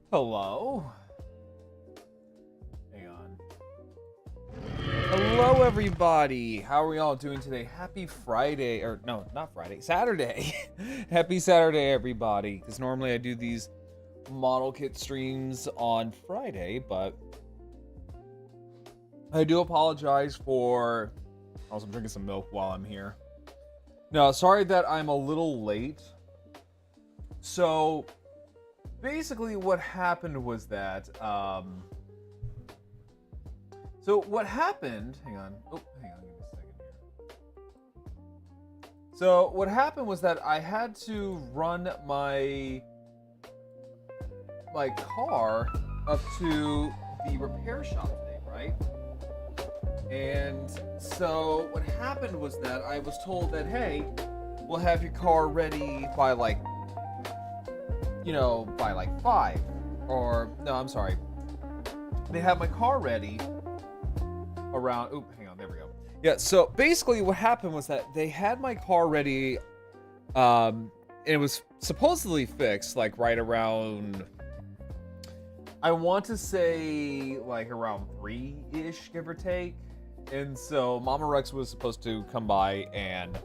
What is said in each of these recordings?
Hello. Hang on. Hello, everybody. How are we all doing today? Happy Friday, or no, not Friday, Saturday. Happy Saturday, everybody. Because normally I do these model kit streams on Friday, but I do apologize for. Also, I'm drinking some milk while I'm here. No, sorry that I'm a little late. So, basically what happened was that, so what happened, hang on, give me a second here. So what happened was that I had to run my car up to the repair shop today, right? And so what happened was that I was told that, hey, we'll have your car ready by by 5, or no, I'm sorry. They have my car ready around, hang on, there we go. Yeah, so basically what happened was that they had my car ready, and it was supposedly fixed, right around, I want to say, around 3-ish, give or take. And so Mama Rex was supposed to come by and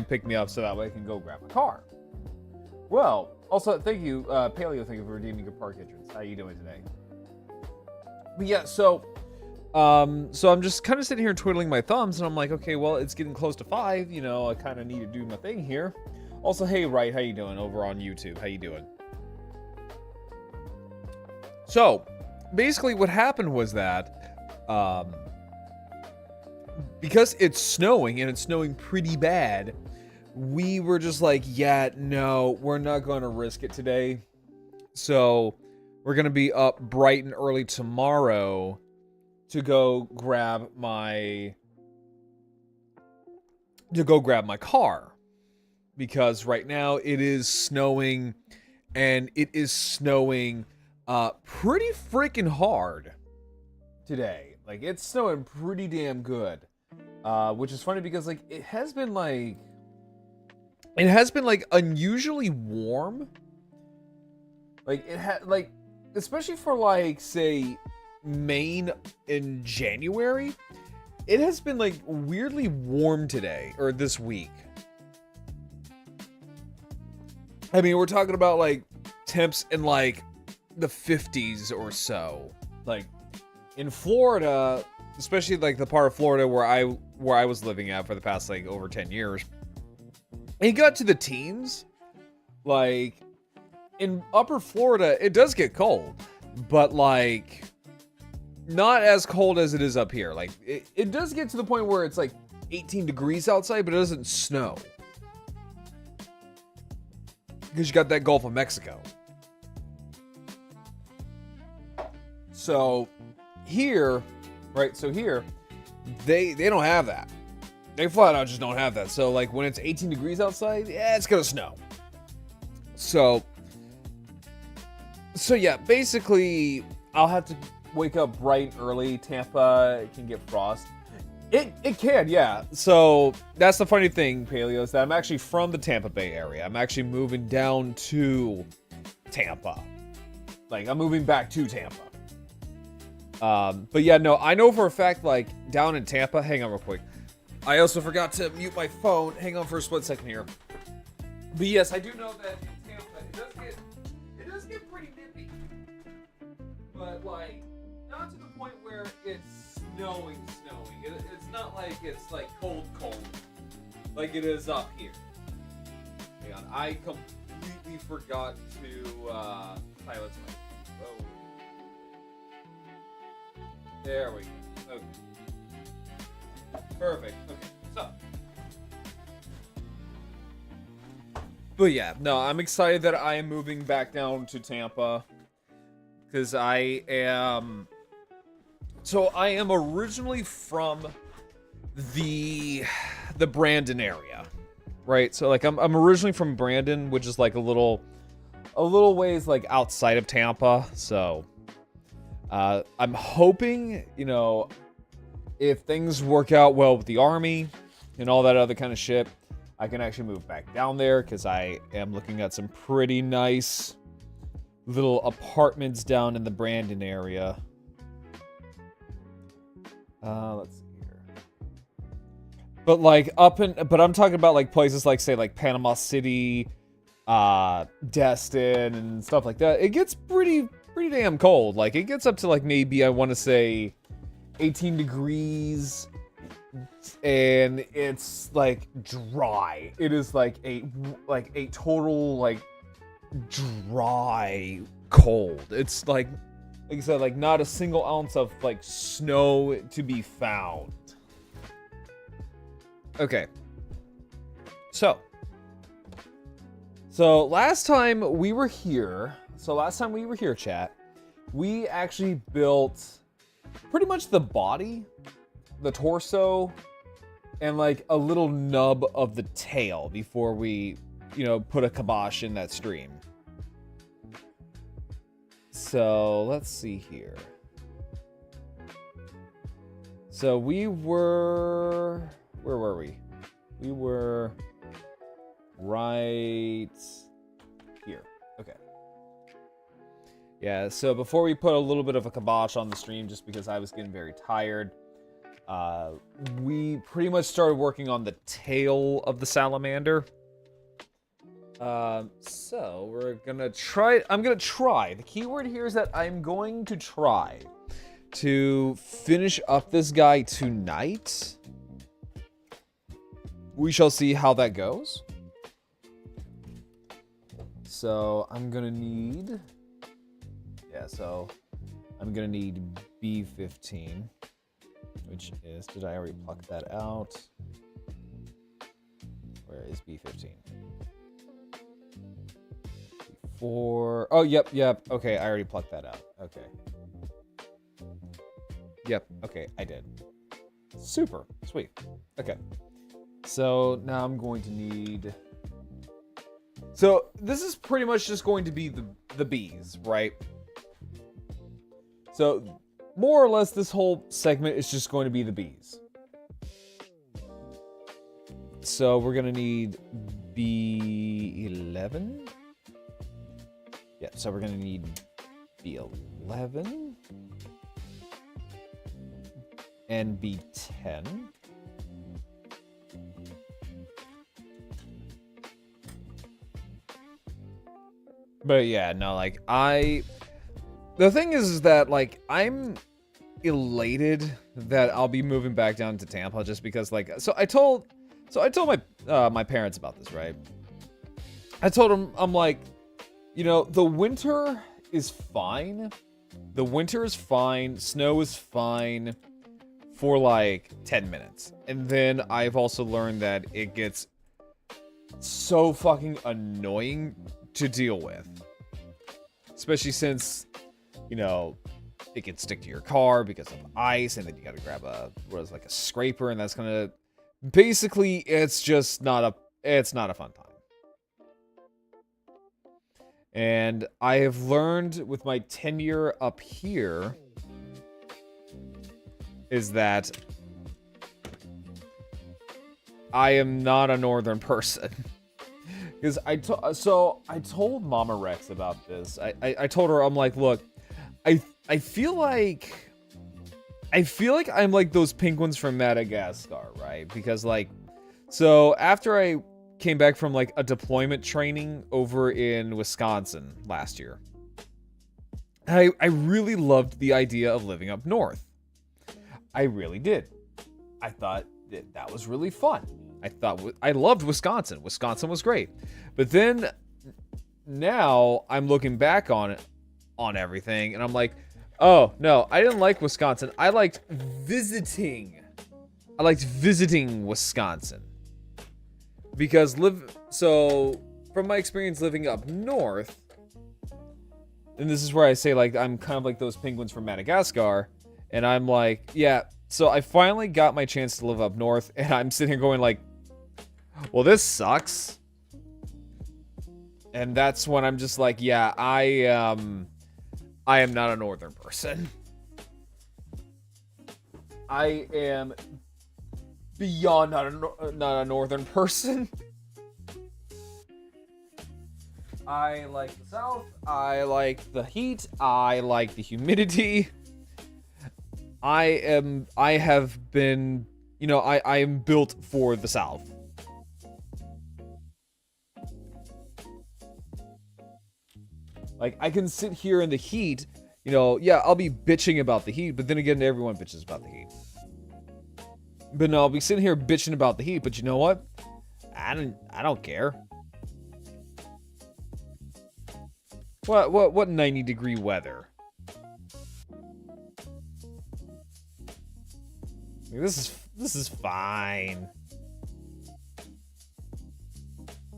pick me up so that way I can go grab my car. Well, also, thank you, Paleo, thank you for redeeming your park entrance. How are you doing today? But yeah, so I'm just kind of sitting here twiddling my thumbs, and I'm like, okay, well, it's getting close to 5, I kind of need to do my thing here. Also, hey, Right, how you doing over on YouTube? How you doing? So, basically what happened was that, because it's snowing, and it's snowing pretty bad, we were just like, yeah, no, we're not going to risk it today. So we're going to be up bright and early tomorrow to go grab my car, because right now it is snowing, and it is snowing pretty freaking hard today. Like, it's snowing pretty damn good, which is funny because like it has been like unusually warm. Like it had like, especially for like say Maine in January, it has been like weirdly warm today or this week. I mean, we're talking about like temps in like the 50s or so. Like in Florida, especially like the part of Florida where I was living at for the past like over 10 years, it got to the teens. Like in upper Florida, it does get cold, but like not as cold as it is up here. Like it does get to the point where it's like 18 degrees outside, but it doesn't snow. Because you got that Gulf of Mexico. So here, right? So here, they don't have that. They flat out just don't have that. So like when it's 18 degrees outside, yeah, it's gonna snow. So yeah, basically I'll have to wake up bright and early. Tampa can get frost. It can, yeah. So that's the funny thing, Paleo, is that I'm actually from the Tampa Bay area. I'm actually moving down to Tampa. Like, I'm moving back to Tampa. But yeah, no, I know for a fact, like, down in Tampa, hang on real quick. I also forgot to mute my phone. Hang on for a split second here. But yes, I do know that in Tampa, it does get pretty nippy. But, like, not to the point where it's snowing. It's not like it's like cold like it is up here. Hang on, I completely forgot to silence my phone. There we go. Okay. Perfect. Okay, so. But yeah, no, I'm excited that I am moving back down to Tampa. Because I am originally from the Brandon area, right? So like I'm originally from Brandon, which is like a little ways like outside of Tampa. So I'm hoping, you know, if things work out well with the Army and all that other kind of shit, I can actually move back down there, because I am looking at some pretty nice little apartments down in the Brandon area. Let's see here. But like but I'm talking about like places like say like Panama City, Destin and stuff like that. It gets pretty damn cold. Like it gets up to like maybe I want to say 18 degrees, and it's like dry. It is like a total like dry cold. It's like I said, like not a single ounce of like snow to be found. Okay. So last time we were here, chat, we actually built pretty much the body, the torso, and like a little nub of the tail before we, you know, put a kibosh in that stream. So let's see here. So we were, where were we? We were right here. Okay. Yeah, so before we put a little bit of a kibosh on the stream, just because I was getting very tired, we pretty much started working on the tail of the salamander. So we're gonna try, the keyword here is that I'm going to try to finish up this guy tonight. We shall see how that goes. So I'm gonna need, B15, which is, did I already pluck that out? Where is B15? B4. Oh, yep. Okay, I already plucked that out. Okay. Yep. Okay, I did. Super. Sweet. Okay. So now I'm going to need... So this is pretty much just going to be the bees, right? So more or less this whole segment is just going to be the bees. So we're going to need B11. Yeah, so we're going to need B11 and B10. But yeah, no, like the thing is that like I'm elated that I'll be moving back down to Tampa just because like I told my parents about this, right? I told them, I'm like, you know, the winter is fine. The winter is fine. Snow is fine for like 10 minutes. And then I've also learned that it gets so fucking annoying to deal with. Especially since, you know, it can stick to your car because of ice, and then you gotta grab like a scraper, and that's gonna... Basically, it's just not a fun time. And I have learned with my tenure up here is that I am not a northern person. Because I told Mama Rex about this. I told her, I'm like, look, I feel like I'm like those penguins from Madagascar, right? Because like, so after I came back from like a deployment training over in Wisconsin last year, I really loved the idea of living up north. I really did. I thought that was really fun. I loved Wisconsin. Wisconsin was great. But then now I'm looking back on everything, and I'm like, oh, no, I didn't like Wisconsin. I liked visiting Wisconsin. Because from my experience living up north, and this is where I say, like, I'm kind of like those penguins from Madagascar, and I'm like, yeah, so I finally got my chance to live up north, and I'm sitting here going like, well, this sucks. And that's when I'm just like, yeah, I am not a northern person. I am beyond not a northern person. I like the South. I like the heat. I like the humidity. I have been, you know, I am built for the South. Like, I can sit here in the heat, you know, yeah, I'll be bitching about the heat, but then again, everyone bitches about the heat. But no, I'll be sitting here bitching about the heat, but you know what? I don't care. What 90-degree weather? This is fine.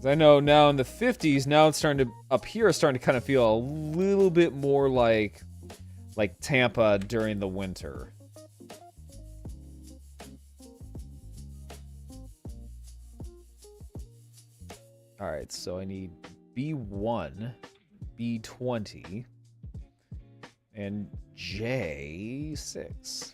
I know now in the 50s, now it's starting to, up here, it's starting to kind of feel a little bit more like Tampa during the winter. All right, so I need B1, B20, and J6.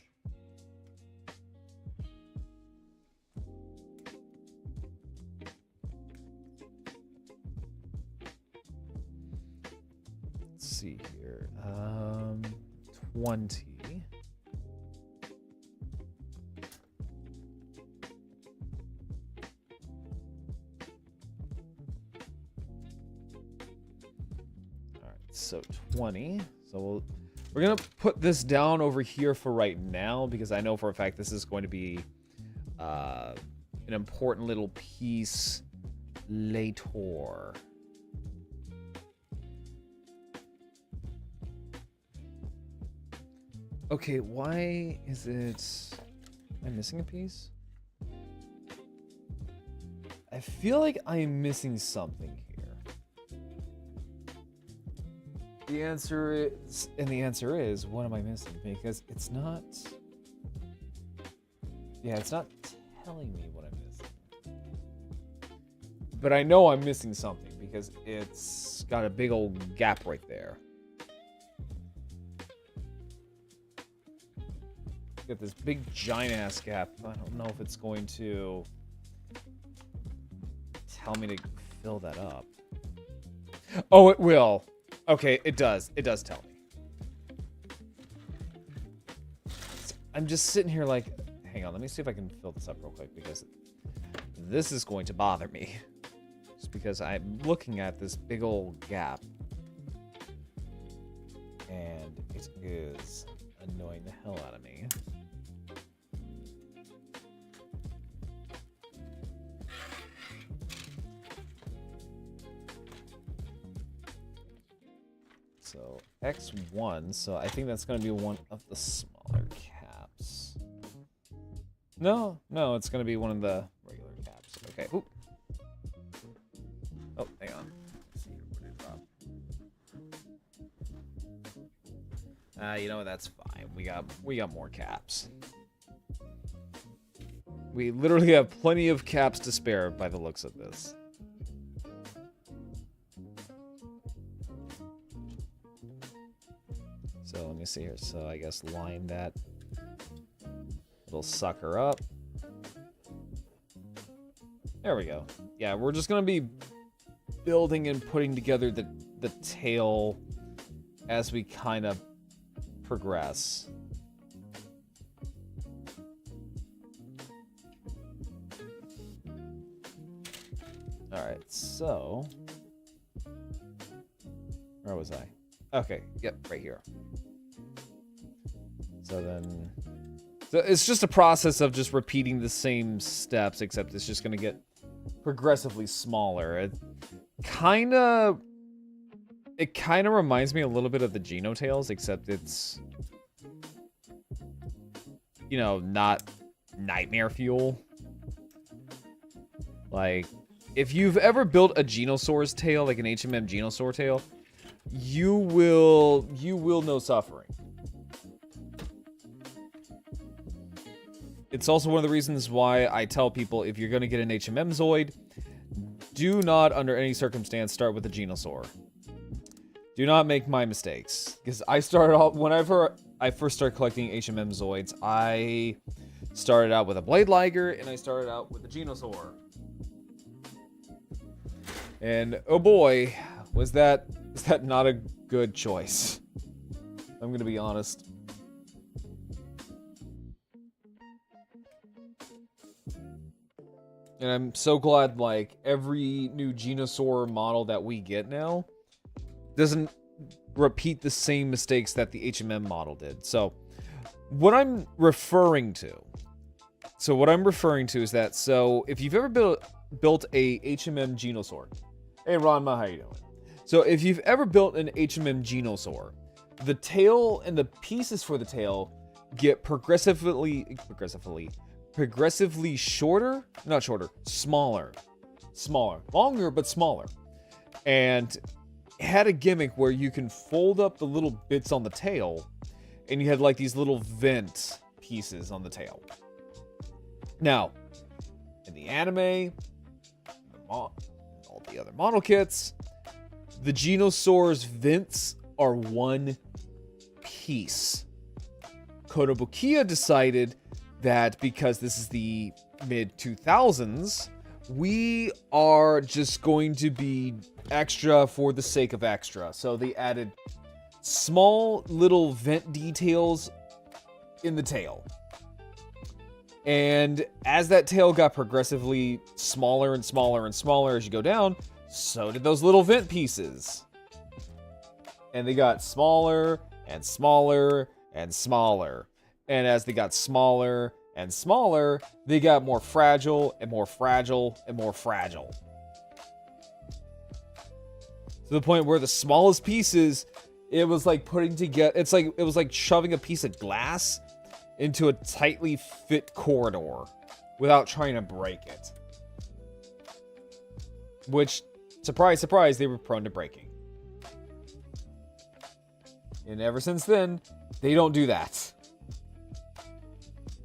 See here, 20. All right, so 20. So we're gonna put this down over here for right now because I know for a fact this is going to be an important little piece later. Okay, why is it... Am I missing a piece? I I feel like I'm missing something here. The answer is, what am I missing? Because it's not... Yeah, it's not telling me what I'm missing. But I know I'm missing something because it's got a big old gap right there. Got this big giant ass gap. I don't know if it's going to tell me to fill that up. Oh, it will. Okay, it does. It does tell me. I'm just sitting here like, hang on, let me see if I can fill this up real quick because this is going to bother me. Just because I'm looking at this big old gap. And it is annoying the hell out of me. So X1, so I think that's going to be one of the smaller caps. No, it's going to be one of the regular caps. Okay. Oop. Oh, hang on. Let's see, where did it drop? You know what? That's fine. We got more caps. We literally have plenty of caps to spare by the looks of this. So let me see here. So I guess line that little sucker up. There we go. Yeah, we're just gonna be building and putting together the tail as we kind of progress. All right, so where was I? Okay, yep, right here. So it's just a process of just repeating the same steps, except it's just going to get progressively smaller. It kind of reminds me a little bit of the Genotails, except it's, you know, not nightmare fuel. Like, if you've ever built a Genosaur's tail, like an HMM Genosaur tail, you will know suffering. It's also one of the reasons why I tell people, if you're going to get an HMM Zoid, do not, under any circumstance, start with a Genosaur. Do not make my mistakes. Because I started off, whenever I first started collecting HMM Zoids, I started out with a Blade Liger, and I started out with a Genosaur. And, oh boy, is that not a good choice. I'm going to be honest. And I'm so glad, like, every new Genosaur model that we get now doesn't repeat the same mistakes that the HMM model did. So, what I'm referring to is that, so, if you've ever built a HMM Genosaur. Hey, Ranma, how you doing? So, if you've ever built an HMM Genosaur, the tail and the pieces for the tail get progressively shorter, not shorter, smaller, longer, but smaller. And it had a gimmick where you can fold up the little bits on the tail, and you had like these little vent pieces on the tail. Now, in the anime, all the other model kits, the Genosaur's vents are one piece. Kotobukiya decided that because this is the mid-2000s, we are just going to be extra for the sake of extra. So they added small little vent details in the tail. And as that tail got progressively smaller and smaller and smaller as you go down, so did those little vent pieces. And they got smaller and smaller and smaller. And as they got smaller and smaller, they got more fragile and more fragile and more fragile. To the point where the smallest pieces, it was like putting together, it was like shoving a piece of glass into a tightly fit corridor without trying to break it. which, surprise, surprise, they were prone to breaking. And ever since then, they don't do that.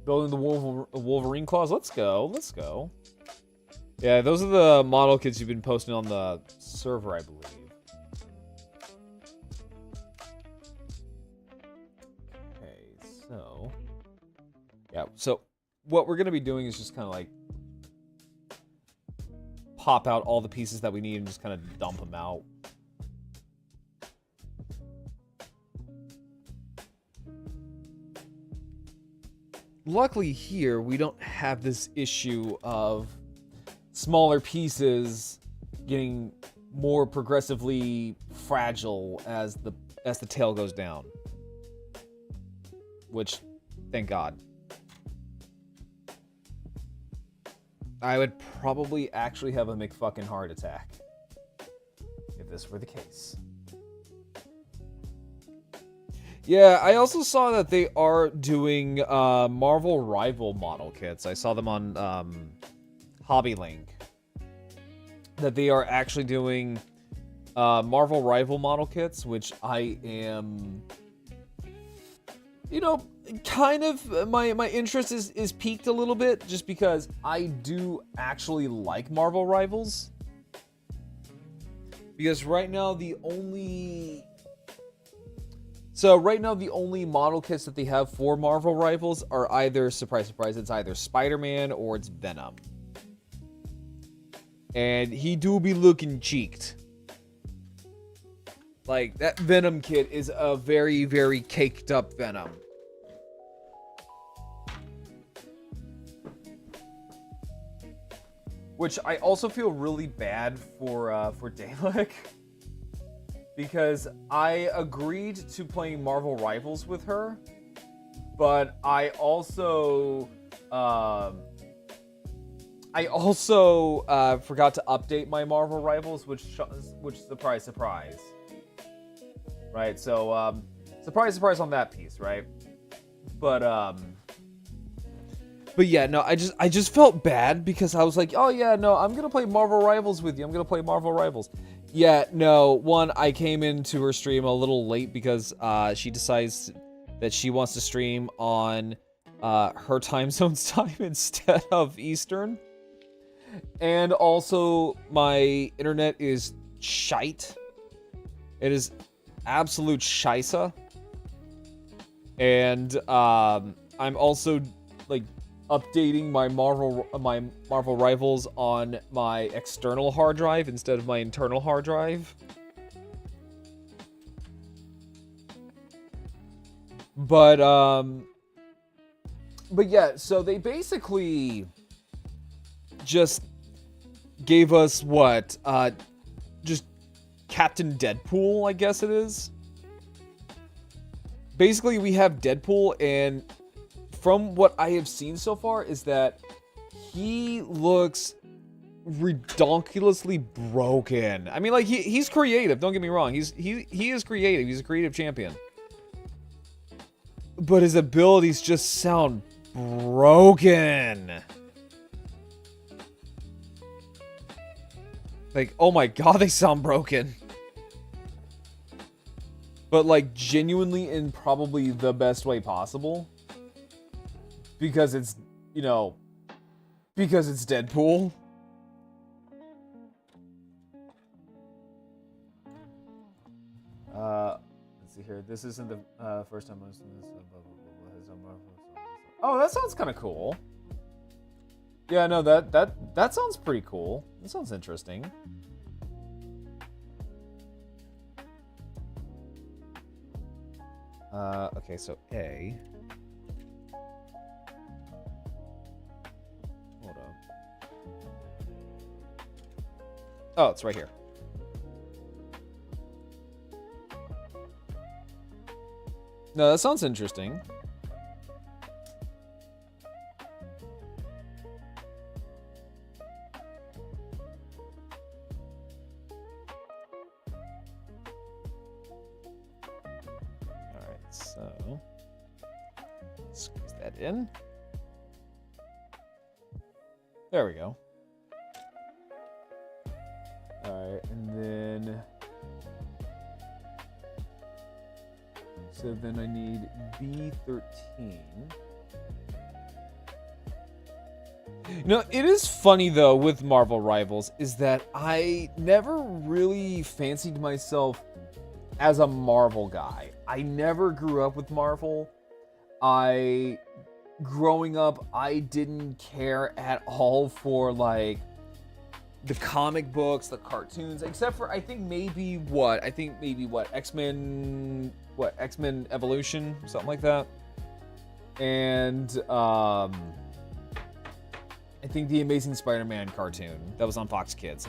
Building the Wolverine claws. Let's go. Let's go. Yeah, those are the model kits you've been posting on the server, I believe. Okay, so... yeah, so what we're going to be doing is just kind of like pop out all the pieces that we need and just kind of dump them out. Luckily here, we don't have this issue of smaller pieces getting more progressively fragile as the tail goes down. Which, thank God. I would probably actually have a McFucking heart attack if this were the case. Yeah, I also saw that they are doing Marvel Rival model kits. I saw them on HobbyLink. That they are actually doing Marvel Rival model kits, which I am, you know, kind of, my interest is piqued a little bit, just because I do actually like Marvel Rivals. Because right now the only model kits that they have for Marvel Rivals are either, surprise, surprise, it's either Spider-Man or it's Venom. And he do be looking cheeked. Like, that Venom kit is a very, very caked up Venom. Which I also feel really bad for Dalek. Because I agreed to playing Marvel Rivals with her, but I also forgot to update my Marvel Rivals, which surprise, surprise, right? So surprise, surprise on that piece, right? But yeah, no, I just felt bad because I was like, oh yeah, no, I'm gonna play Marvel Rivals with you. I'm gonna play Marvel Rivals. Yeah, no, one, I came into her stream a little late because she decides that she wants to stream on her time zone's time instead of Eastern. And also, my internet is shite. It is absolute scheisse. And I'm also, like, updating my Marvel Rivals on my external hard drive instead of my internal hard drive. But yeah, so they basically just gave us what? Just Captain Deadpool, I guess it is. Basically, we have Deadpool, and from what I have seen so far is that he looks redonkulously broken. I mean, like, he's creative, don't get me wrong. He is creative. He's a creative champion. But his abilities just sound broken. Like, oh my god, they sound broken. But, like, genuinely in probably the best way possible. Because it's, you know, because it's Deadpool. Let's see here. This isn't the first time I've seen this. Oh, that sounds kind of cool. Yeah, no, that sounds pretty cool. That sounds interesting. Okay, so A. Hold on. Oh, it's right here. No, that sounds interesting. Alright, so squeeze that in. There we go. Okay, and then... So then I need B13. You know, it is funny, though, with Marvel Rivals, is that I never really fancied myself as a Marvel guy. I never grew up with Marvel. Growing up, I didn't care at all for, like, the comic books, the cartoons, except for, I think maybe X-Men Evolution, something like that. And, I think the Amazing Spider-Man cartoon that was on Fox Kids.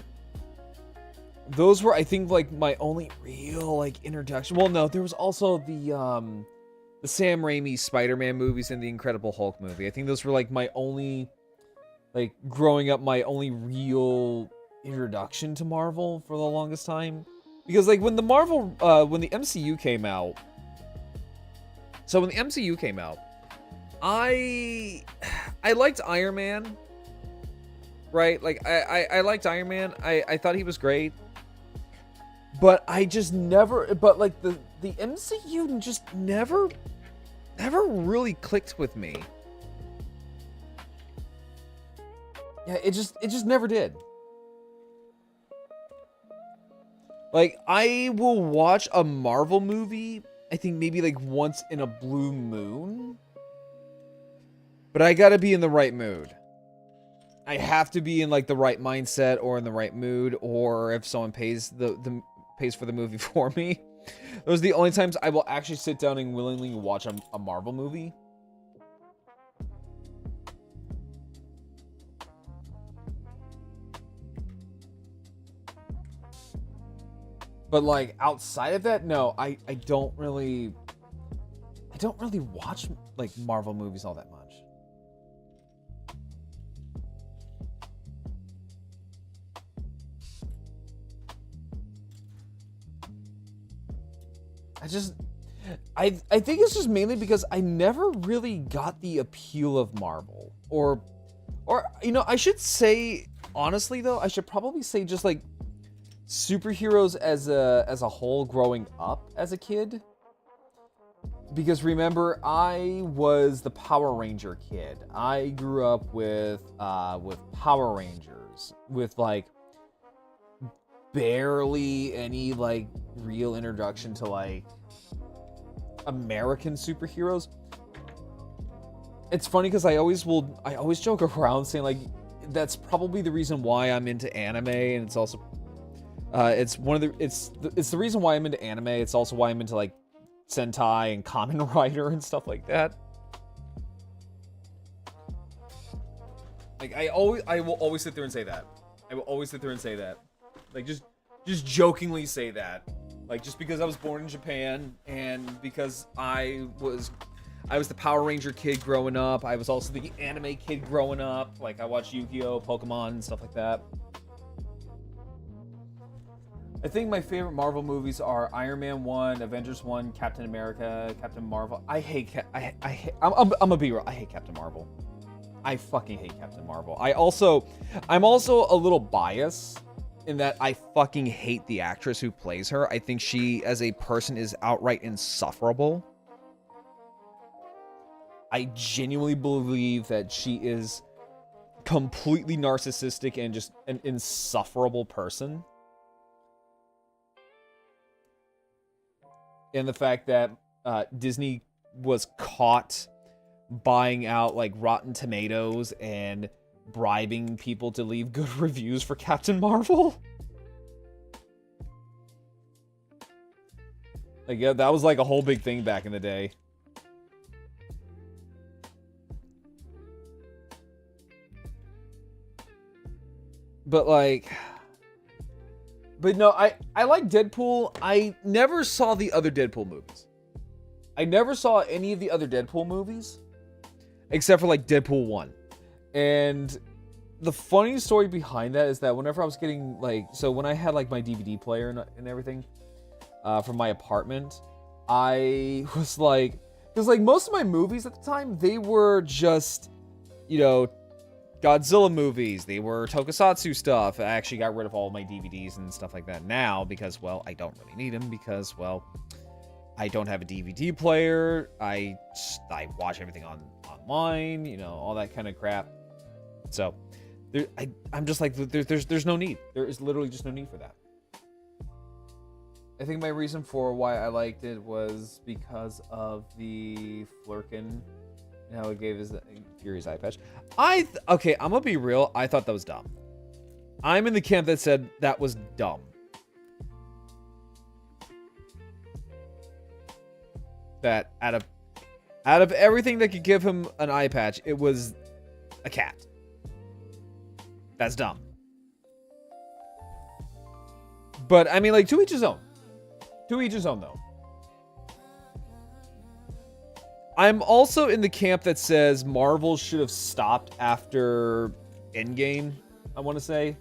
Those were, I think, like, my only real, like, introduction. Well, no, there was also the Sam Raimi Spider-Man movies and the Incredible Hulk movie. I think those were, like, my only, like, growing up, my only real introduction to Marvel for the longest time. Because, like, when the MCU came out, I liked Iron Man, right? Like, I liked Iron Man. I thought he was great. But I just never, but, like, the MCU just never really clicked with me. Yeah, it just never did. Like, I will watch a Marvel movie, I think maybe, like, once in a blue moon. But I gotta be in the right mood. I have to be in, like, the right mindset or in the right mood, or if someone pays pays for the movie for me. Those are the only times I will actually sit down and willingly watch a Marvel movie. But, like, outside of that, no, I don't really watch, like, Marvel movies all that much. I think it's just mainly because I never really got the appeal of Marvel. Or, you know, I should say, honestly, though, I should probably say just, like, superheroes as a whole growing up as a kid. Because remember, I was the Power Ranger kid. I grew up with Power Rangers, with, like, barely any, like, real introduction to, like, American superheroes. It's funny because I always joke around saying, like, that's probably the reason why I'm into anime, and it's also it's the reason why I'm into anime. It's also why I'm into, like, Sentai and Kamen Rider and stuff like that. Like, I will always sit there and say that. I will always sit there and say that. Like, just jokingly say that. Like, just because I was born in Japan, and because I was the Power Ranger kid growing up, I was also the anime kid growing up. Like, I watched Yu-Gi-Oh!, Pokemon, and stuff like that. I think my favorite Marvel movies are Iron Man 1, Avengers 1, Captain America, Captain Marvel. I'm gonna be real, I hate Captain Marvel. I fucking hate Captain Marvel. I'm also a little biased in that I fucking hate the actress who plays her. I think she, as a person, is outright insufferable. I genuinely believe that she is completely narcissistic and just an insufferable person. And the fact that Disney was caught buying out, like, Rotten Tomatoes and bribing people to leave good reviews for Captain Marvel. Like, yeah, that was, like, a whole big thing back in the day. But, like... But no, I like Deadpool. I never saw the other Deadpool movies. I never saw any of the other Deadpool movies. Except for, like, Deadpool 1. And the funny story behind that is that whenever I was getting, like... So when I had, like, my DVD player and everything from my apartment, I was like... Because, like, most of my movies at the time, they were just, you know, Godzilla movies. They were tokusatsu stuff. I actually got rid of all my DVDs and stuff like that now because, well, I don't really need them because, well, I don't have a DVD player. I watch everything online, you know, all that kind of crap. So I'm just like, there's no need. There is literally just no need for that. I think my reason for why I liked it was because of the Flurkin and how it gave his Fury's eye patch. Okay, I'm gonna be real. I thought that was dumb. I'm in the camp that said that was dumb. That out of everything that could give him an eye patch, it was a cat. That's dumb. But I mean, like, to each his own. To each his own, though. I'm also in the camp that says Marvel should have stopped after Endgame, I want to say.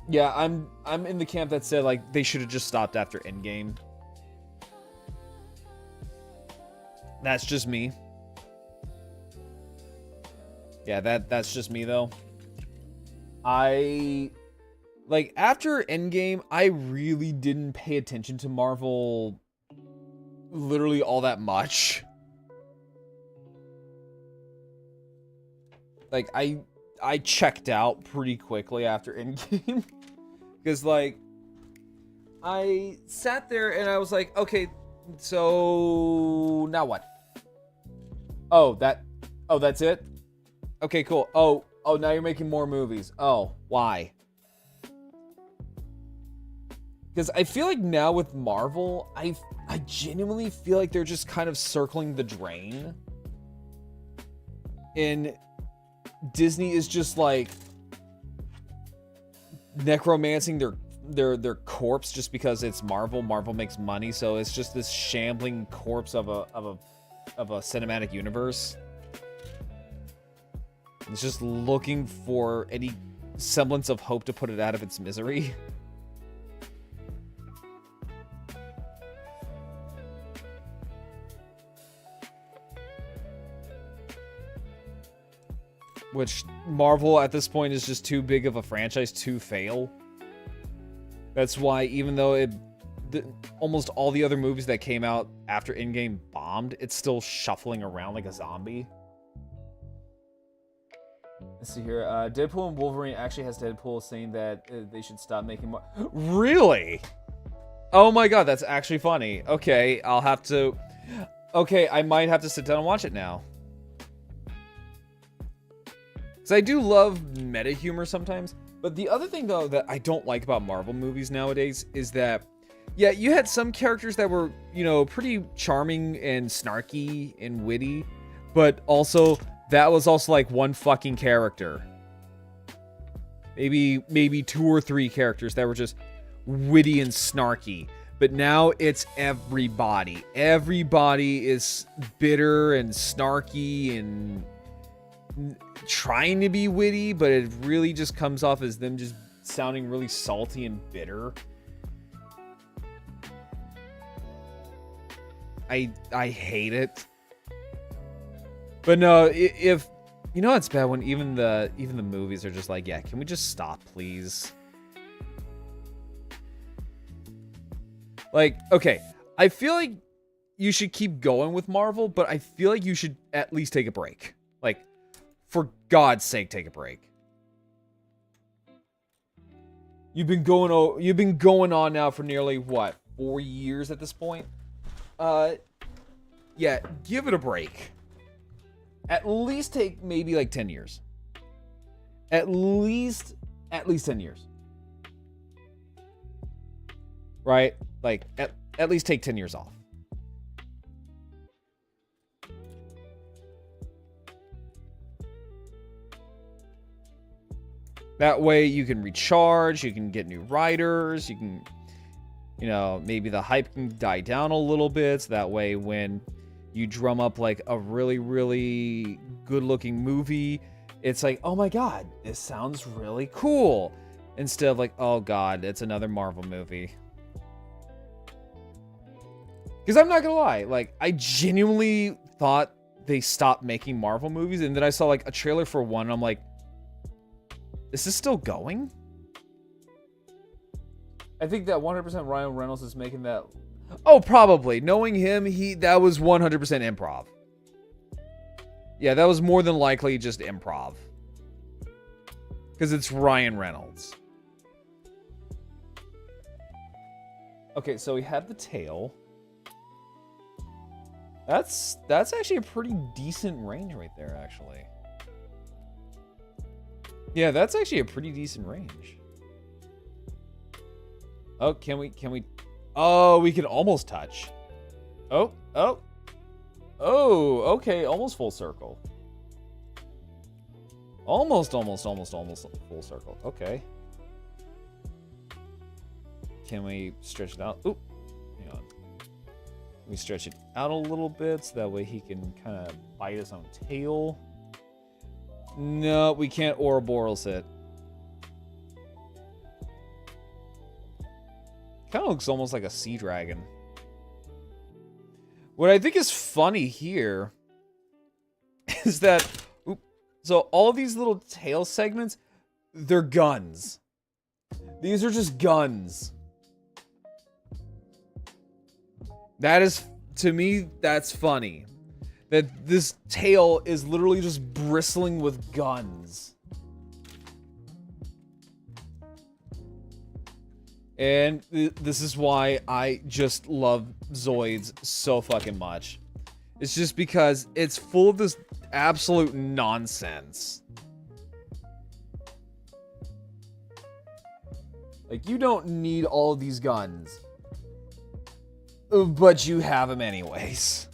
Yeah, I'm in the camp that said, like, they should have just stopped after Endgame. That's just me. Yeah, that's just me, though. Like, after Endgame, I really didn't pay attention to Marvel literally all that much. Like, I checked out pretty quickly after Endgame. Because, like, I sat there and I was like, okay, so now what? Oh, that's it? Okay, cool. Oh, now you're making more movies. Oh, why? Because I feel like now with Marvel, I genuinely feel like they're just kind of circling the drain. And Disney is just like necromancing their corpse just because it's Marvel. Marvel makes money, so it's just this shambling corpse of a cinematic universe. It's just looking for any semblance of hope to put it out of its misery. Which Marvel at this point is just too big of a franchise to fail. That's why even though almost all the other movies that came out after Endgame bombed, it's still shuffling around like a zombie. Let's see here. Deadpool and Wolverine actually has Deadpool saying that they should stop making more. Really? Oh my god, that's actually funny. Okay, I'll have to... Okay, I might have to sit down and watch it now. Because I do love meta humor sometimes. But the other thing, though, that I don't like about Marvel movies nowadays is that, yeah, you had some characters that were, you know, pretty charming and snarky and witty. But also... that was also like one fucking character. Maybe 2 or 3 characters that were just witty and snarky. But now it's everybody. Everybody is bitter and snarky and trying to be witty, but it really just comes off as them just sounding really salty and bitter. I hate it. But no, if you know, it's bad when even the movies are just like, yeah, can we just stop, please? Like, okay, I feel like you should keep going with Marvel, but I feel like you should at least take a break. Like, for God's sake, take a break. You've been going on now for nearly what, 4 years at this point? Yeah, give it a break. At least take maybe like 10 years. At least 10 years. Right? Like, at least take 10 years off. That way you can recharge, you can get new writers, you can, you know, maybe the hype can die down a little bit. So that way when you drum up like a really, really good looking movie, it's like, oh my god, this sounds really cool. Instead of like, oh god, it's another Marvel movie. Because I'm not gonna lie, like, I genuinely thought they stopped making Marvel movies, and then I saw like a trailer for one, and I'm like, is this still going? I think that 100% Ryan Reynolds is making that. Oh, probably. Knowing him, that was 100% improv. Yeah, that was more than likely just improv. Because it's Ryan Reynolds. Okay, so we have the tail. That's actually a pretty decent range right there, actually. Yeah, that's actually a pretty decent range. Oh, can we? Oh, we can almost touch. Oh, okay, almost full circle. Almost full circle. Okay. Can we stretch it out? Oop, hang on. Can we stretch it out a little bit so that way he can kind of bite his own tail? No, we can't Ouroboros it. Kind of looks almost like a sea dragon. What I think is funny here is that, so all these little tail segments, they're guns. These are just guns. That is, to me, that's funny. That this tail is literally just bristling with guns. And this is why I just love Zoids so fucking much. It's just because it's full of this absolute nonsense. Like, you don't need all of these guns. But you have them anyways.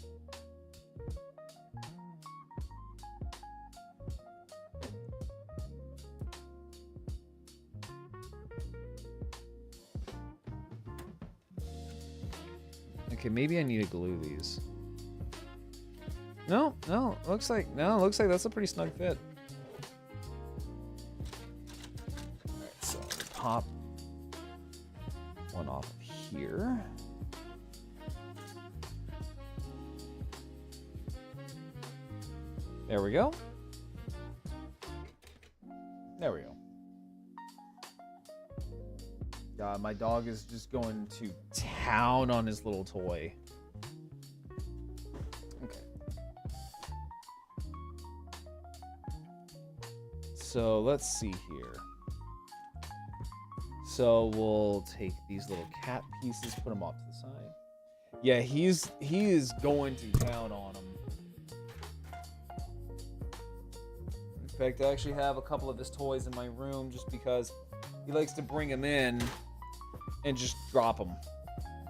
Okay, maybe I need to glue these. No, looks like that's a pretty snug fit. Alright, so I'm gonna pop one off of here. There we go. There we go. God, my dog is just going to town on his little toy. Okay. So let's see here. So we'll take these little cat pieces, put them off to the side. Yeah, he is going to town on them. In fact, I actually have a couple of his toys in my room just because he likes to bring them in and just drop them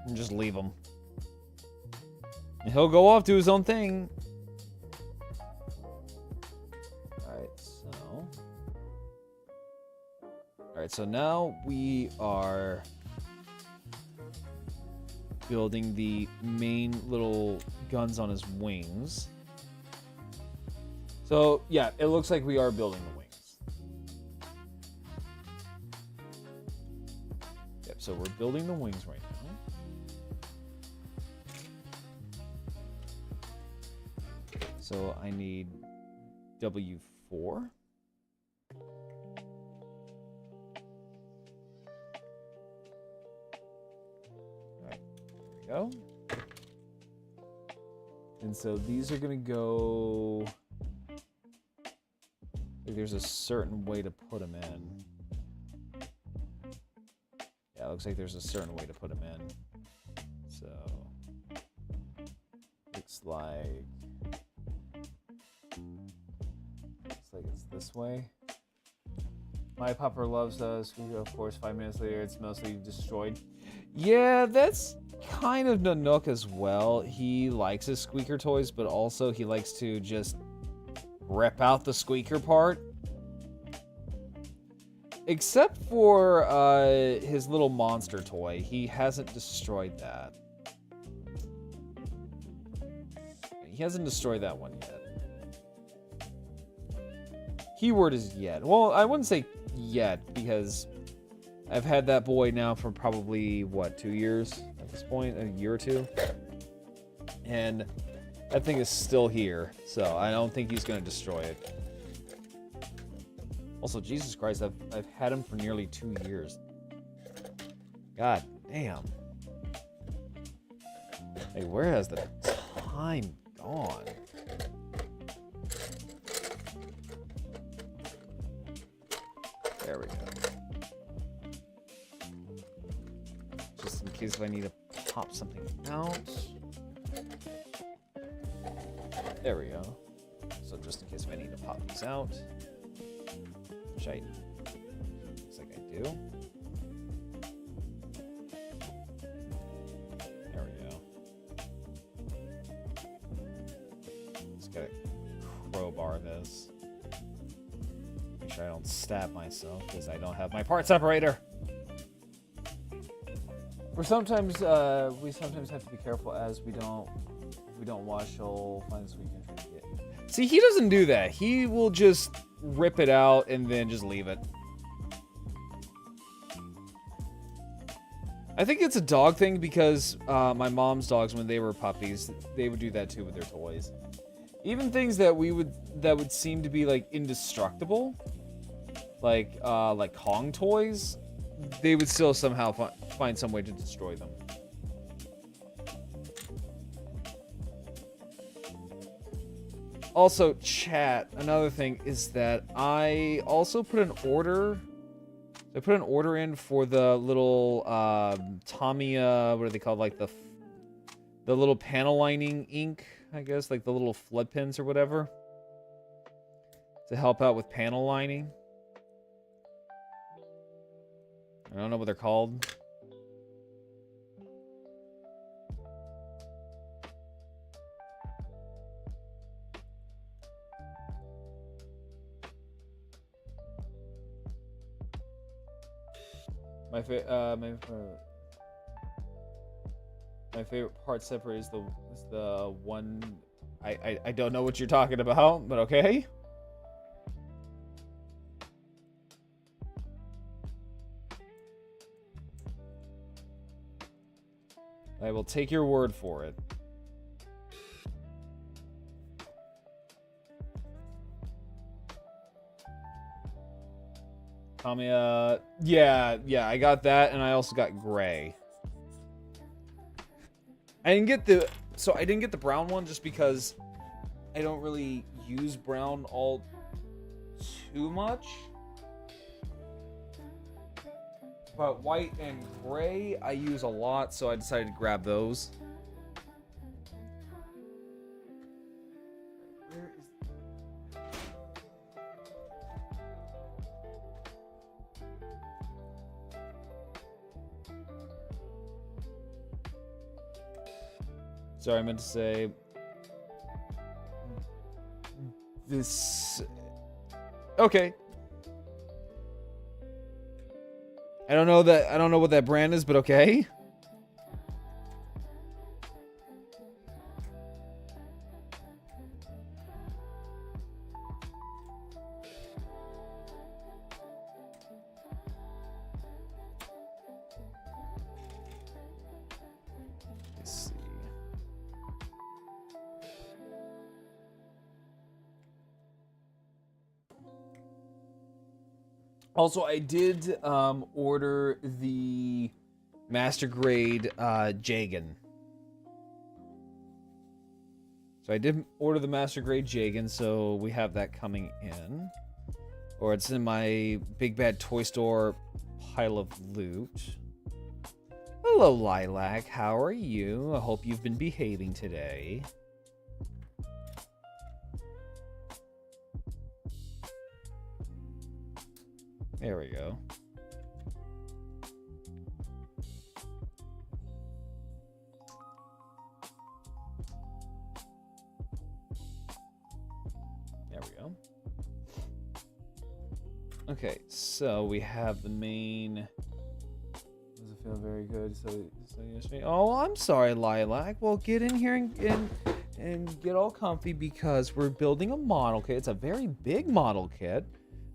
and just leave them. And he'll go off to his own thing. Alright, so now we are building the main little guns on his wings. So, yeah, it looks like we are building the wings. Yep, so we're building the wings right now. So I need W4. Alright, there we go. And so these are going to go... There's a certain way to put them in. Yeah, it looks like there's a certain way to put them in. So, looks like it's this way. My pupper loves us. Of course, 5 minutes later, it's mostly destroyed. Yeah, that's kind of Nanook as well. He likes his squeaker toys, but also he likes to just rip out the squeaker part. Except for his little monster toy. He hasn't destroyed that. He hasn't destroyed that one yet. Keyword is yet. Well, I wouldn't say yet, because I've had that boy now for probably, what, 2 years at this point? A year or two? And That thing is still here, so I don't think he's gonna destroy it. Also, Jesus Christ, I've had him for nearly 2 years. God damn. Hey, where has the time gone? There we go. Just in case if I need to pop something out. There we go. So just in case if I need to pop these out. Which I looks like I do. There we go. Just gotta crowbar this. Make sure I don't stab myself because I don't have my part separator. We sometimes have to be careful as we don't wash, he'll find this weekend. See, he doesn't do that. He will just rip it out and then just leave it. I think it's a dog thing because my mom's dogs, when they were puppies, they would do that too with their toys. Even things that would seem to be like indestructible, like Kong toys, they would still somehow find some way to destroy them. Also, chat, another thing is that I also put an order. I put an order in for the little Tamiya, what are they called? Like the little panel lining ink, I guess, like the little flood pins or whatever, to help out with panel lining. I don't know what they're called. My favorite part separate is the one. I don't know what you're talking about, but okay. I will take your word for it. Tamiya, yeah, I got that, and I also got gray. I didn't get the brown one just because I don't really use brown all too much. But white and gray I use a lot, so I decided to grab those. Sorry, I meant to say this. Okay. I don't know what that brand is, but okay. Let's see. Also, I did order the Master Grade Jagan. So I did order the Master Grade Jagan, so we have that coming in. Or it's in my Big Bad Toy Store pile of loot. Hello, Lilac. How are you? I hope you've been behaving today. There we go. There we go. Okay, so we have the main. Does it feel very good? So yesterday. Oh, I'm sorry, Lilac. Well, get in here and get all comfy because we're building a model kit. It's a very big model kit.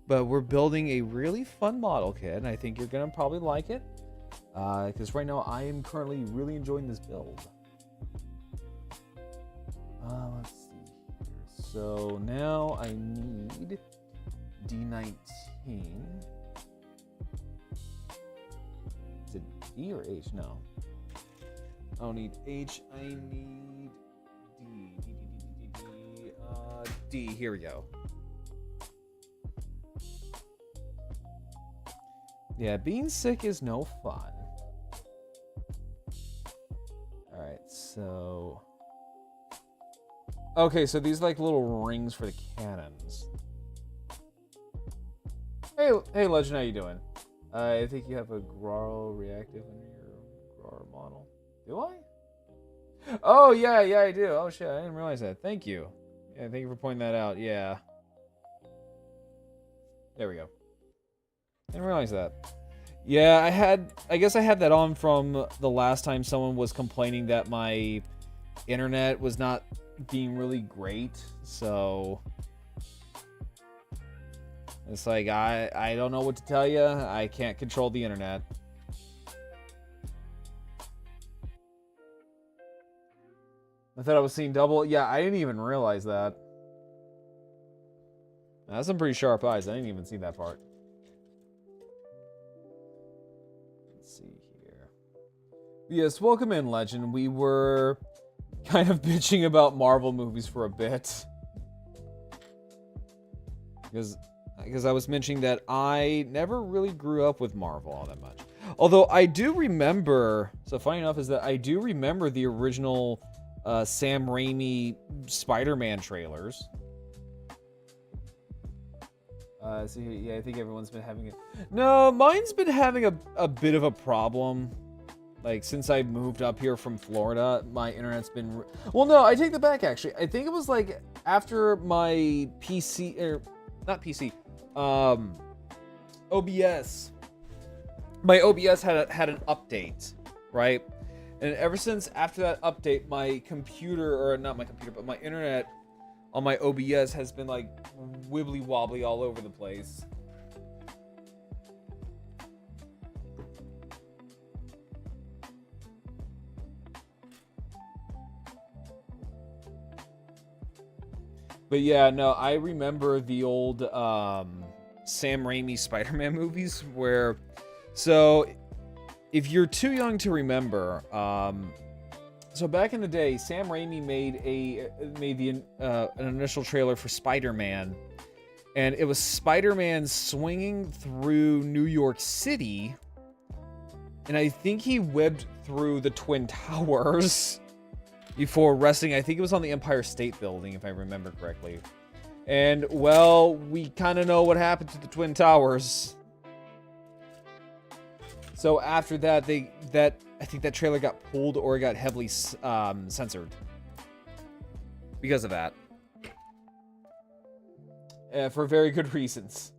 But we're building a really fun model kit, and I think you're going to probably like it. Because right now, I am currently really enjoying this build. Let's see here. So now I need D19. Is it D or H? No. I don't need H. I need D. D. Here we go. Yeah, being sick is no fun. Alright, so... Okay, so these like little rings for the cannons. Hey, Legend, how you doing? I think you have a Graro reactive in your Graro model. Do I? Oh, yeah, I do. Oh, shit, I didn't realize that. Thank you. Yeah, thank you for pointing that out. Yeah. There we go. Didn't realize that. Yeah, I guess I had that on from the last time someone was complaining that my internet was not being really great, so it's like I don't know what to tell you. I can't control the internet. I thought I was seeing double. Yeah, I didn't even realize that. That's some pretty sharp eyes. I didn't even see that part. Let's see here. Yes, welcome in, Legend. We were kind of bitching about Marvel movies for a bit. Because I was mentioning that I never really grew up with Marvel all that much. Although I do remember, so funny enough is that I do remember the original Sam Raimi Spider-Man trailers. So yeah, I think everyone's been having it. No, mine's been having a bit of a problem. Like, since I moved up here from Florida, my internet's been... Well, no, I take that back, actually. I think it was, like, after my PC... not PC. OBS. My OBS had an update, right? And ever since after that update, my computer... Or, not my computer, but my internet on my OBS has been, like, wibbly-wobbly all over the place. But yeah, no, I remember the old Sam Raimi Spider-Man movies where... So, if you're too young to remember, so back in the day, Sam Raimi made an initial trailer for Spider-Man, and it was Spider-Man swinging through New York City, and I think he webbed through the Twin Towers before resting. I think it was on the Empire State Building, if I remember correctly. And, well, we kind of know what happened to the Twin Towers. So after that, I think that trailer got pulled or got heavily censored because of that. For very good reasons.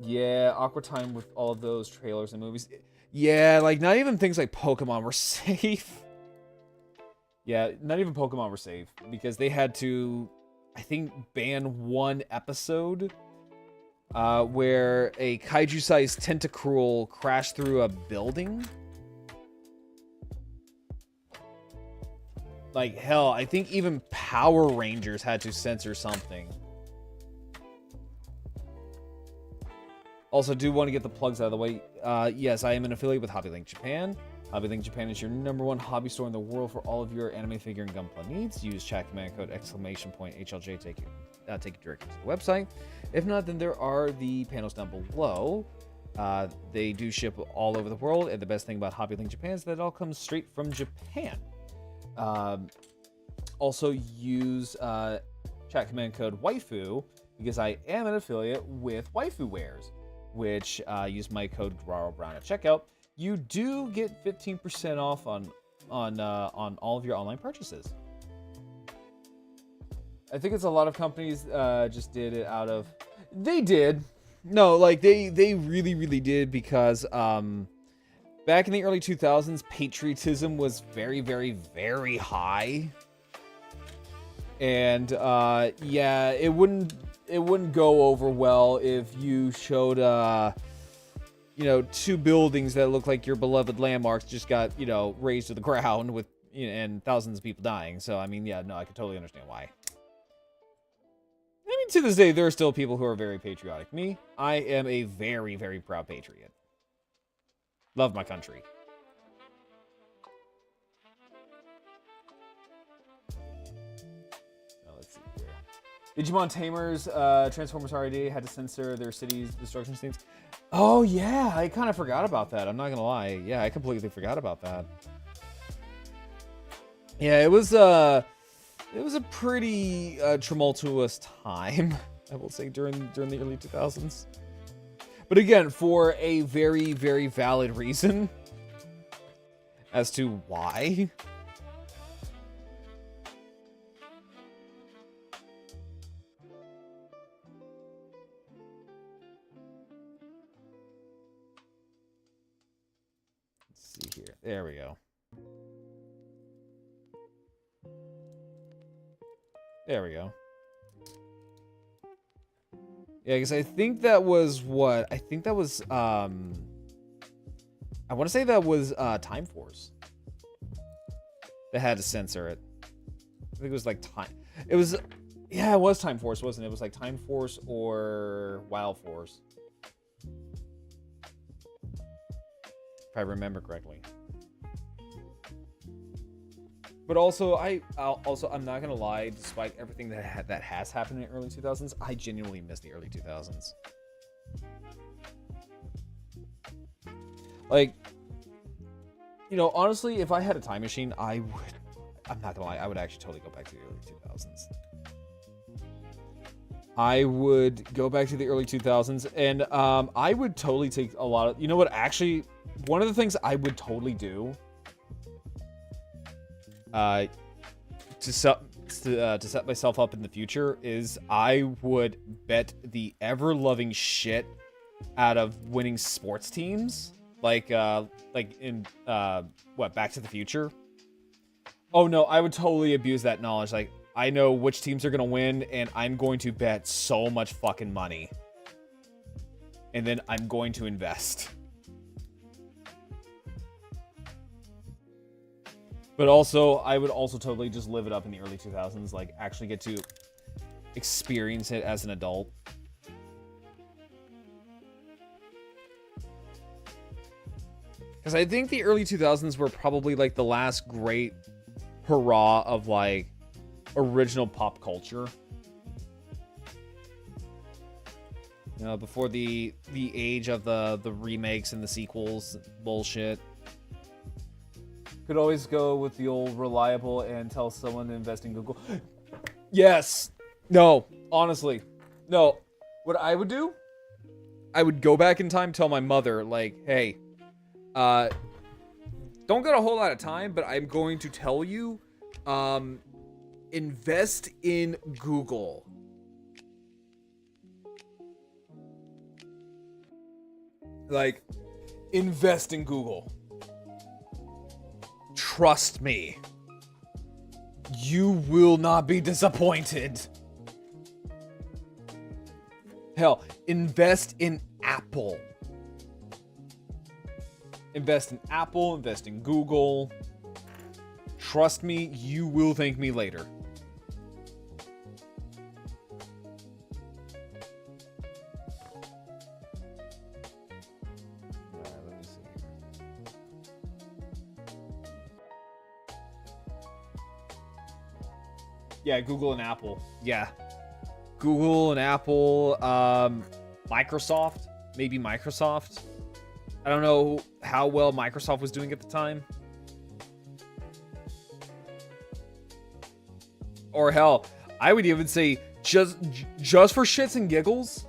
Yeah, awkward time with all of those trailers and movies. Yeah, like, not even things like Pokemon were safe. Yeah, not even Pokemon were safe, because they had to, I think, ban one episode where a kaiju-sized Tentacruel crashed through a building. Like, hell, I think even Power Rangers had to censor something. Also, do want to get the plugs out of the way. Yes, I am an affiliate with HobbyLinkJapan. HobbyLinkJapan is your #1 hobby store in the world for all of your anime figure and gunpla needs. Use chat command code !HLJ take you directly to the website. If not, then there are the panels down below. They do ship all over the world, and the best thing about HobbyLinkJapan is that it all comes straight from Japan. Also use chat command code waifu, because I am an affiliate with Waifu Wares, which use my code GRAROBROWN at checkout. You do get 15% off on all of your online purchases. I think it's a lot of companies just did it out of... They did. No, like, they really, really did, because back in the early 2000s, patriotism was very, very, very high. And, yeah, it wouldn't go over well if you showed, you know, 2 buildings that look like your beloved landmarks just got, you know, razed to the ground with, you know, and thousands of people dying. So, I mean, yeah, no, I can totally understand why. I mean, to this day, there are still people who are very patriotic. Me, I am a very, very proud patriot. Love my country. Now, let's see here. Digimon Tamers, Transformers RID had to censor their city's destruction scenes. Oh, yeah, I kind of forgot about that. I'm not going to lie. Yeah, I completely forgot about that. Yeah, it was a pretty tumultuous time, I will say, during the early 2000s. But again, for a very, very valid reason as to why. Let's see here. There we go. There we go. Yeah, because I think that was what? I think that was, I want to say that was Time Force that had to censor it. I think it was like Time... It was... Yeah, it was Time Force, wasn't it? It was like Time Force or Wild Force. If I remember correctly. But also, I'm not gonna lie. Despite everything that has happened in the early 2000s, I genuinely miss the early 2000s. Like, you know, honestly, if I had a time machine, I would. I'm not gonna lie. I would actually totally go back to the early 2000s. I would go back to the early 2000s, and I would totally take a lot of. You know what? Actually, one of the things I would totally do. To set myself up in the future is I would bet the ever-loving shit out of winning sports teams, like in Back to the Future. Oh no, I would totally abuse that knowledge. Like, I know which teams are gonna win, and I'm going to bet so much fucking money, and then I'm going to invest. But also, I would also totally just live it up in the early 2000s, like actually get to experience it as an adult. Because I think the early 2000s were probably like the last great hurrah of like original pop culture. You know, before the age of the remakes and the sequels bullshit. Could always go with the old reliable and tell someone to invest in Google. Yes. No. Honestly. No. What I would do, I would go back in time, tell my mother, like, hey, don't got a whole lot of time, but I'm going to tell you, invest in Google. Like, invest in Google. Trust me. You will not be disappointed. Hell, invest in Apple. Invest in Apple, invest in Google. Trust me, you will thank me later. Yeah, Google and Apple. Yeah. Google and Apple. Microsoft. Maybe Microsoft. I don't know how well Microsoft was doing at the time. Or hell, I would even say just for shits and giggles,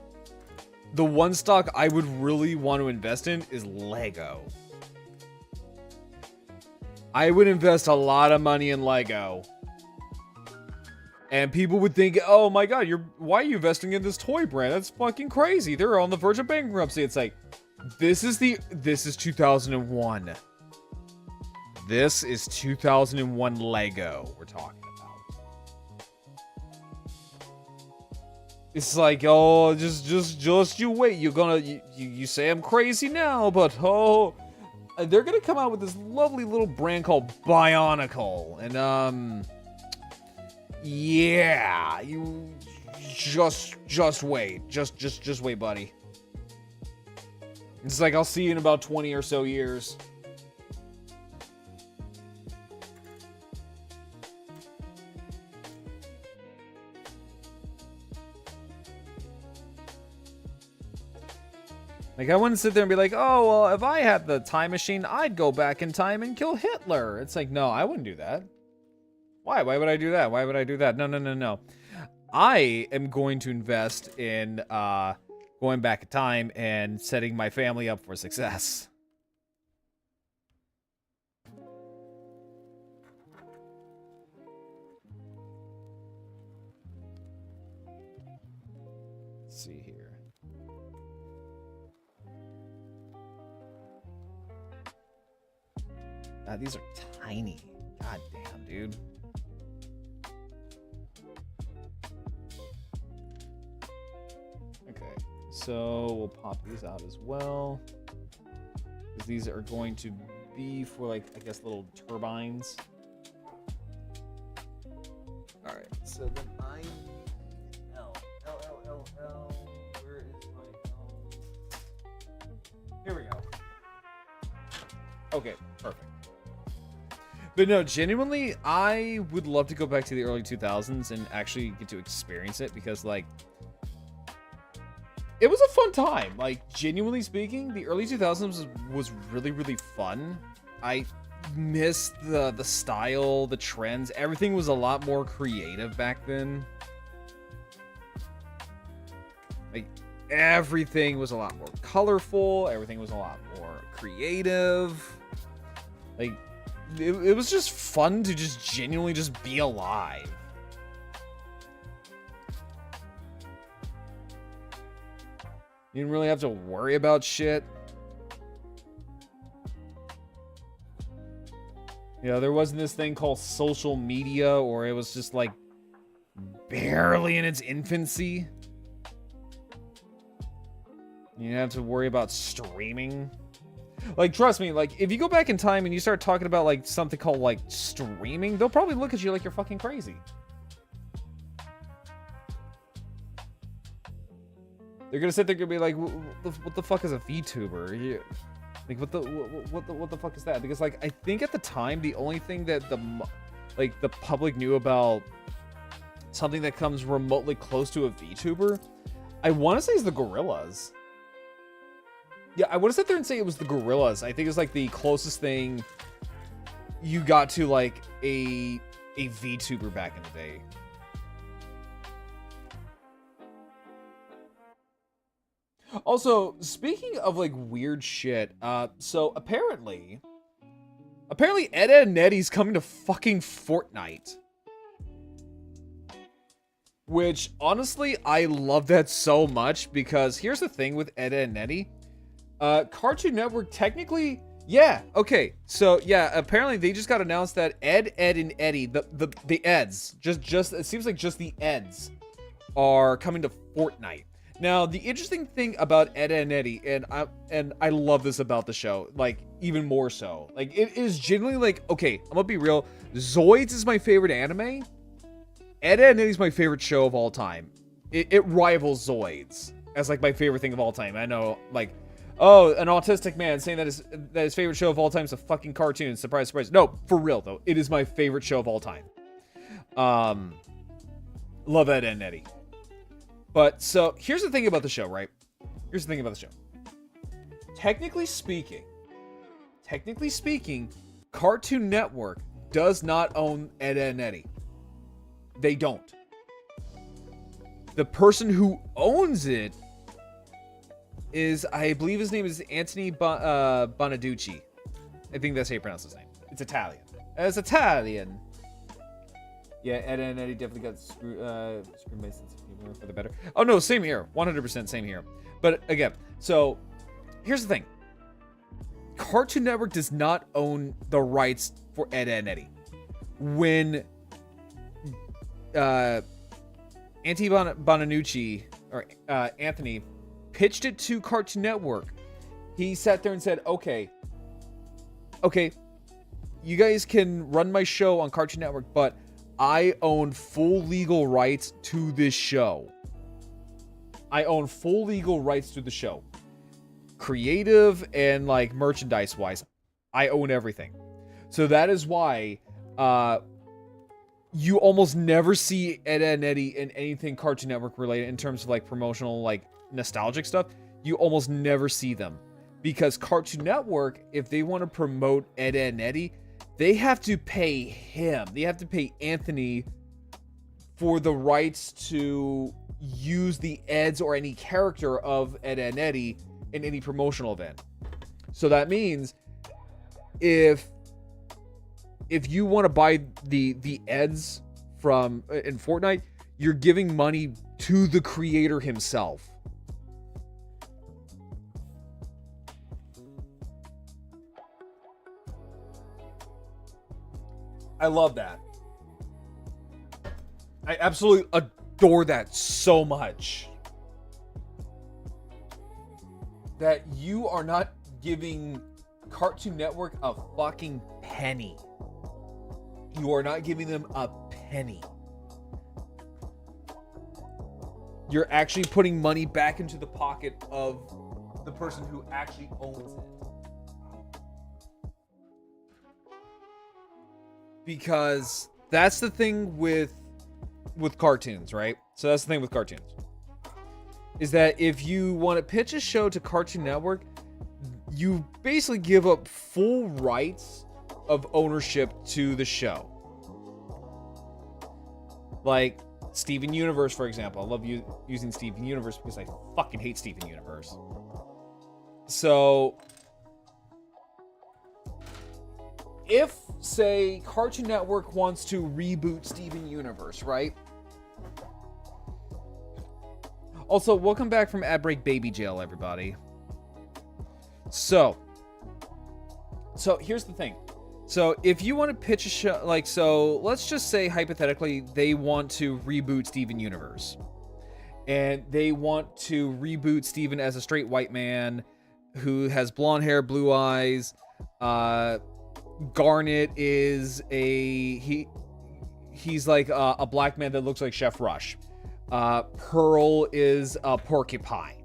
the one stock I would really want to invest in is Lego. I would invest a lot of money in Lego. And people would think, oh my god, why are you investing in this toy brand? That's fucking crazy. They're on the verge of bankruptcy. It's like, this is 2001. This is 2001 Lego we're talking about. It's like, oh, just you wait. You say I'm crazy now, but oh, they're gonna come out with this lovely little brand called Bionicle, and yeah, you just wait, just wait, buddy. It's like I'll see you in about 20 or so years. Like, I wouldn't sit there and be like, oh, well, if I had the time machine, I'd go back in time and kill Hitler. It's like, no, I wouldn't do that. Why? Why would I do that? Why would I do that? No. I am going to invest in going back in time and setting my family up for success. Let's see here. These are tiny. God damn, dude. Okay, so we'll pop these out as well. Because these are going to be for, like, I guess, little turbines. Alright, so then I need L. Where is my L? Here we go. Okay, perfect. But no, genuinely, I would love to go back to the early 2000s and actually get to experience it because, like, it was a fun time. Like, genuinely speaking, the early 2000s was really, really fun. I missed the style, the trends. Everything was a lot more creative back then. Like, everything was a lot more colorful. Everything was a lot more creative. Like, it was just fun to just genuinely just be alive. You didn't really have to worry about shit. Yeah, there wasn't this thing called social media, or it was just like barely in its infancy. You didn't have to worry about streaming. Like, trust me, like, if you go back in time and you start talking about, like, something called, like, streaming, they'll probably look at you like you're fucking crazy. They're gonna sit there and be like, what the fuck is a VTuber? Like, what the fuck is that? Because, like, I think at the time, the only thing that the public knew about something that comes remotely close to a VTuber, I want to say is the Gorillas. Yeah, I want to sit there and say it was the Gorillas. I think it's like the closest thing you got to like a VTuber back in the day. Also, speaking of like weird shit, so apparently Ed, Edd n Eddy's coming to fucking Fortnite. Which, honestly, I love that so much because here's the thing with Ed, Edd n Eddy. Cartoon Network technically, yeah, okay. So yeah, apparently they just got announced that Ed, and Eddy, the Eds, just it seems like just the Eds are coming to Fortnite. Now, the interesting thing about Ed, and Eddy, and I love this about the show, like even more so. Like it is genuinely like, okay, I'm gonna be real. Zoids is my favorite anime. Ed, and Eddy's my favorite show of all time. It rivals Zoids as like my favorite thing of all time. I know, like, oh, an autistic man saying that his favorite show of all time is a fucking cartoon. Surprise, surprise. No, for real though, it is my favorite show of all time. Love Ed, and Eddy. But so here's the thing about the show, right? Here's the thing about the show. Technically speaking, Cartoon Network does not own Ed, and Eddy. They don't. The person who owns it is, I believe his name is Anthony Bonaducci. I think that's how you pronounce his name. It's Italian. It's Italian. Yeah, Ed, and Eddy definitely got screwed by sense of humor for the better. Oh no, same here. 100% same here. But again, so here's the thing. Cartoon Network does not own the rights for Ed, and Eddy. When Anthony Bonaducci Anthony pitched it to Cartoon Network. He sat there and said, okay, you guys can run my show on Cartoon Network, but I own full legal rights to this show. I own full legal rights to the show. Creative and like merchandise wise, I own everything. So that is why you almost never see Ed, Edd n Eddy in anything Cartoon Network related in terms of like promotional, like nostalgic stuff. You almost never see them. Because Cartoon Network, if they want to promote Ed, Edd n Eddy, they have to pay him. They have to pay Anthony for the rights to use the Eds or any character of Ed, Edd n Eddy in any promotional event. So that means if you want to buy the Eds from in Fortnite, you're giving money to the creator himself. I love that. I absolutely adore that so much. That you are not giving Cartoon Network a fucking penny. You are not giving them a penny. You're actually putting money back into the pocket of the person who actually owns it. Because that's the thing with cartoons, right? So that's the thing with cartoons. Is that if you want to pitch a show to Cartoon Network, you basically give up full rights of ownership to the show. Like Steven Universe, for example. I love using Steven Universe because I fucking hate Steven Universe. So if, say, Cartoon Network wants to reboot Steven Universe, right? Also, welcome back from Ad Break Baby Jail, everybody. So here's the thing. So if you want to pitch a show, like, so let's just say hypothetically they want to reboot Steven Universe. And they want to reboot Steven as a straight white man who has blonde hair, blue eyes. Garnet is he's like a black man that looks like Chef Rush. Pearl is a porcupine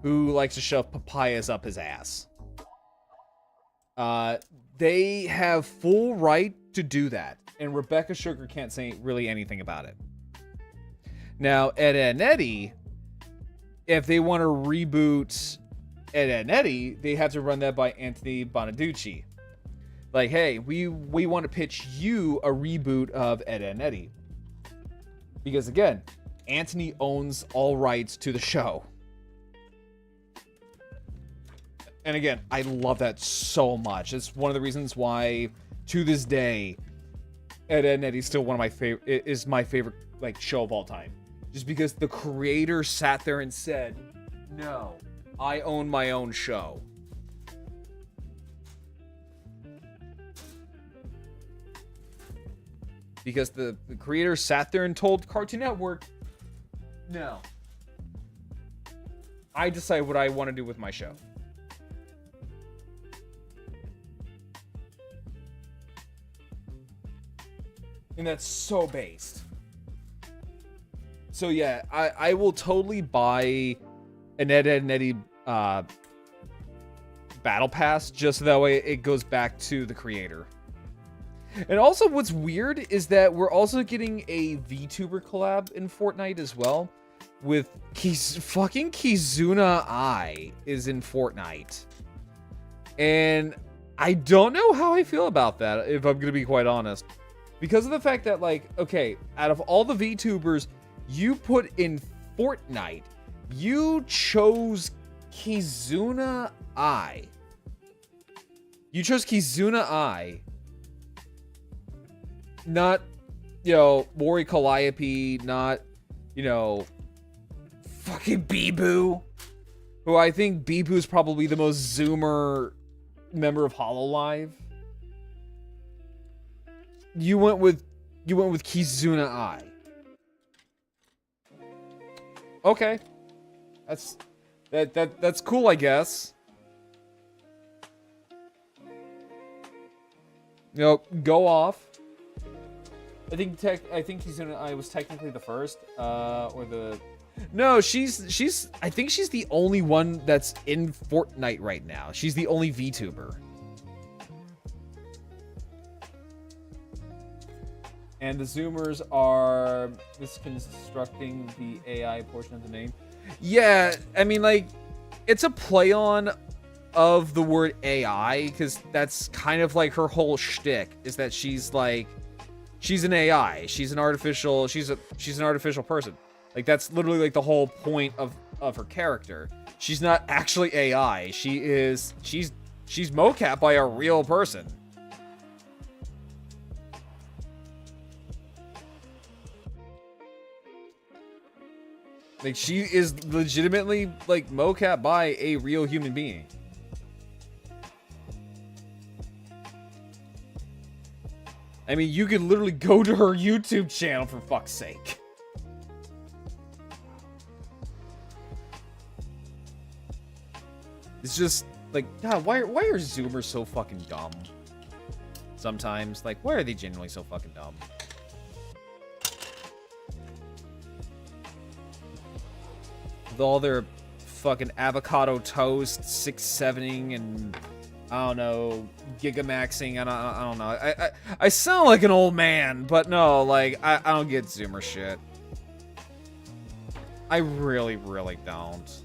who likes to shove papayas up his ass. They have full right to do that, and Rebecca Sugar can't say really anything about it. Now, Ed, Edd n Eddy, if they want to reboot Ed, Edd n Eddy, they have to run that by Anthony Bonaducci. Like, hey, we want to pitch you a reboot of Ed, Edd n Eddy. Because again, Anthony owns all rights to the show. And again, I love that so much. It's one of the reasons why, to this day, Ed, Edd n Eddy is still one of my favorite. Is my favorite like show of all time. Just because the creator sat there and said, "No, I own my own show." Because the creator sat there and told Cartoon Network, "No, I decide what I want to do with my show." And that's so based. So yeah, I will totally buy an Ed, Edd n Eddy battle pass just so that way it goes back to the creator. And also what's weird is that we're also getting a VTuber collab in Fortnite as well. With fucking Kizuna Ai is in Fortnite. And I don't know how I feel about that, if I'm gonna be quite honest. Because of the fact that, like, okay, out of all the VTubers you put in Fortnite, you chose Kizuna Ai. You chose Kizuna Ai. Not, Mori Calliope, not, fucking Bibu. Who I think Bibu is probably the most Zoomer member of HoloLive. You went with Kizuna Ai. Okay. That's cool, I guess. You know, go off. I think I was technically the first, or the... No, I think she's the only one that's in Fortnite right now. She's the only VTuber. And the Zoomers are misconstructing the AI portion of the name. Yeah, I mean, like, it's a play on of the word AI, because that's kind of like her whole shtick, is that she's like, she's an AI. She's an artificial person. Like, that's literally like the whole point of her character. She's not actually AI. She's mocap by a real person. Like, she is legitimately, like, mocap by a real human being. I mean, you could literally go to her YouTube channel, for fuck's sake. It's just, like, God, why are Zoomers so fucking dumb? Sometimes. Like, why are they genuinely so fucking dumb? With all their fucking avocado toast, 6-7ing, and I don't know, gigamaxing. I don't know. I sound like an old man, but no, like, I don't get Zoomer shit. I really, really don't.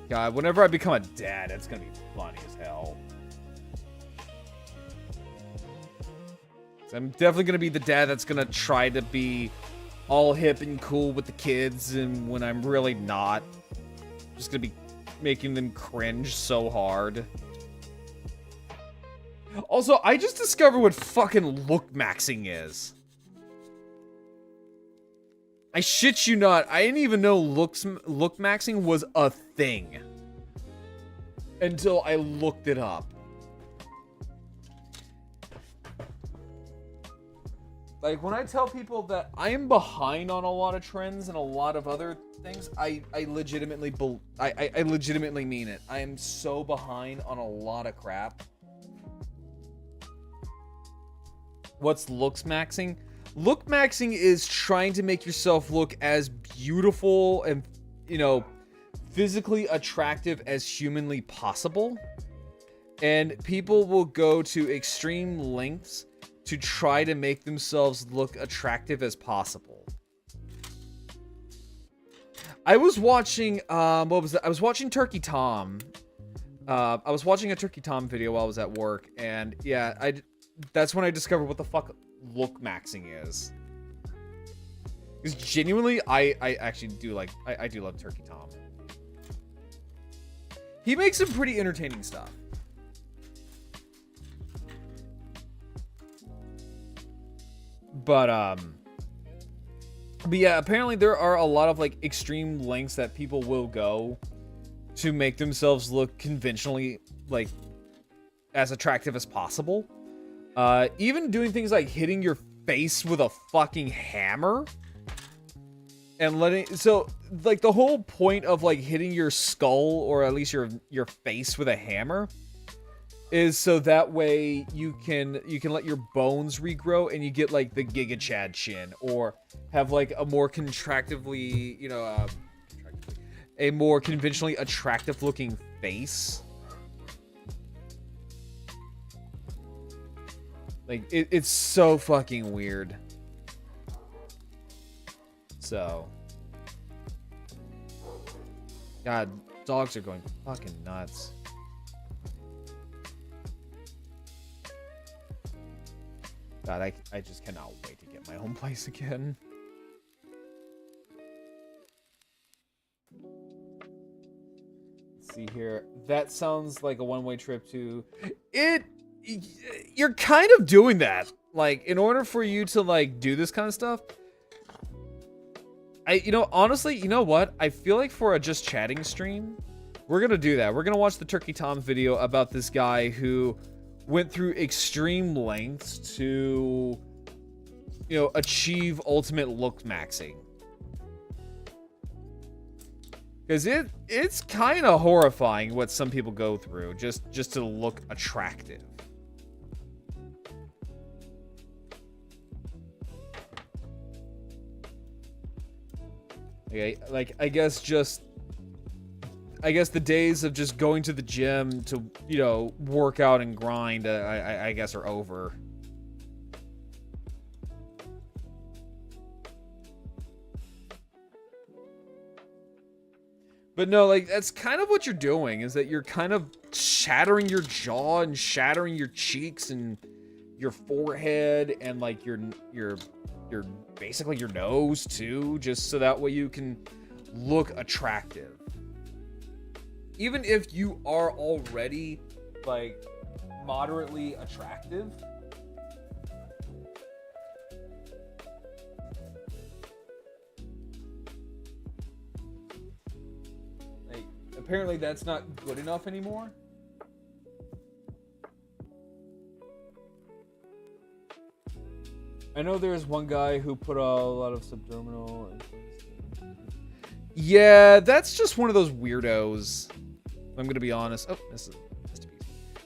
God, whenever I become a dad, it's gonna be funny as hell. So I'm definitely gonna be the dad that's gonna try to be all hip and cool with the kids, and when I'm really not, just gonna be making them cringe so hard. Also, I just discovered what fucking look maxing is. I shit you not, I didn't even know look maxing was a thing until I looked it up. Like, when I tell people that I am behind on a lot of trends and a lot of other things, I legitimately mean it. I am so behind on a lot of crap. What's looks maxing? Look maxing is trying to make yourself look as beautiful and, you know, physically attractive as humanly possible. And people will go to extreme lengths to try to make themselves look attractive as possible. I was watching, what was that? I was watching Turkey Tom. I was watching a Turkey Tom video while I was at work, and yeah, that's when I discovered what the fuck look maxing is. Because genuinely, I actually do like, I do love Turkey Tom. He makes some pretty entertaining stuff. But yeah, apparently there are a lot of, like, extreme lengths that people will go to make themselves look conventionally, like, as attractive as possible. Even doing things like hitting your face with a fucking hammer. And so, like, the whole point of, like, hitting your skull, or at least your face with a hammer, is so that way you can let your bones regrow and you get, like, the Giga Chad chin, or have, like, a more contractively, you know, a more conventionally attractive looking face. Like, it's so fucking weird. So, God, dogs are going fucking nuts. God, I just cannot wait to get my own place again. Let's see here. That sounds like a one-way trip to... You're kind of doing that. Like, in order for you to, like, do this kind of stuff... You know, honestly, you know what? I feel like for a just chatting stream, we're gonna do that. We're gonna watch the Turkey Tom video about this guy who went through extreme lengths to achieve ultimate look maxing. Because it's kind of horrifying what some people go through just to look attractive. Okay, like I guess the days of just going to the gym to work out and grind I guess are over. But no, like, that's kind of what you're doing, is that you're kind of shattering your jaw and shattering your cheeks and your forehead and, like, your basically your nose, too, just so that way you can look attractive. Even if you are already, like, moderately attractive, apparently that's not good enough anymore. I know there's one guy who put a lot of subdermal and... Yeah, that's just one of those weirdos. I'm gonna be honest. Oh, this is...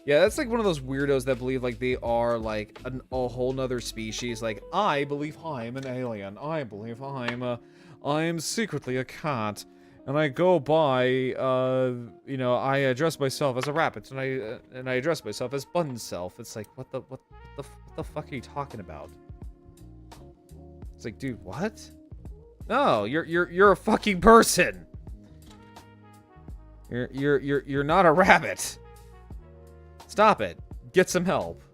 Yeah, that's like one of those weirdos that believe like they are like a whole nother species. Like, I believe I'm an alien. I believe I'm secretly a cat. And I go by, I address myself as a rabbit, and I address myself as Bun Self. It's like, what the fuck are you talking about? It's like, dude, what? No, you're a fucking person. You're not a rabbit. Stop it. Get some help.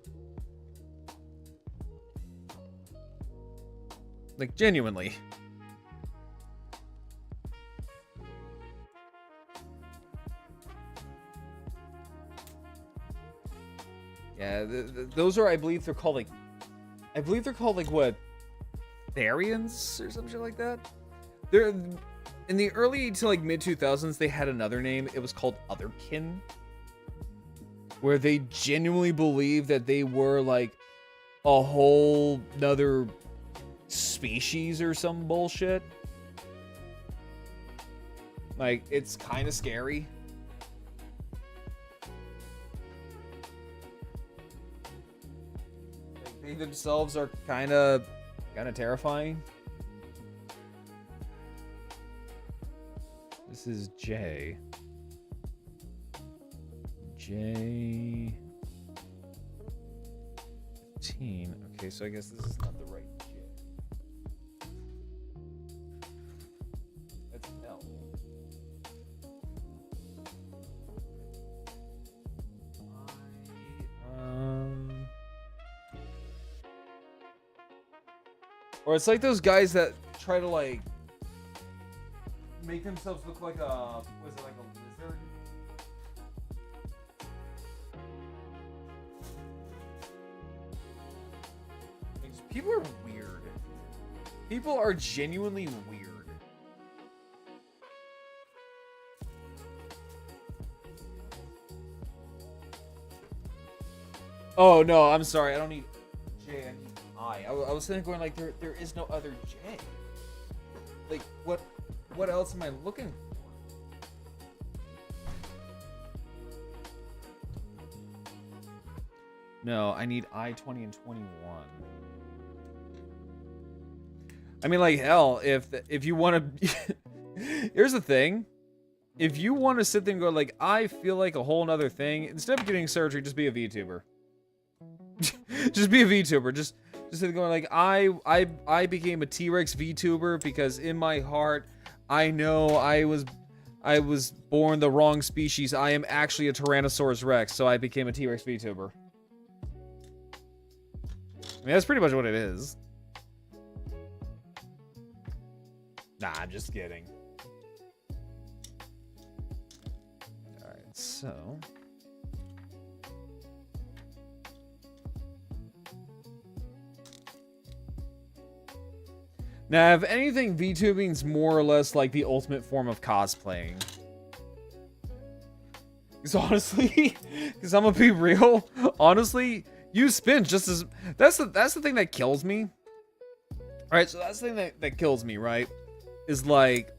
Like, genuinely. Yeah, those are, I believe they're called like what, Therians or some shit like that. They're in the early to like mid 2000s. They had another name. It was called Otherkin, where they genuinely believed that they were like a whole nother species or some bullshit. Like, it's kind of scary. They themselves are kind of terrifying. This is J. J 15. Okay, so I guess this is not the right J. That's L. Or it's like those guys that try to like make themselves look like a lizard? People are weird. People are genuinely weird. Oh no, I'm sorry. I don't need J. I need I. I was thinking, going like there is no other J. Like what else am I looking for? No, I need I, 20, and 21. I mean, like, hell, if you want to... Here's the thing. If you want to sit there and go, like, I feel like a whole nother thing, instead of getting surgery, just be a VTuber. Just be a VTuber. Just sit there going, like, I became a T-Rex VTuber because in my heart, I know I was born the wrong species. I am actually a Tyrannosaurus Rex, so I became a T-Rex VTuber. I mean, that's pretty much what it is. Nah, I'm just kidding. Alright, so... Now, if anything, VTubing's more or less like the ultimate form of cosplaying. Because honestly, because I'm gonna be real, honestly, you spend just as... That's the thing that kills me. Right, so that's the thing that kills me, right? Is like,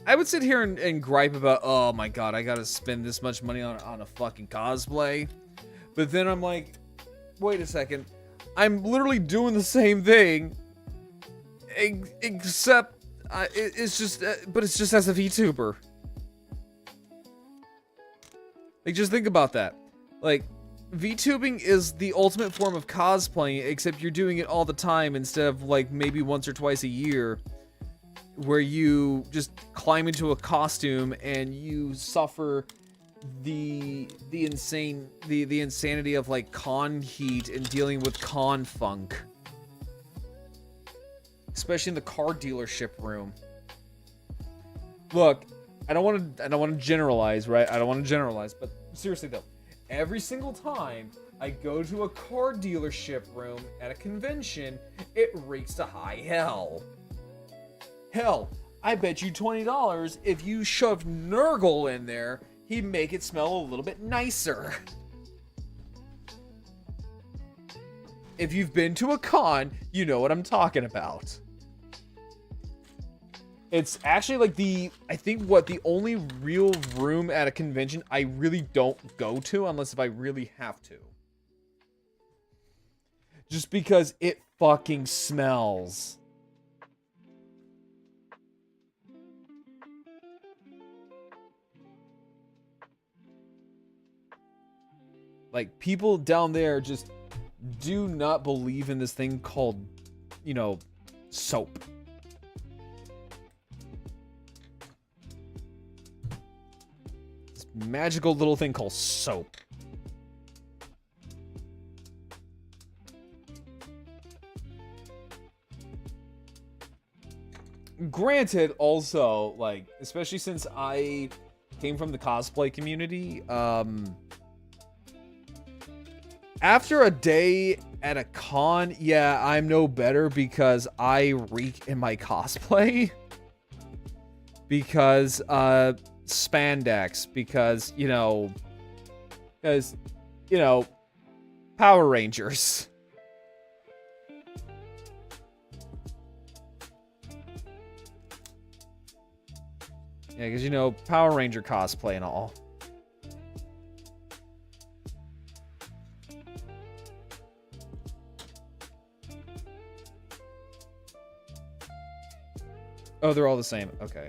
I would sit here and gripe about, oh my god, I gotta spend this much money on a fucking cosplay. But then I'm like, wait a second. I'm literally doing the same thing, except it's just, but it's just as a VTuber. Like, just think about that. Like, VTubing is the ultimate form of cosplaying, except you're doing it all the time instead of like maybe once or twice a year, where you just climb into a costume and you suffer the insanity of like con heat and dealing with con funk, especially in the car dealership room. Look, I don't want to generalize, right? I don't want to generalize, but seriously though, every single time I go to a car dealership room at a convention, it reeks to high hell. Hell, I bet you $20 if you shoved Nurgle in there, he'd make it smell a little bit nicer. If you've been to a con, you know what I'm talking about. It's actually like the only real room at a convention I really don't go to unless if I really have to. Just because it fucking smells. Like, people down there just do not believe in this thing called, you know, soap. Magical little thing called soap. Granted, also, like, especially since I came from the cosplay community, after a day at a con, yeah, I'm no better because I reek in my cosplay. Because, spandex, because, you know, Power Rangers. Yeah, because, you know, Power Ranger cosplay and all. Oh, they're all the same. Okay.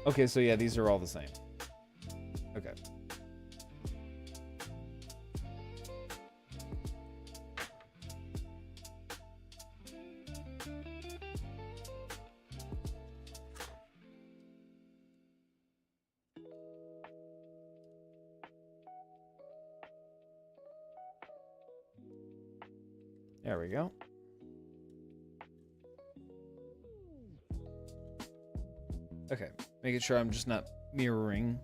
Okay, so yeah, these are all the same. Okay. There we go. Okay, making sure I'm just not mirroring.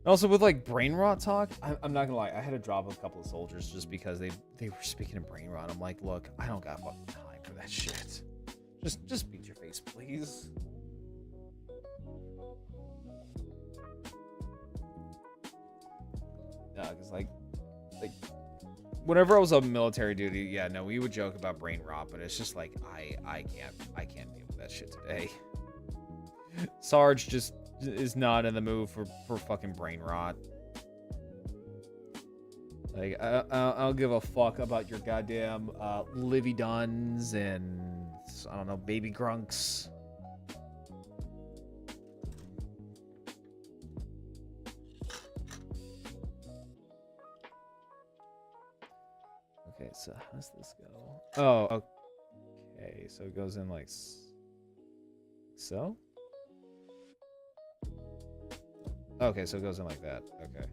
Also, with like brain rot talk, I'm not gonna lie, I had to drop a couple of soldiers just because they were speaking of brain rot. I'm like, look, I don't got fucking time for that shit. Just beat your face, please. No, because like whenever I was on military duty, yeah, no, we would joke about brain rot, but it's just like I can't deal with that shit today. Sarge just is not in the mood for fucking brain rot. Like, I don't give a fuck about your goddamn Livy Duns and I don't know, baby grunks. Okay, so how does this go? Oh, okay, so it goes in like so? Okay, so it goes in like that. Okay.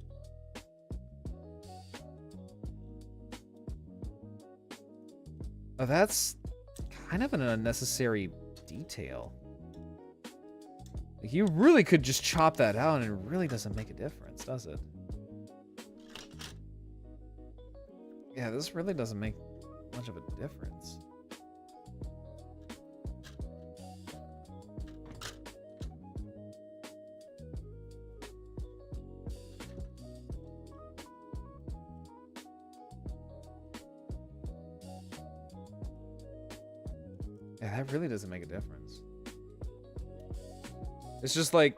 Oh, that's kind of an unnecessary detail. Like, you really could just chop that out and it really doesn't make a difference, does it? Yeah, this really doesn't make much of a difference. Yeah, that really doesn't make a difference. It's just like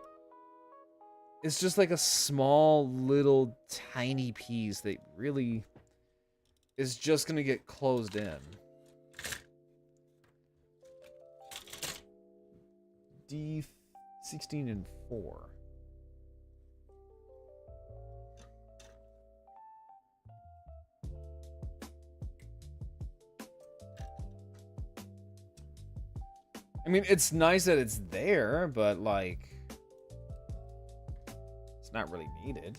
a small little tiny piece that really is just gonna get closed in. D16 and 4. I mean, it's nice that it's there, but like, it's not really needed.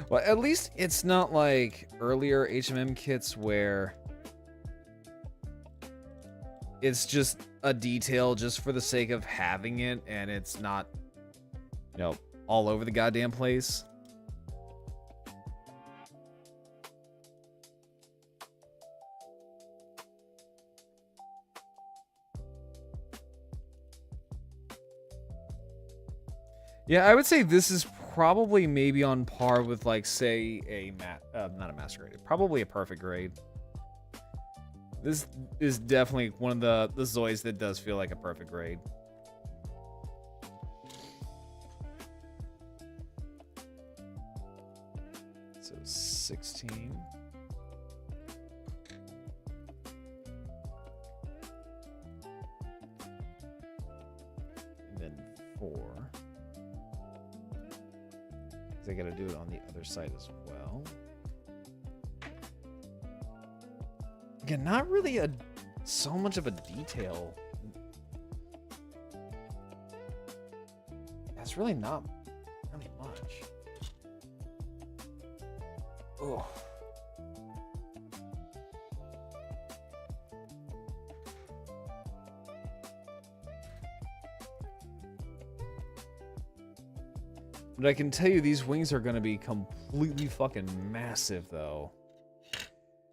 Well, at least it's not like earlier HMM kits where it's just a detail just for the sake of having it and it's not, you know, all over the goddamn place. Yeah, I would say this is probably maybe on par with, like, say, not a master grade, probably a perfect grade. This is definitely one of the Zoids that does feel like a perfect grade. So 16. And then 4. I gotta do it on the other side as well. Again, not really so much of a detail. That's really not really much. Oh. But I can tell you these wings are going to be completely fucking massive, though.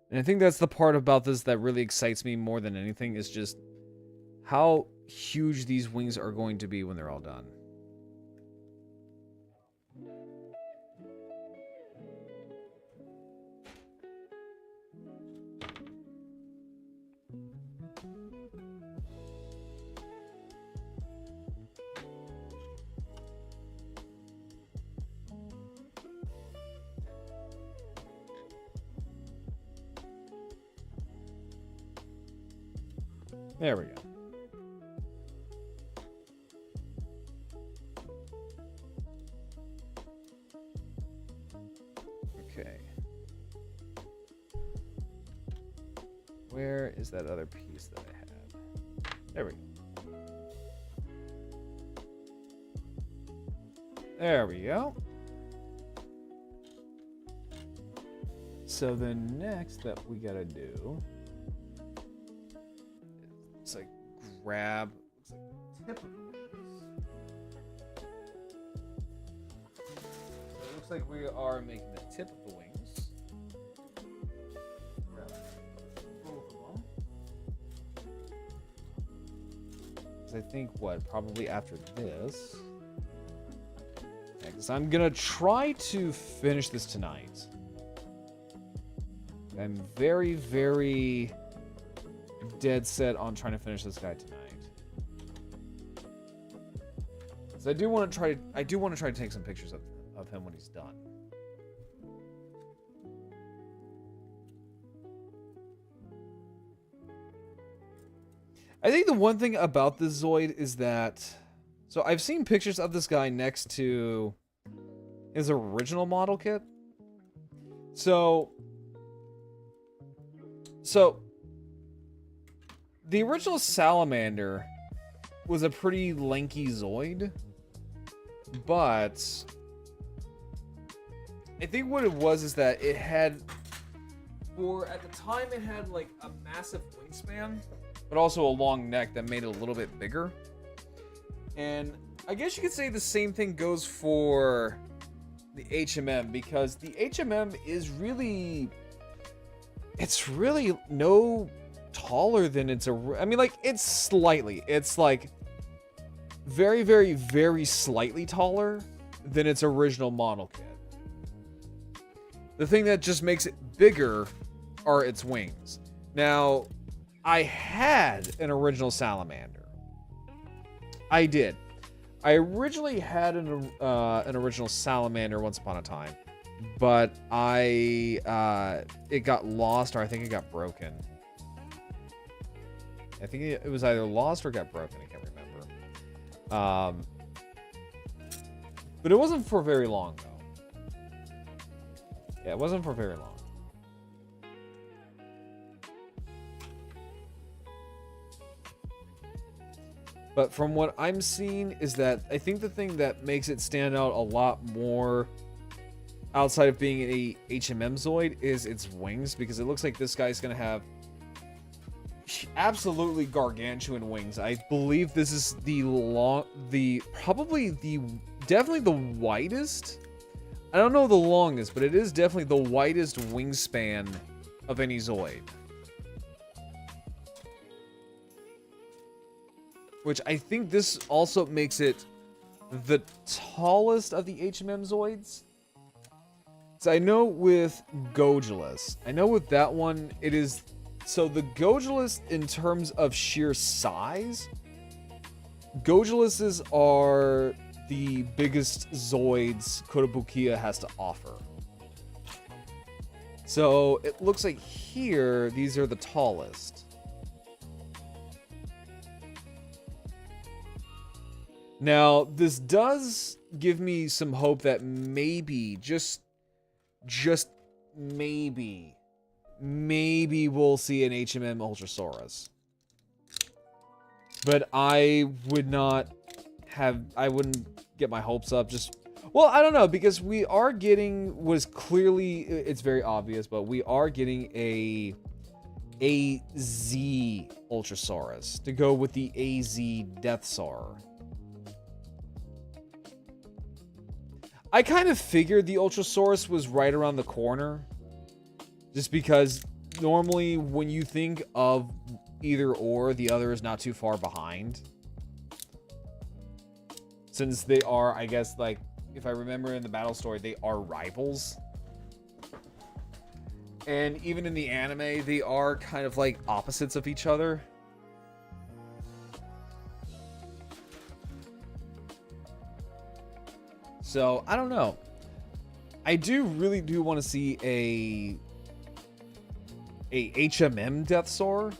And I think that's the part about this that really excites me more than anything, is just how huge these wings are going to be when they're all done. There we go. Okay. Where is that other piece that I had? There we go. There we go. So the next that we gotta do, it's like grab, looks like the tip of the wings. So it looks like we are making the tip of the wings. Grab both of them. Because I think probably after this. Yeah, because I'm gonna try to finish this tonight. I'm very, very dead set on trying to finish this guy tonight. So I do want to try to take some pictures of him when he's done. I think the one thing about this Zoid is that, so I've seen pictures of this guy next to his original model kit. So the original Salamander was a pretty lanky Zoid, but I think what it was is that it had, at the time it had like a massive wingspan, but also a long neck that made it a little bit bigger. And I guess you could say the same thing goes for the HMM, because the HMM is really, it's really no taller than its I mean, like, it's slightly, it's like very, very, very slightly taller than its original model kit. The thing that just makes it bigger are its wings. Now, I had an original salamander. I did. I originally had an original salamander once upon a time, but it got lost, or I think it got broken. I think it was either lost or got broken. I can't remember. But it wasn't for very long, though. Yeah, it wasn't for very long. But from what I'm seeing is that I think the thing that makes it stand out a lot more outside of being a HMM Zoid is its wings, because it looks like this guy's going to have absolutely gargantuan wings. I believe this is definitely the widest. I don't know the longest, but it is definitely the widest wingspan of any Zoid. Which I think this also makes it the tallest of the HMM Zoids. So I know with Gogulus, I know with that one, it is... So the Gogulus, in terms of sheer size, Goguluses are the biggest Zoids Kotobukiya has to offer. So it looks like here, these are the tallest. Now, this does give me some hope that maybe, just maybe we'll see an HMM Ultrasaurus. But I wouldn't get my hopes up. Well, I don't know, because we are getting, it's very obvious, but we are getting a AZ Ultrasaurus to go with the AZ Deathsaur. I kind of figured the Ultrasaurus was right around the corner. Just because normally when you think of either or, the other is not too far behind. Since they are, I guess, like, if I remember in the battle story, they are rivals. And even in the anime, they are kind of like opposites of each other. So, I don't know. I really do want to see a HMM Deathsaur.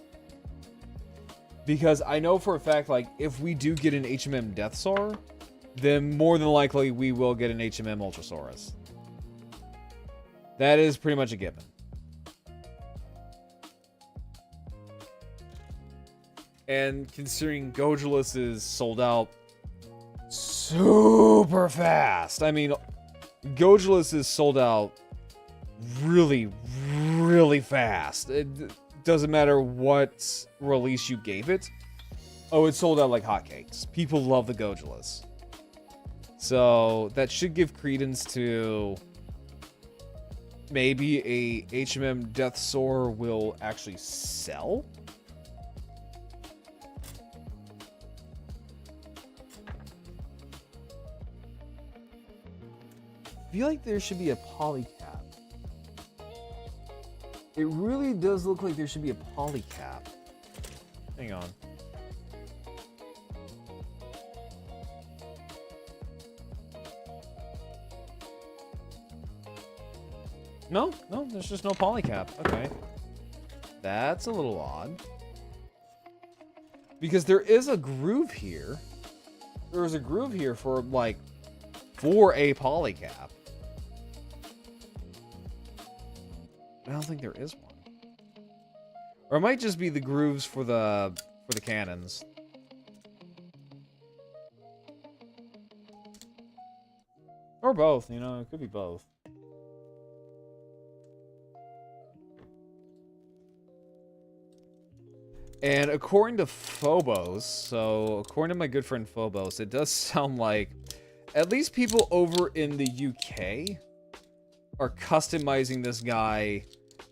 Because I know for a fact, like, if we do get an HMM Deathsaur, then more than likely we will get an HMM Ultrasaurus. That is pretty much a given. And considering Gogulus is sold out super fast. I mean, Gogulus is sold out really, really fast. It doesn't matter what release you gave it. Oh, it's sold out like hotcakes. People love the Gogulus. So that should give credence to maybe a HMM Deathsaur will actually sell. I feel like there should be a polycap. It really does look like there should be a polycap. Hang on. No, there's just no polycap. Okay. That's a little odd. Because there is a groove here. There is a groove here for a polycap. I don't think there is one. Or it might just be the grooves for the cannons. Or both, you know, it could be both. And according to Phobos, so according to my good friend Phobos, it does sound like at least people over in the UK are customizing this guy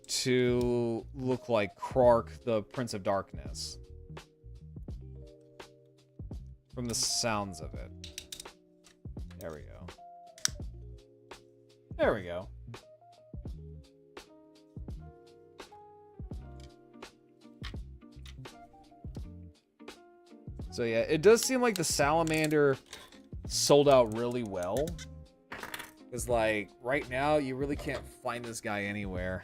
to look like Krark, the Prince of Darkness. From the sounds of it. There we go. There we go. So yeah, it does seem like the salamander sold out really well. Because like, right now, you really can't find this guy anywhere.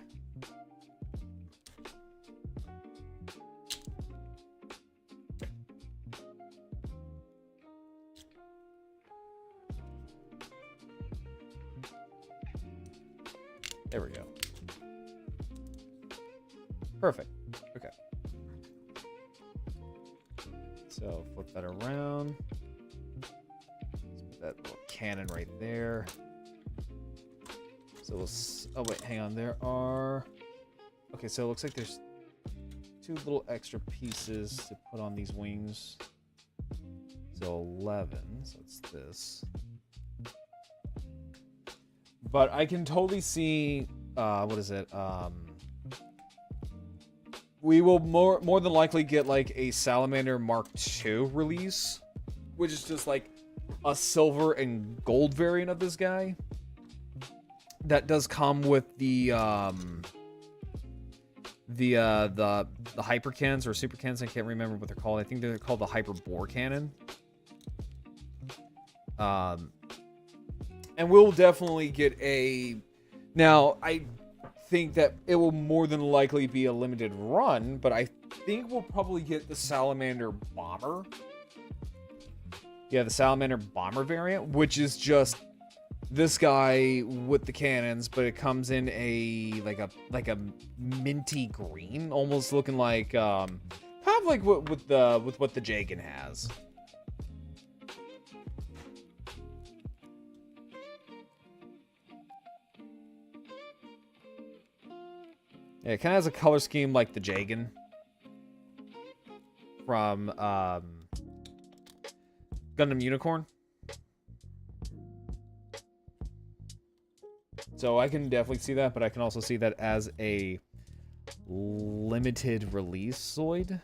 There we go. Perfect. Okay. So flip that around. Let's put that little cannon right there. So we'll... Oh, wait. Hang on. There are... Okay, so it looks like there's 2 little extra pieces to put on these wings. So 11. So it's this. But I can totally see, what is it? We will more than likely get like a Salamander Mark II release, which is just like a silver and gold variant of this guy. That does come with the hyper cannons or super cannons. I can't remember what they're called. I think they're called the hyper bore cannon. And we'll definitely get a... Now, I think that it will more than likely be a limited run, but I think we'll probably get the Salamander Bomber. Yeah, the Salamander Bomber variant, which is just this guy with the cannons, but it comes in a like a minty green, almost looking like kind of like with what the Jagan has. Yeah, it kind of has a color scheme like the Jagan from Gundam Unicorn. So I can definitely see that, but I can also see that as a limited release Zoid.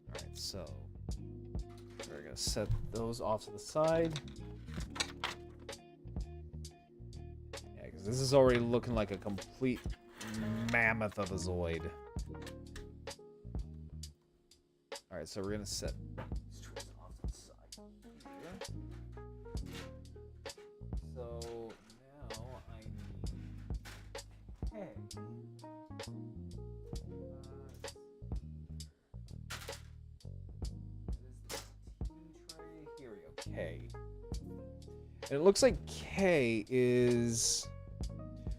Alright, so we're going to set those off to the side. This is already looking like a complete mammoth of a Zoid. Alright, so we're going to set these trays off to the side here. So now I need... Hey. Here we go. K. And it looks like K is...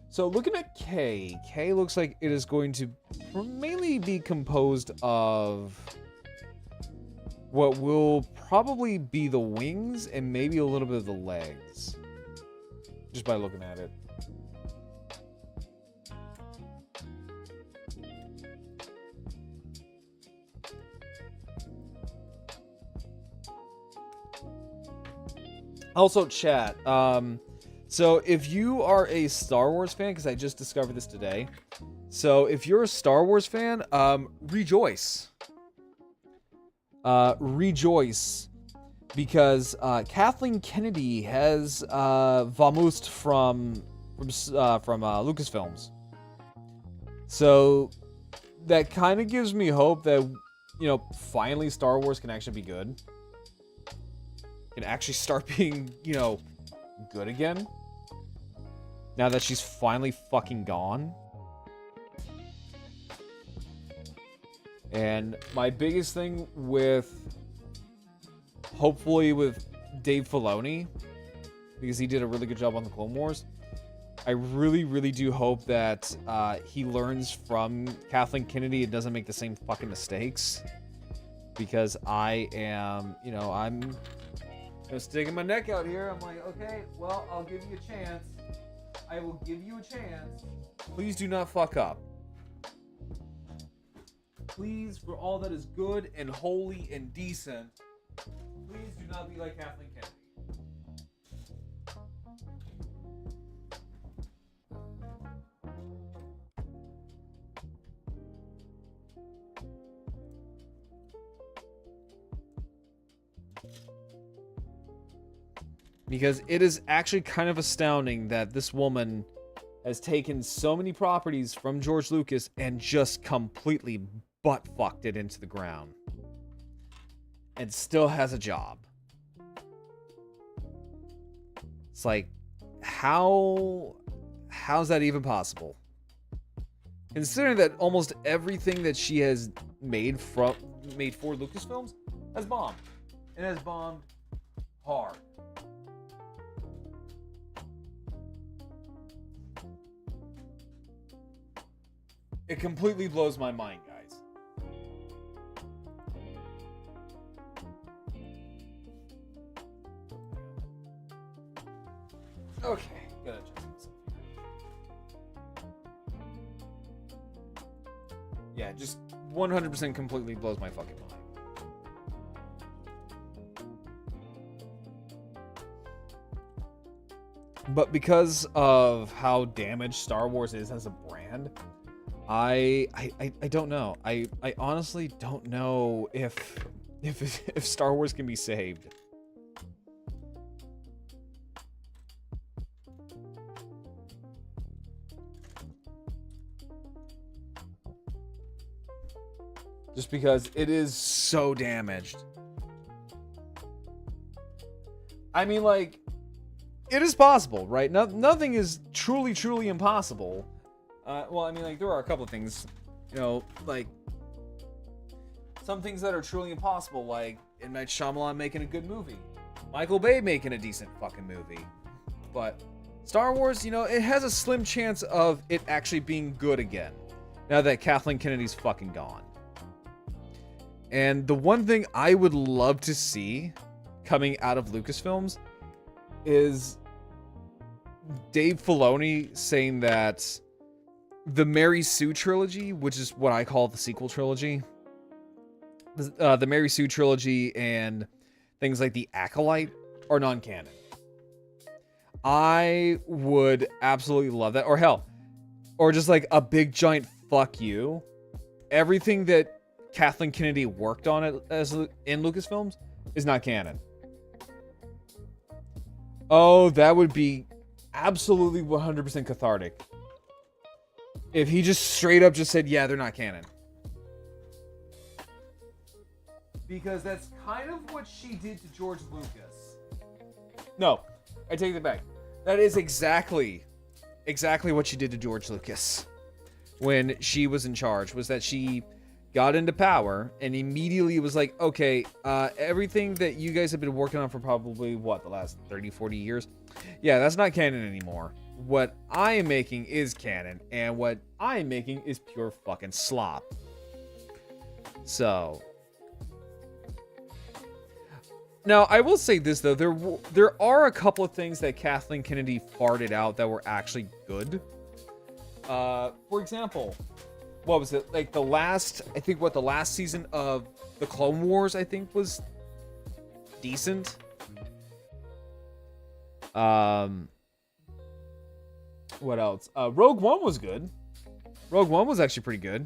So looking at K looks like it is going to mainly be composed of what will probably be the wings and maybe a little bit of the legs. Just by looking at it. Also, chat, so if you are a Star Wars fan, because I just discovered this today, so if you're a Star Wars fan, rejoice. Rejoice, because Kathleen Kennedy has vamoosed from Lucasfilms. So that kind of gives me hope that, you know, finally Star Wars can actually be good. Can actually start being, you know, good again. Now that she's finally fucking gone. And my biggest thing with, hopefully with Dave Filoni, because he did a really good job on the Clone Wars, I really, really do hope that he learns from Kathleen Kennedy and doesn't make the same fucking mistakes. Because I am, you know, I'm sticking my neck out here. I'm like, okay, well, I'll give you a chance. I will give you a chance. Please do not fuck up. please, for all that is good and holy and decent, please do not be like Kathleen Kennedy. Because it is actually kind of astounding that this woman has taken so many properties from George Lucas and just completely butt-fucked it into the ground. And still has a job. It's like, how's that even possible? Considering that almost everything that she has made for Lucasfilms has bombed. And has bombed hard. It completely blows my mind, guys. Okay, gotta adjust myself here. Yeah, just 100% completely blows my fucking mind. But because of how damaged Star Wars is as a brand, I don't know. I honestly don't know if Star Wars can be saved. Just because it is so damaged. I mean, like, it is possible, right? Nothing is truly impossible. Well, I mean, like, there are a couple of things, you know, like, some things that are truly impossible, like M. Night Shyamalan making a good movie, Michael Bay making a decent fucking movie. But Star Wars, you know, it has a slim chance of it actually being good again, now that Kathleen Kennedy's fucking gone. And the one thing I would love to see coming out of Lucasfilms is Dave Filoni saying that the Mary Sue trilogy, which is what I call the sequel trilogy, the Mary Sue trilogy and things like the Acolyte are non-canon. I would absolutely love that. Or hell, or just like a big giant fuck you. Everything that Kathleen Kennedy worked on in Lucasfilms is not canon. Oh, that would be absolutely 100% cathartic. If he just straight up just said, yeah, they're not canon. Because that's kind of what she did to George Lucas. No, I take that back. That is exactly what she did to George Lucas when she was in charge, was that she got into power and immediately was like, okay, everything that you guys have been working on for probably, what, the last 30, 40 years? Yeah, that's not canon anymore. What I am making is canon, and what I am making is pure fucking slop. So, now I will say this though, there are a couple of things that Kathleen Kennedy farted out that were actually good. For example, what was it, like the last season of the Clone Wars, I think, was decent. What else? Rogue One was good. Rogue One was actually pretty good.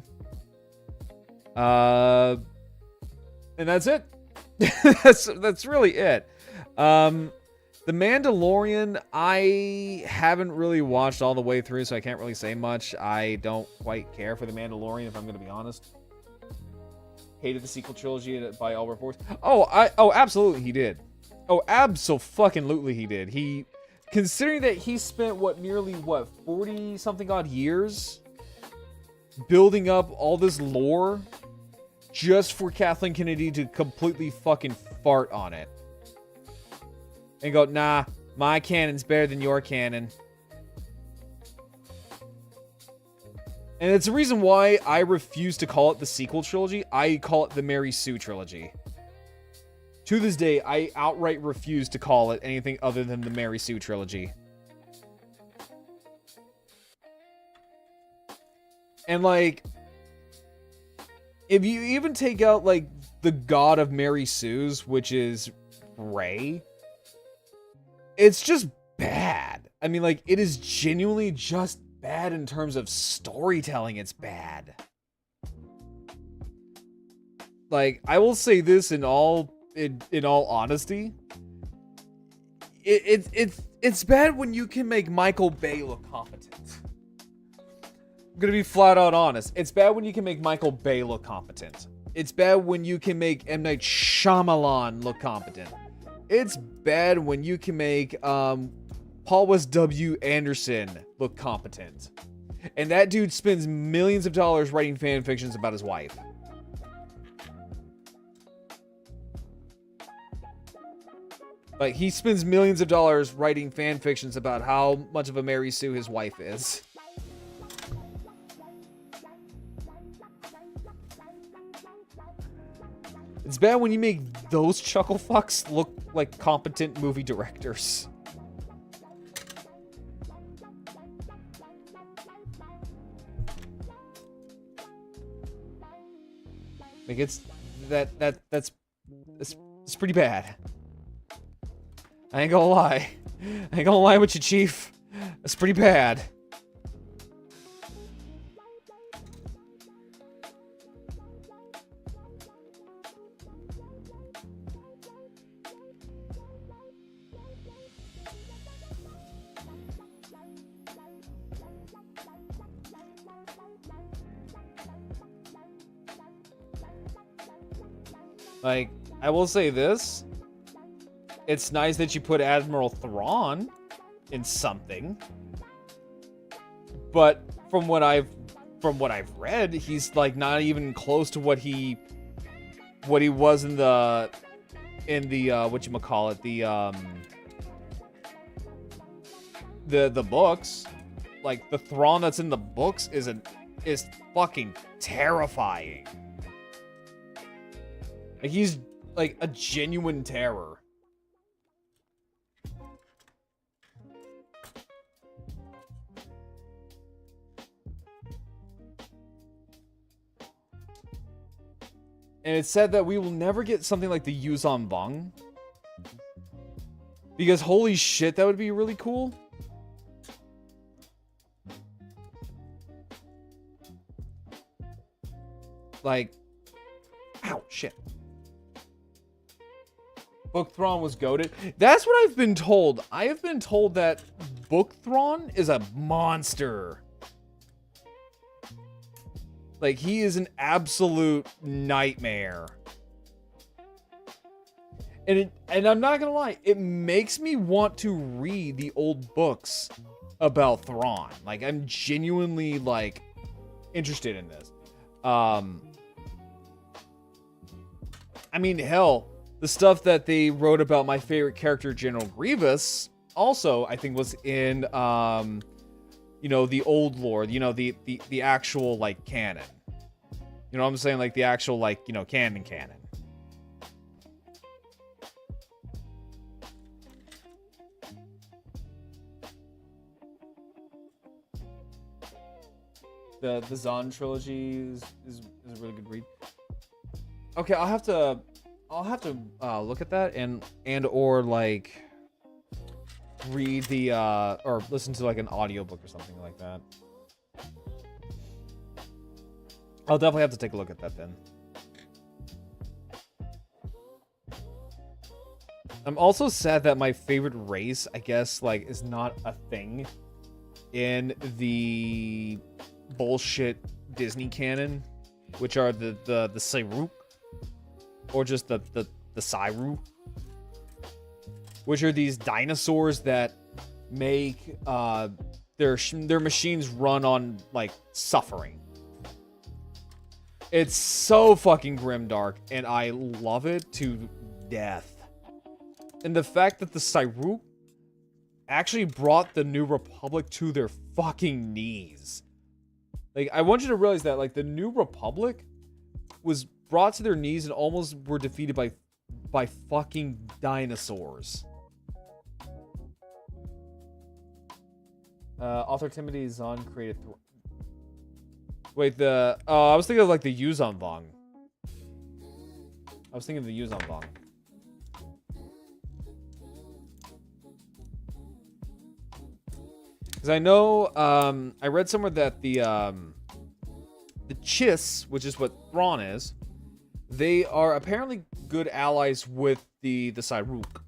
And that's it. that's really it. The Mandalorian, I haven't really watched all the way through, so I can't really say much. I don't quite care for The Mandalorian, if I'm going to be honest. Hated the sequel trilogy by all reports. Oh, absolutely he did. Oh, abso-fucking-lutely he did. Considering that he spent, nearly 40-something odd years building up all this lore just for Kathleen Kennedy to completely fucking fart on it. And go, nah, my canon's better than your canon. And it's the reason why I refuse to call it the sequel trilogy. I call it the Mary Sue trilogy. To this day, I outright refuse to call it anything other than the Mary Sue trilogy. And like, if you even take out, like, the god of Mary Sue's, which is Ray, it's just bad. I mean, like, it is genuinely just bad in terms of storytelling. It's bad. Like, I will say this in all honesty. It's bad when you can make Michael Bay look competent. I'm gonna be flat out honest. It's bad when you can make Michael Bay look competent. It's bad when you can make M. Night Shyamalan look competent. It's bad when you can make Paul Wes W. Anderson look competent. And that dude spends millions of dollars writing fan fictions about his wife. Like, he spends millions of dollars writing fan fictions about how much of a Mary Sue his wife is. It's bad when you make those chuckle fucks look like competent movie directors. Like, that's pretty bad. I ain't gonna lie. I ain't gonna lie with you, Chief. That's pretty bad. Like, I will say this. It's nice that you put Admiral Thrawn in something. But from what I've read, he's like not even close to what he was in the whatchamacallit, the books. Like, the Thrawn that's in the books is fucking terrifying. Like, he's like a genuine terror. And it's said that we will never get something like the Yuzon Vong. Because holy shit, that would be really cool. Like, ow, shit. Book Thrawn was goated. That's what I've been told. I have been told that Book Thrawn is a monster. Like, he is an absolute nightmare. And I'm not gonna lie, it makes me want to read the old books about Thrawn. Like, I'm genuinely, like, interested in this. I mean, hell, the stuff that they wrote about my favorite character, General Grievous, also, I think, was in, you know, the old lore, you know, the actual, like, canon. You know what I'm saying? Like, the actual, like, you know, canon. The Zahn trilogy is a really good read. Okay, I'll have to look at that and or like read the or listen to like an audiobook or something like that. I'll definitely have to take a look at that then. I'm also sad that my favorite race, I guess, like, is not a thing in the bullshit Disney canon, which are the Sairuk, or just the Sairu, which are these dinosaurs that make their machines run on, like, suffering. It's so fucking grimdark, and I love it to death. And the fact that the Sairuk actually brought the New Republic to their fucking knees. Like, I want you to realize that, like, the New Republic was brought to their knees and almost were defeated by fucking dinosaurs. Author Timothy Zahn created... Wait, I was thinking of, like, the Yuzon Vong. I was thinking of the Yuzambong. Because I know, I read somewhere that the Chiss, which is what Thrawn is, they are apparently good allies with the Cyruk.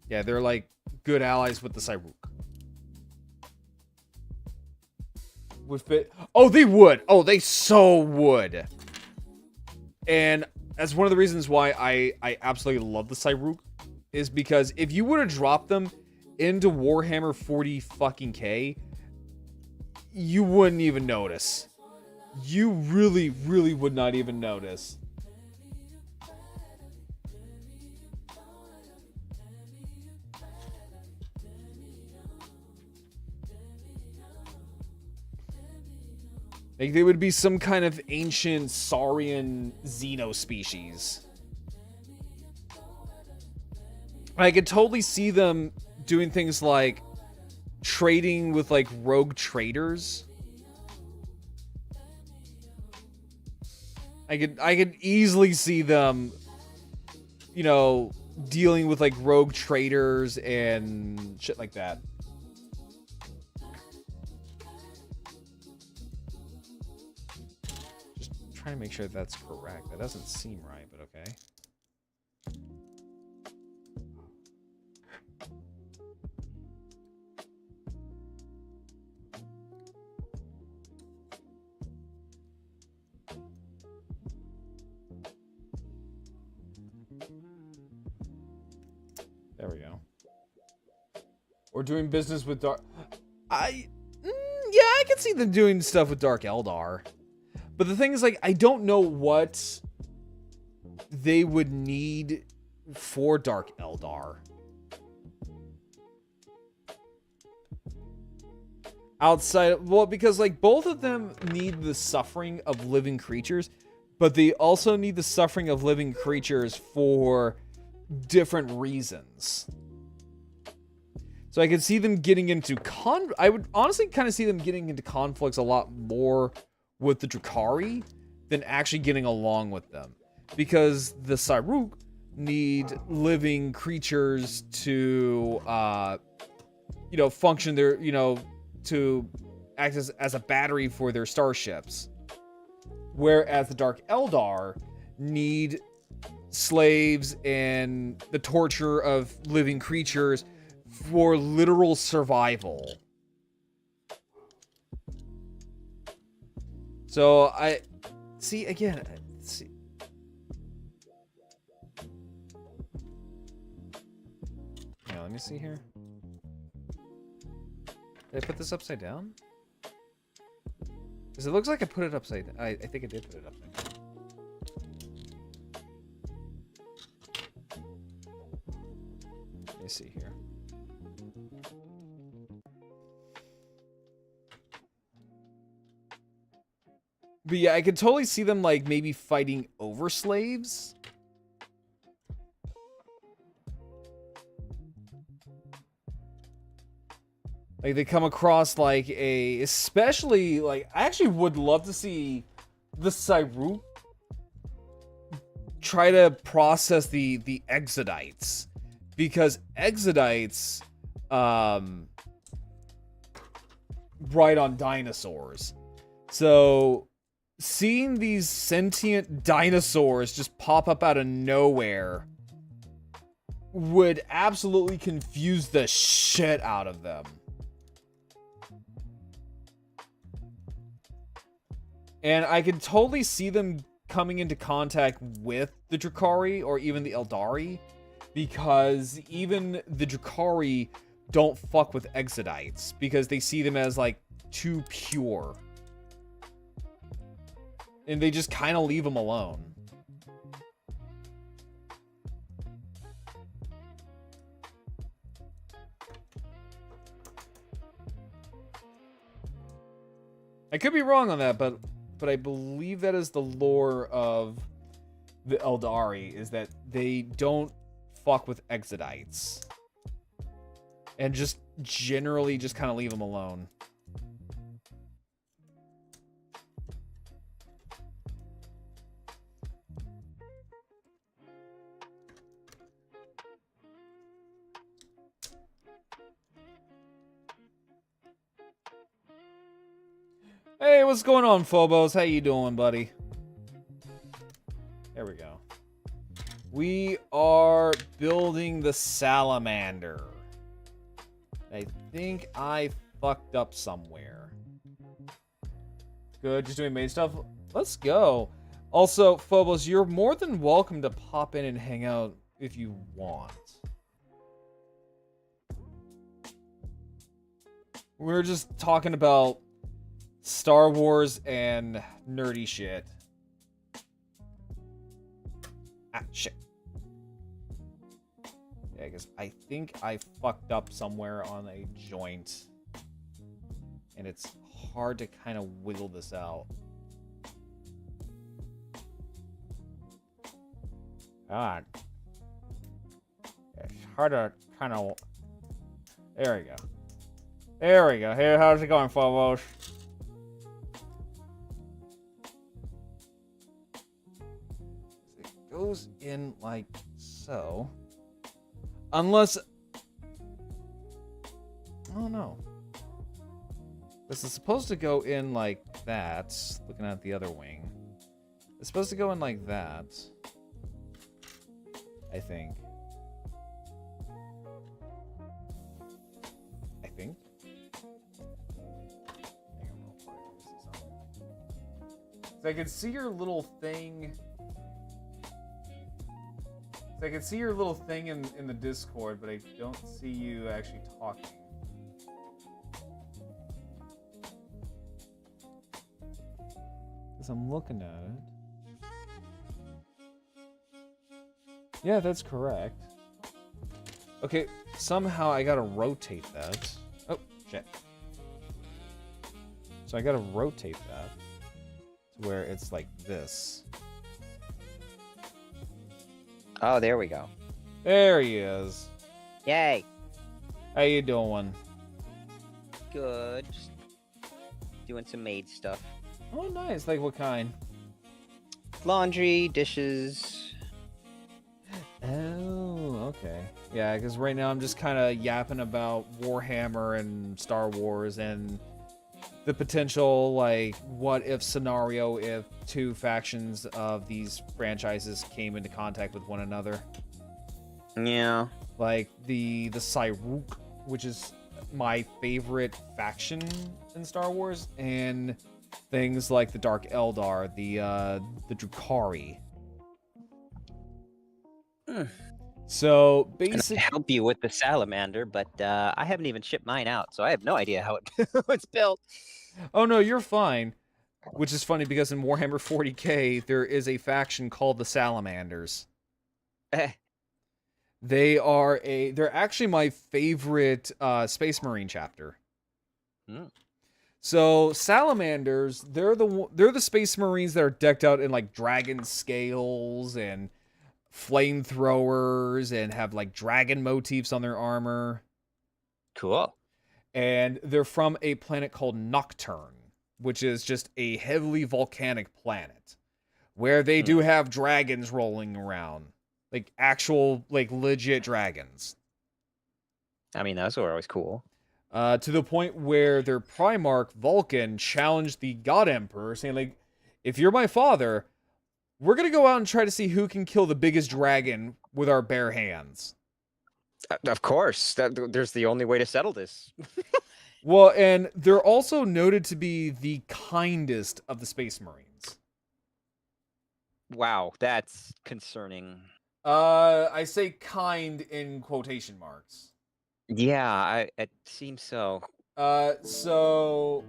Yeah, they're like good allies with the Cyruk. Would fit. Oh, they would. Oh, they so would. And that's one of the reasons why I absolutely love the Cyruk, is because if you would have dropped them into Warhammer 40 fucking K, you wouldn't even notice. You really, really would not even notice. Like, they would be some kind of ancient Saurian xenospecies. I could totally see them doing things like trading with, like, rogue traders. I could easily see them, you know, dealing with, like, rogue traders and shit like that. Trying to make sure that's correct. That doesn't seem right, but okay. There we go. Or doing business with Dark... yeah, I can see them doing stuff with Dark Eldar. But the thing is, like, I don't know what they would need for Dark Eldar. Outside, well, because, like, both of them need the suffering of living creatures, but they also need the suffering of living creatures for different reasons. So I could see them getting into I would honestly kind of see them getting into conflicts a lot more with the Drukhari than actually getting along with them, because the Cyruk need living creatures to you know, function their, you know, to act as a battery for their starships, whereas the Dark Eldar need slaves and the torture of living creatures for literal survival. So I see again. Let's see. Yeah, let me see here. Did I put this upside down? Because it looks like I put it upside down. I think I did put it upside down. Let me see here. But yeah, I could totally see them, like, maybe fighting over slaves. Like, they come across, like, especially, like, I actually would love to see the Cyruk try to process the Exodites. Because Exodites, ride on dinosaurs. So seeing these sentient dinosaurs just pop up out of nowhere would absolutely confuse the shit out of them. And I could totally see them coming into contact with the Drukhari or even the Eldari, because even the Drukhari don't fuck with Exodites because they see them as, like, too pure. And they just kind of leave them alone. I could be wrong on that, but I believe that is the lore of the Eldari, is that they don't fuck with Exodites. And just generally just kind of leave them alone. Hey, what's going on, Phobos? How you doing, buddy? There we go. We are building the salamander. I think I fucked up somewhere. Good, just doing main stuff. Let's go. Also, Phobos, you're more than welcome to pop in and hang out if you want. We're just talking about Star Wars and nerdy shit. Ah, shit. Yeah, because I think I fucked up somewhere on a joint. And it's hard to kind of wiggle this out. God. It's hard to kind of... There we go. There we go. Here, how's it going, Phobos? It goes in like so. Unless... Oh, no. This is supposed to go in like that. Looking at the other wing. It's supposed to go in like that. I think. I can see your little thing. I can see your little thing in the Discord, but I don't see you actually talking. Because I'm looking at it. Yeah, that's correct. Okay, somehow I gotta rotate that. Oh, shit. So I gotta rotate that to where it's like this. Oh, there we go. There he is. Yay. How you doing? Good. Just doing some maid stuff. Oh, nice. Like what kind? Laundry, dishes. Oh, okay. Yeah, because right now I'm just kind of yapping about Warhammer and Star Wars and the potential, like, what if scenario if two factions of these franchises came into contact with one another. Yeah. Like the Cyruk, which is my favorite faction in Star Wars, and things like the Dark Eldar, the Drukhari. So basically, I help you with the salamander, but I haven't even shipped mine out, so I have no idea how it's built. Oh no, you're fine. Which is funny because in Warhammer 40k there is a faction called the Salamanders. They're actually my favorite Space Marine chapter. So Salamanders, they're the Space Marines that are decked out in like dragon scales and flamethrowers and have like dragon motifs on their armor. Cool. And they're from a planet called Nocturne, which is just a heavily volcanic planet where they do have dragons rolling around. Like actual, like legit dragons. I mean, those were always cool. To the point where their Primarch, Vulcan, challenged the God Emperor, saying like, if you're my father, we're going to go out and try to see who can kill the biggest dragon with our bare hands. Of course. There's the only way to settle this. Well, and they're also noted to be the kindest of the Space Marines. Wow, that's concerning. I say kind in quotation marks. Yeah, it seems so. So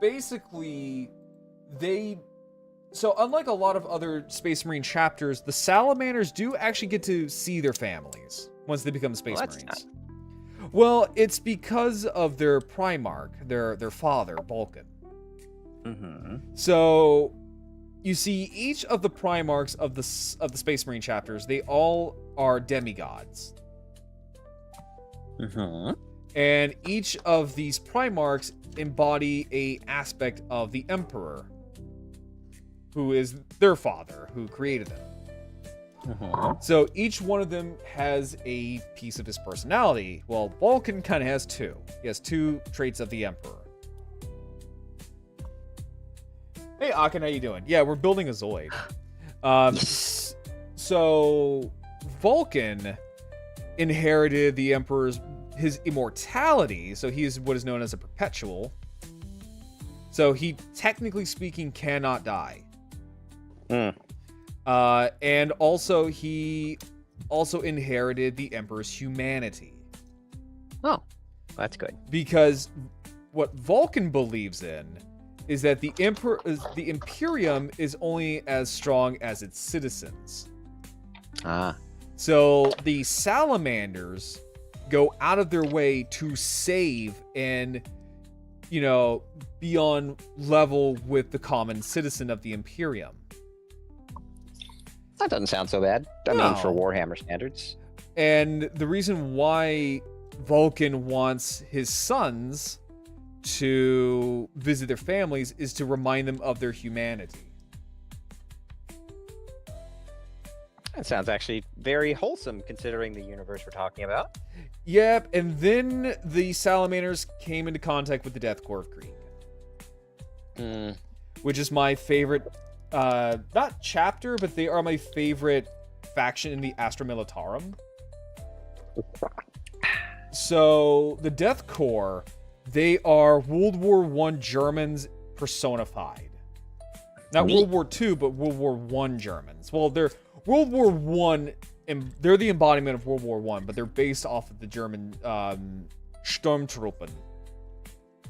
basically, so unlike a lot of other Space Marine chapters, the Salamanders do actually get to see their families once they become Space Marines. Well, it's because of their Primarch, their father, Vulcan. So you see, each of the Primarchs of the Space Marine chapters, they all are demigods. And each of these Primarchs embody a aspect of the Emperor, who is their father, who created them. So each one of them has a piece of his personality. Well, Vulcan kind of has two. He has two traits of the Emperor. Hey, Akin, how you doing? Yeah, we're building a Zoid. So Vulcan inherited the Emperor's his immortality, so he is what is known as a perpetual. So he, technically speaking, cannot die. And also he also inherited the Emperor's humanity. Oh, that's good. Because what Vulcan believes in is that the Imperium is only as strong as its citizens. So the Salamanders go out of their way to save and, you know, be on level with the common citizen of the Imperium. That doesn't sound so bad. I mean, for Warhammer standards. And the reason why Vulcan wants his sons to visit their families is to remind them of their humanity. That sounds actually very wholesome considering the universe we're talking about. Yep, and then the Salamanders came into contact with the Death Corps of Krieg. Which is my favorite, not chapter, but they are my favorite faction in the Astra Militarum. So, the Death Corps, they are World War I Germans personified. Not World War II, but World War I Germans. Well, they're World War I, and they're the embodiment of World War I, but they're based off of the German Sturmtruppen.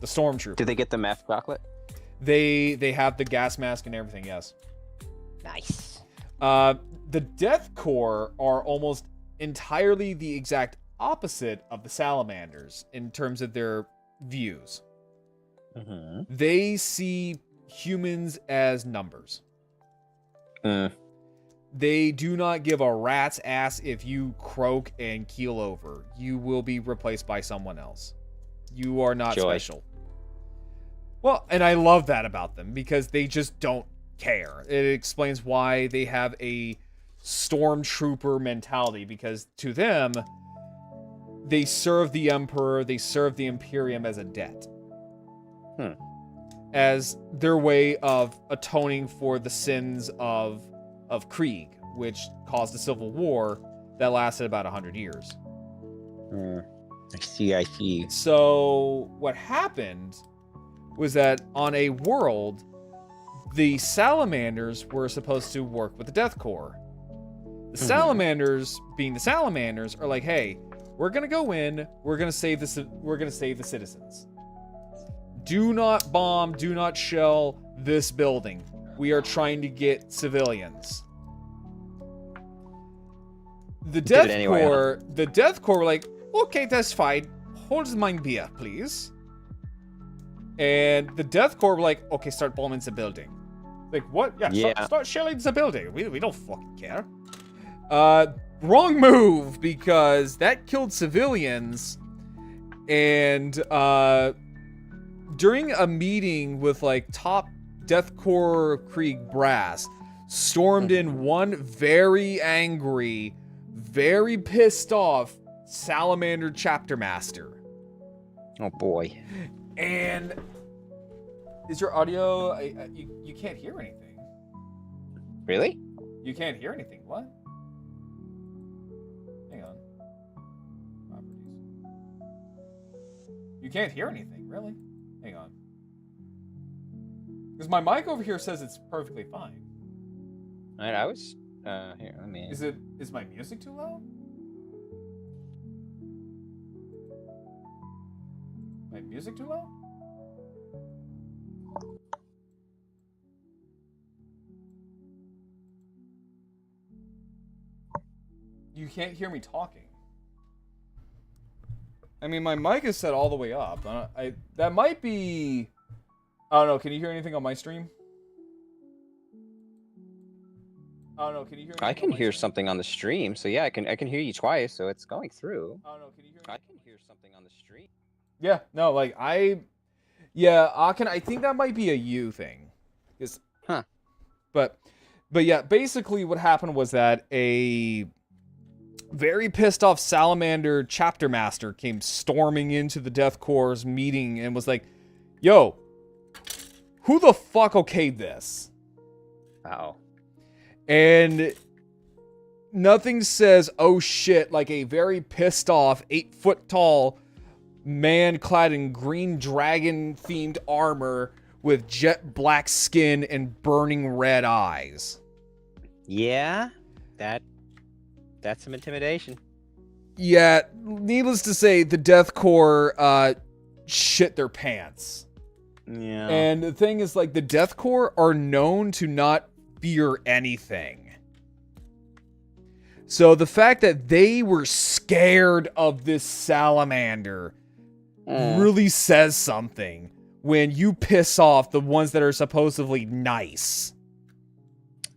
The Stormtroopers. Did they get the meth chocolate? They have the gas mask and everything, yes. Nice. The Death Corps are almost entirely the exact opposite of the Salamanders in terms of their views. They see humans as numbers. They do not give a rat's ass if you croak and keel over. You will be replaced by someone else. You are not special. Well, and I love that about them because they just don't care. It explains why they have a stormtrooper mentality, because to them, they serve the Emperor, they serve the Imperium as a debt. As their way of atoning for the sins of Krieg, which caused a civil war that lasted about 100 years. I see. So what happened was that on a world, the Salamanders were supposed to work with the Death Corps. The Salamanders, being the Salamanders, are like, hey, we're gonna go in, we're gonna save the citizens. Do not bomb, do not shell this building. We are trying to get civilians. The Death Corps were like, okay, that's fine. Hold my beer, please. And the Death Corps were like, okay, start bombing the building. Like, what? Yeah. Start shelling the building. We don't fucking care. Wrong move, because that killed civilians. And during a meeting with like top Death Corps Krieg brass, stormed in one very angry, very pissed off Salamander chapter master. Oh boy. And is your audio? You can't hear anything. Really? You can't hear anything. What? Hang on. Properties. You can't hear anything, really? Hang on. Because my mic over here says it's perfectly fine. Alright, I was here, let me... Is my music too loud? My music too loud? You can't hear me talking. I mean, my mic is set all the way up. That might be... I don't know, can you hear anything on my stream? I don't know, can you hear anything I can hear something on the stream, so yeah, I can hear you twice, so it's going through. I don't know, can you hear I can hear something on the stream. Yeah, no, like, yeah, I think that might be a you thing. But yeah, basically what happened was that a very pissed off Salamander chapter master came storming into the Death Corps' meeting and was like, yo, who the fuck okayed this? Wow. And nothing says, oh shit, like a very pissed off, 8-foot tall man clad in green dragon themed armor with jet black skin and burning red eyes. Yeah, that's some intimidation. Yeah, needless to say, the Death Corps shit their pants. Yeah. And the thing is, like, the Death Corps are known to not fear anything. So the fact that they were scared of this salamander really says something when you piss off the ones that are supposedly nice.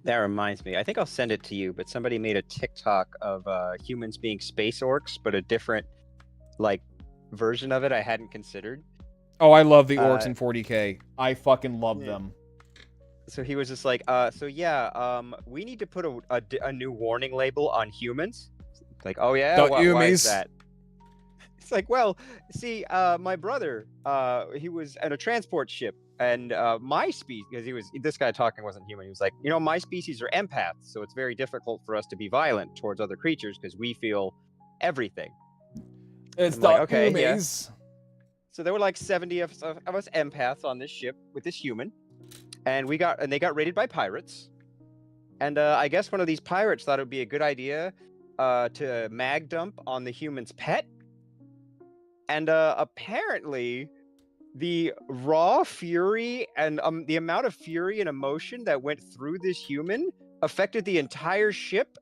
That reminds me. I think I'll send it to you, but somebody made a TikTok of humans being space orcs, but a different, like, version of it I hadn't considered. Oh, I love the orcs in 40K. I fucking love them. So he was just like, we need to put a new warning label on humans. Like, oh yeah, why is that? It's like, well, see, my brother, he was at a transport ship, and my species, because this guy talking wasn't human. He was like, my species are empaths, so it's very difficult for us to be violent towards other creatures because we feel everything. It's the okay, yeah. So there were like 70 of us empaths on this ship with this human, and they got raided by pirates. And I guess one of these pirates thought it would be a good idea to mag dump on the human's pet. And apparently, the raw fury and the amount of fury and emotion that went through this human affected the entire ship,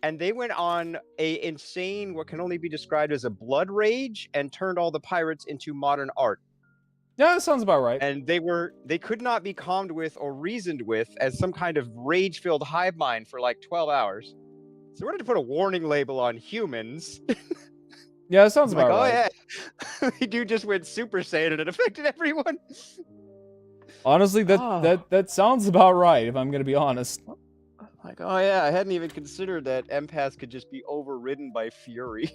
and they went on a insane, what can only be described as a blood rage, and turned all the pirates into modern art. Yeah, that sounds about right. And they could not be calmed with or reasoned with as some kind of rage-filled hive mind for like 12 hours. So we wanted to put a warning label on humans. Yeah, that sounds about right. Oh yeah, the dude just went Super Saiyan and it affected everyone. Honestly, that sounds about right, if I'm gonna be honest. Like, oh yeah, I hadn't even considered that empaths could just be overridden by fury.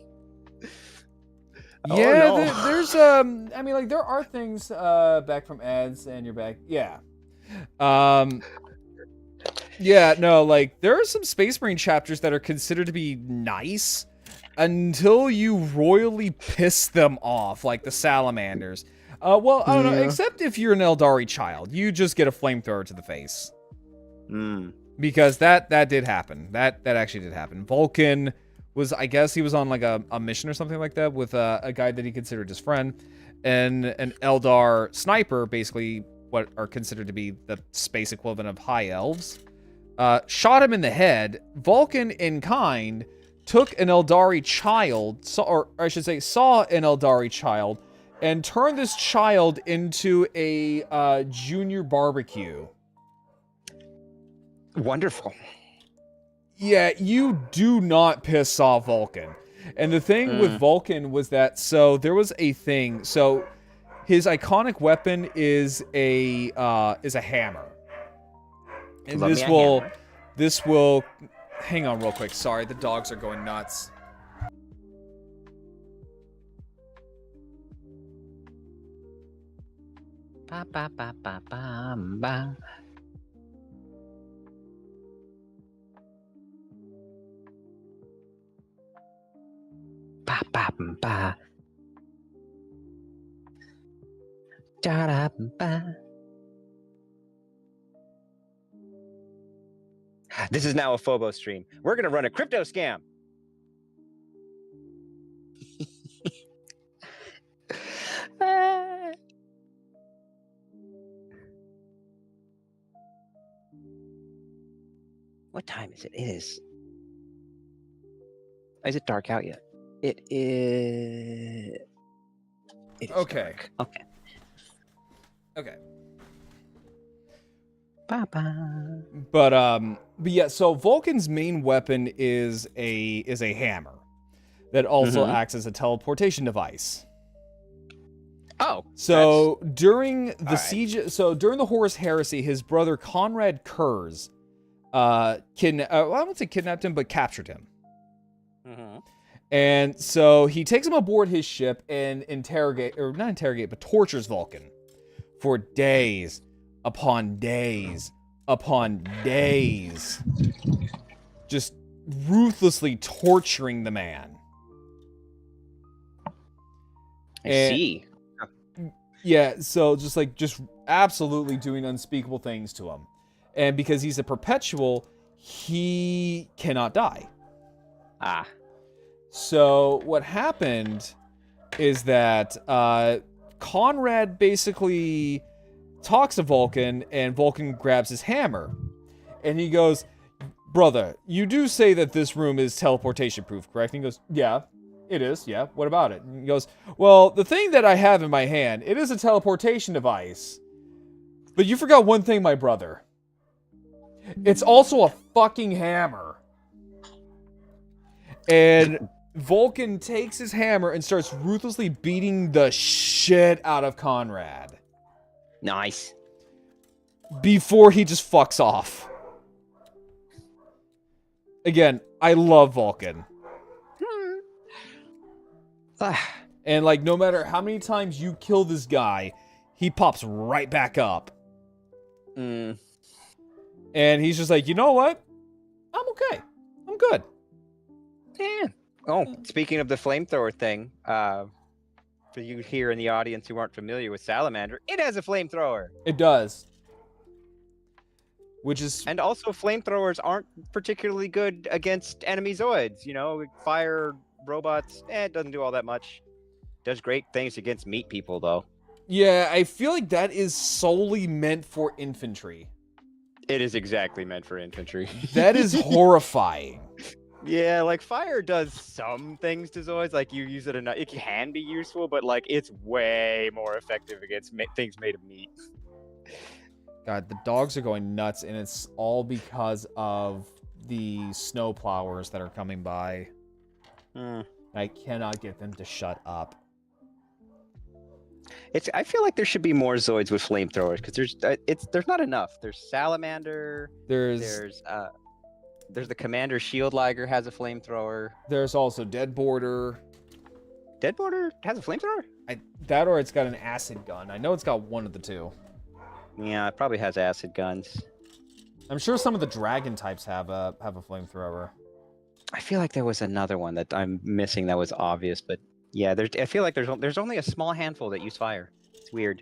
Yeah, there's I mean, like, there are things back from ads and you're back. Yeah. Yeah, no, like, there are some Space Marine chapters that are considered to be nice until you royally piss them off, like the salamanders. Well, I don't know, except if you're an Eldari child. You just get a flamethrower to the face. Because that did happen. That actually did happen. Vulcan was, I guess he was on like a mission or something like that with a guy that he considered his friend. And an Eldar sniper, basically what are considered to be the space equivalent of high elves, shot him in the head. Vulcan, in kind, took an Eldari child, saw an Eldari child, and turned this child into a junior barbecue. Wonderful. Yeah, you do not piss off Vulcan. And the thing with Vulcan was that, so there was a thing. So his iconic weapon is a hammer. And this will hang on real quick. Sorry, the dogs are going nuts. Ba ba ba ba ba ba. Ba ba ba. Da da ba. This is now a Phobos stream. We're gonna run a crypto scam. What time is it? Is it dark out yet? It is Okay. Dark. Okay. Ba-ba. But yeah, so Vulcan's main weapon is a hammer that also acts as a teleportation device. Oh. So during the siege, so during the Horus Heresy, his brother Conrad Kurz I won't say kidnapped him, but captured him. And so he takes him aboard his ship and not interrogate, but tortures Vulcan for days. upon days upon days, just ruthlessly torturing the man. I see. Yeah, so just absolutely doing unspeakable things to him. And because he's a perpetual, he cannot die. Ah. So what happened is that Conrad basically talks to Vulcan, and Vulcan grabs his hammer. And he goes, "Brother, you do say that this room is teleportation proof, correct?" And he goes, "Yeah, it is. Yeah, what about it?" And he goes, "Well, the thing that I have in my hand, it is a teleportation device. But you forgot one thing, my brother. It's also a fucking hammer." And Vulcan takes his hammer and starts ruthlessly beating the shit out of Conrad. Nice. Before he just fucks off. Again, I love Vulcan. And like, no matter how many times you kill this guy, he pops right back up. Mm. And he's just like, you know what? I'm okay. I'm good. Yeah. Oh, speaking of the flamethrower thing, for you here in the audience who aren't familiar with Salamander, it has a flamethrower. It does. Which is... And also, flamethrowers aren't particularly good against enemy Zoids. You know, fire, robots, it doesn't do all that much. Does great things against meat people, though. Yeah, I feel like that is solely meant for infantry. It is exactly meant for infantry. That is horrifying. Yeah, like fire does some things to Zoids. Like you use it enough, it can be useful, but like it's way more effective against things made of meat. God, the dogs are going nuts, and it's all because of the snow plowers that are coming by. I cannot get them to shut up. I feel like there should be more Zoids with flamethrowers because there's not enough. There's Salamander. There's the Commander Shield Liger has a flamethrower. There's also Dead Border. Dead Border has a flamethrower? That or it's got an acid gun. I know it's got one of the two. Yeah, it probably has acid guns. I'm sure some of the dragon types have a flamethrower. I feel like there was another one that I'm missing that was obvious, but yeah, I feel like there's only a small handful that use fire. It's weird.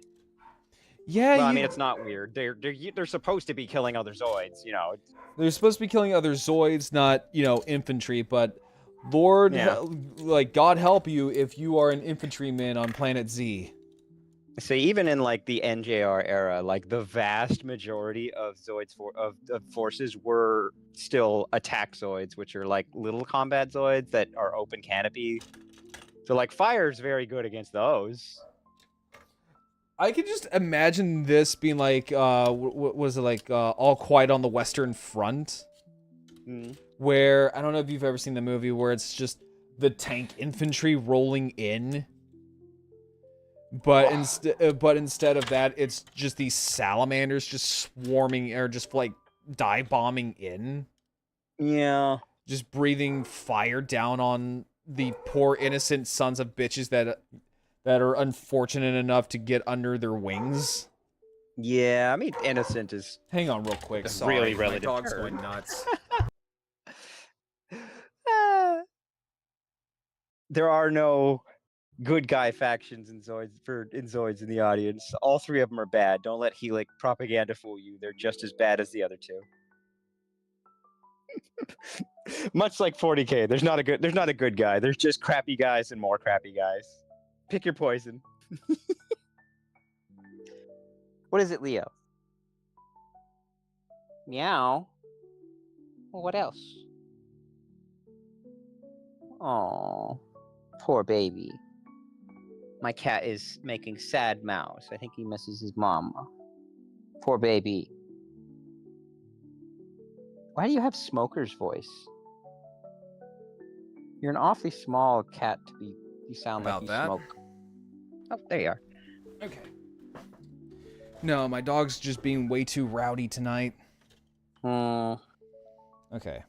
Yeah, well, I mean, it's not weird. They're supposed to be killing other Zoids, you know. They're supposed to be killing other Zoids, not, you know, infantry, but Lord, like, God help you if you are an infantryman on Planet Z. So even in, like, the NJR era, like, the vast majority of Zoids of forces were still attack Zoids, which are, like, little combat Zoids that are open canopy. So, like, fire's very good against those. I could just imagine this being like, what was it, like, All Quiet on the Western Front? Where, I don't know if you've ever seen the movie, where it's just the tank infantry rolling in. But instead of that, it's just these salamanders just swarming, or just, like, dive-bombing in. Yeah. Just breathing fire down on the poor innocent sons of bitches that are unfortunate enough to get under their wings. Yeah, I mean, innocent is... Hang on real quick. Sorry, really my relative dog's term. going nuts. There are no good guy factions in Zoids in the audience. All three of them are bad. Don't let Helic propaganda fool you. They're just as bad as the other two. Much like 40K, there's not a good guy. There's just crappy guys and more crappy guys. Pick your poison. What is it, Leo? Meow. Well, what else? Oh, poor baby. My cat is making sad meows. I think he misses his mama. Poor baby. Why do you have Smoker's voice? You're an awfully small cat to be. You sound like you smoke. Oh, there you are. Okay. No, my dog's just being way too rowdy tonight. Okay.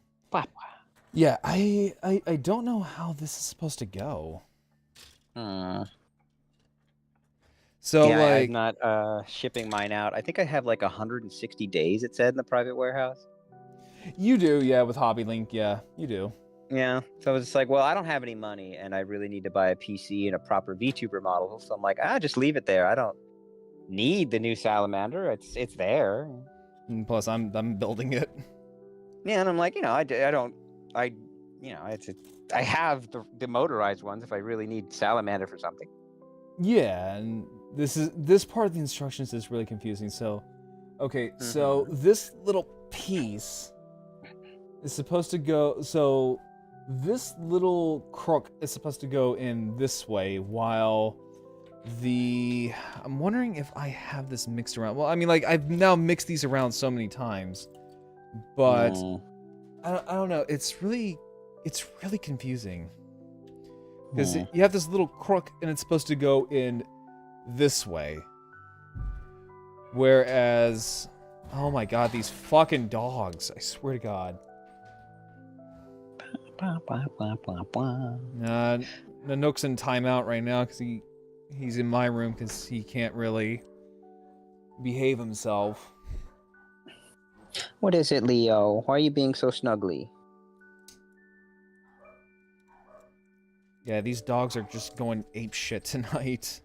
Yeah, I don't know how this is supposed to go. So Yeah, I'm like not shipping mine out. I think I have like 160 days, it said in the private warehouse. you do, yeah, with HobbyLink, yeah, you do. Yeah, so it's like, well, I don't have any money, and I really need to buy a PC and a proper VTuber model. So I'm like, just leave it there. I don't need the new salamander. It's there. And plus, I'm building it. Yeah, and I'm like, I don't, I have the motorized ones if I really need salamander for something. Yeah, and this part of the instructions is really confusing. So, okay, so this little piece is supposed to go. So this little crook is supposed to go in this way, while I'm wondering if I have this mixed around. Well, I mean, like I've now mixed these around so many times, but I don't know. It's really confusing. Because you have this little crook, and it's supposed to go in this way. Whereas, oh my god, these fucking dogs! I swear to God. Nanook's in timeout right now because he's in my room because he can't really behave himself. What is it, Leo? Why are you being so snuggly? Yeah, these dogs are just going ape shit tonight.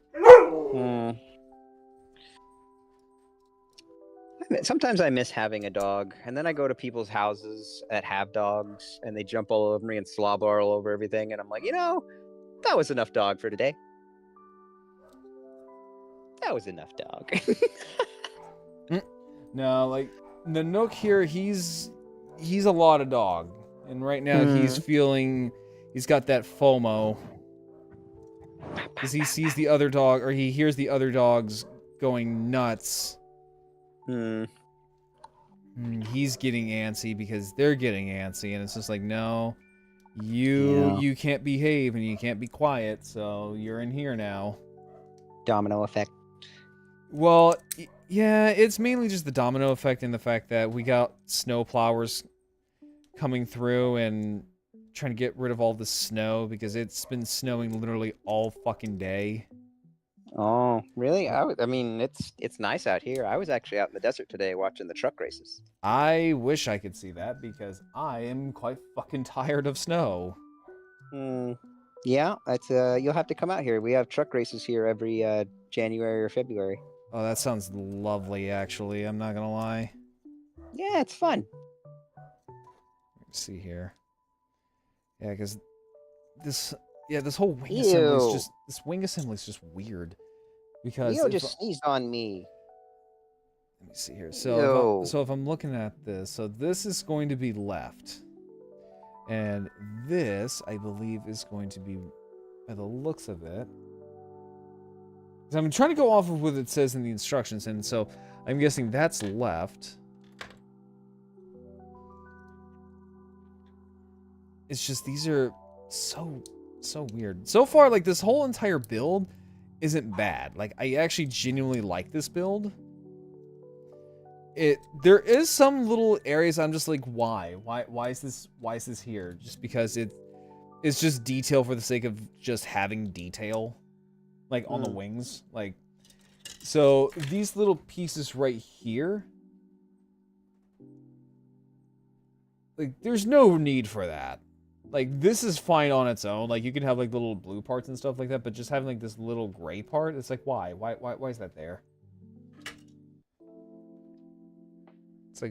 Sometimes I miss having a dog, and then I go to people's houses that have dogs, and they jump all over me and slobber all over everything, and I'm like, that was enough dog for today. That was enough dog. No, like Nanook here, he's a lot of dog, and right now he's got that FOMO because he sees the other dog, or he hears the other dogs going nuts. He's getting antsy because they're getting antsy, and it's just like, no, you can't behave and you can't be quiet, so you're in here now. Domino effect. Well, yeah, it's mainly just the domino effect and the fact that we got snow plowers coming through and trying to get rid of all the snow because it's been snowing literally all fucking day. Oh, really? I mean, it's nice out here. I was actually out in the desert today watching the truck races. I wish I could see that because I am quite fucking tired of snow. Yeah, that's you'll have to come out here. We have truck races here every January or February. Oh, that sounds lovely, actually. I'm not gonna lie. Yeah, it's fun. Let's see here. Yeah, because this whole wing assembly is just weird. Because Leo just sneezed on me. Let me see here. So if I'm looking at this, so this is going to be left. And this, I believe, is going to be, by the looks of it. So I'm trying to go off of what it says in the instructions, and so I'm guessing that's left. It's just these are so weird. So far, like, this whole entire build isn't bad. Like, I actually genuinely like this build. There is some little areas I'm just like, why is this here? Just because it's just detail for the sake of just having detail, like on the wings. Like, so these little pieces right here, like, there's no need for that. Like, this is fine on its own. Like, you can have like little blue parts and stuff like that, but just having like this little gray part, it's like, why is that there? It's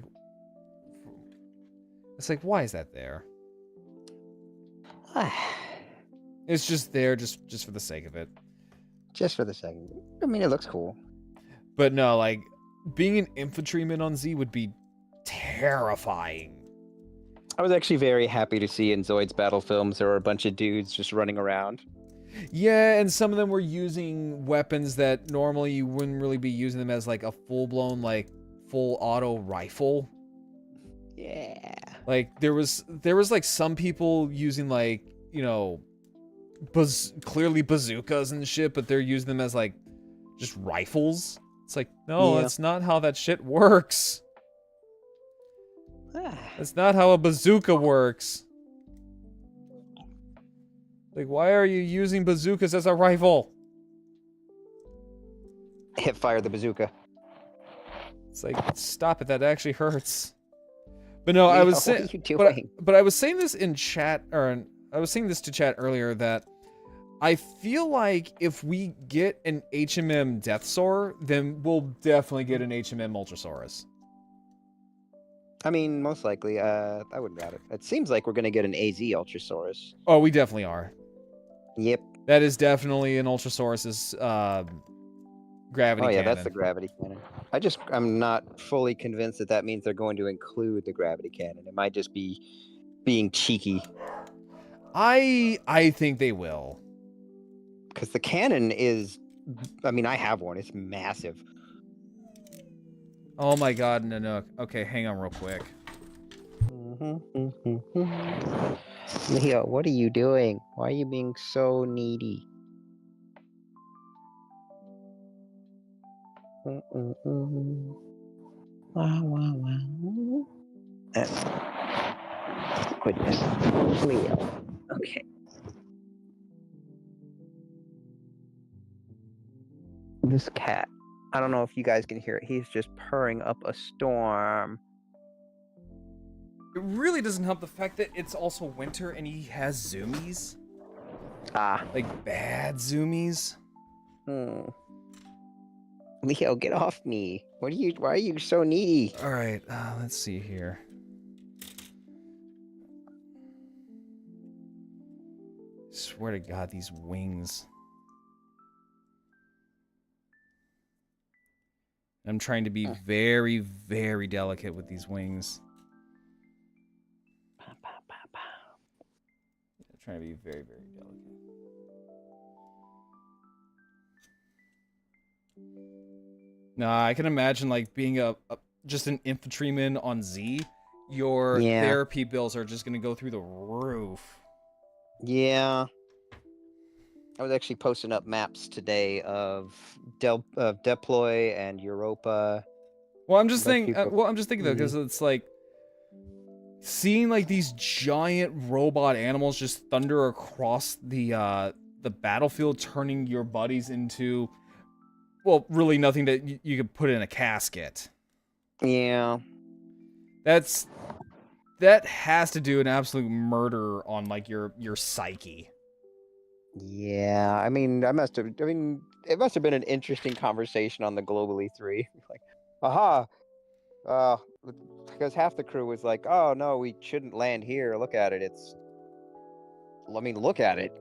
like, why is that there? It's just there, just for the sake of it. Just for the sake of it. I mean, it looks cool. But no, like, being an infantryman on Z would be terrifying. I was actually very happy to see in Zoid's battle films there were a bunch of dudes just running around. Yeah, and some of them were using weapons that normally you wouldn't really be using them as like a full-blown, like, full auto rifle. Yeah. Like, there was like some people using, like, you know, clearly bazookas and shit, but they're using them as like just rifles. It's like, no, that's not how that shit works. That's not how a bazooka works. Like, why are you using bazookas as a rifle? hip fire the bazooka. It's like, stop it, that actually hurts. But no, I Leo, was what saying, are you doing? but I was saying this in chat, I was saying this to chat earlier that I feel like if we get an HMM Deathsaur, then we'll definitely get an HMM Ultrasaurus. I mean, most likely. I wouldn't doubt it. It seems like we're gonna get an AZ Ultrasaurus. Oh, we definitely are. Yep. That is definitely an Ultrasaurus's gravity Oh yeah, cannon. that's the gravity cannon. I'm not fully convinced that that means they're going to include the gravity cannon. It might just be being cheeky. I think they will. Because the cannon is, I mean, I have one. It's massive. Oh my god, Nanook. Okay, hang on real quick. Leo, what are you doing? Why are you being so needy? Goodness, Leo. Okay. This cat. I don't know if you guys can hear it. He's just purring up a storm. It really doesn't help the fact that it's also winter and he has zoomies. Ah. Like bad zoomies. Leo, get off me. Why are you so needy? Alright, let's see here. Swear to God, these wings. I'm trying to be very, very delicate with these wings. I'm trying to be very, very delicate. Nah, I can imagine like being just an infantryman on Z. Your therapy bills are just gonna go through the roof. Yeah. I was actually posting up maps today of Deploy and Europa. Well, I'm just thinking though, because it's like seeing like these giant robot animals just thunder across the battlefield, turning your buddies into, well, really nothing that you could put in a casket. Yeah. That has to do an absolute murder on like your psyche. Yeah, I mean, it must have been an interesting conversation on the Globally 3. Like, aha, because half the crew was like, "Oh no, we shouldn't land here. Look at it. Look at it."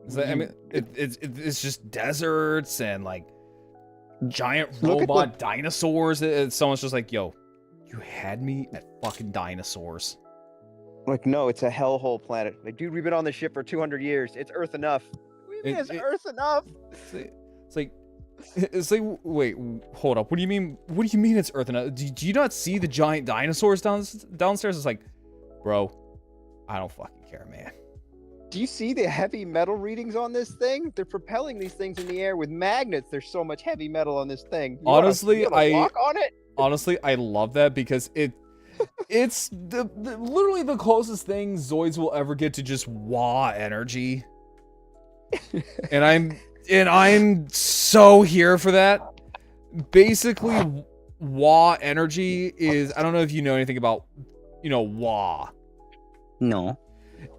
It's just deserts and like giant robot dinosaurs. Someone's just like, "Yo, you had me at fucking dinosaurs." Like, no, it's a hellhole planet. Like, dude, we've been on this ship for 200 years. It's Earth enough. What do you mean it's Earth enough? It's like, wait, hold up. What do you mean? What do you mean it's Earth enough? Do you not see the giant dinosaurs downstairs? It's like, bro, I don't fucking care, man. Do you see the heavy metal readings on this thing? They're propelling these things in the air with magnets. There's so much heavy metal on this thing. Honestly, walk on it? Honestly, I love that because it's literally the closest thing Zoids will ever get to just wah energy. and I'm so here for that. Basically, wah energy is, I don't know if you know anything about, wah. No.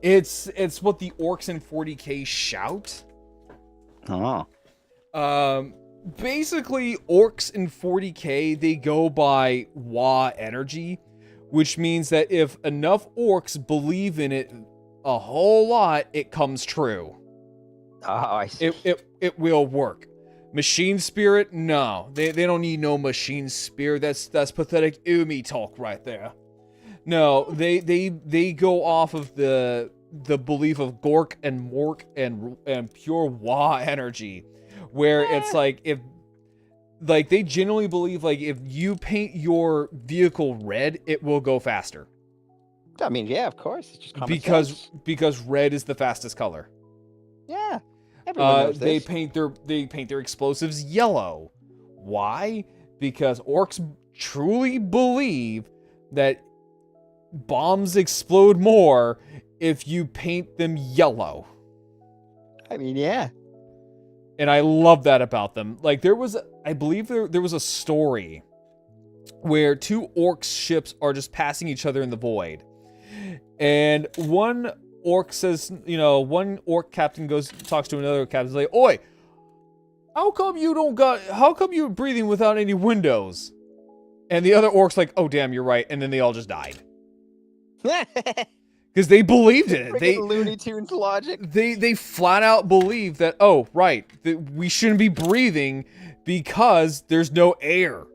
It's what the orcs in 40k shout. Oh. Basically, orcs in 40k, they go by wah energy, which means that if enough orcs believe in it a whole lot, it comes true. Oh, I see. It will work. Machine spirit? No. They don't need no machine spirit. That's pathetic Umi talk right there. No, they go off of the belief of Gork and Mork and pure Wah energy, where it's like they genuinely believe like if you paint your vehicle red, it will go faster. I mean, yeah, of course. It's just common sense. Because red is the fastest color. Yeah. Everyone knows they this. paint their explosives yellow. Why? Because orcs truly believe that bombs explode more if you paint them yellow. I mean, yeah. And I love that about them. Like, I believe there was a story where two orcs ships are just passing each other in the void. And one orc says, one orc captain talks to another captain, like, "Oi, how come you're breathing without any windows?" And the other orc's like, "Oh, damn, you're right." And then they all just died. Because they believed in it. Freaking Looney Tunes logic. They flat out believe that, oh, right, that we shouldn't be breathing because there's no air.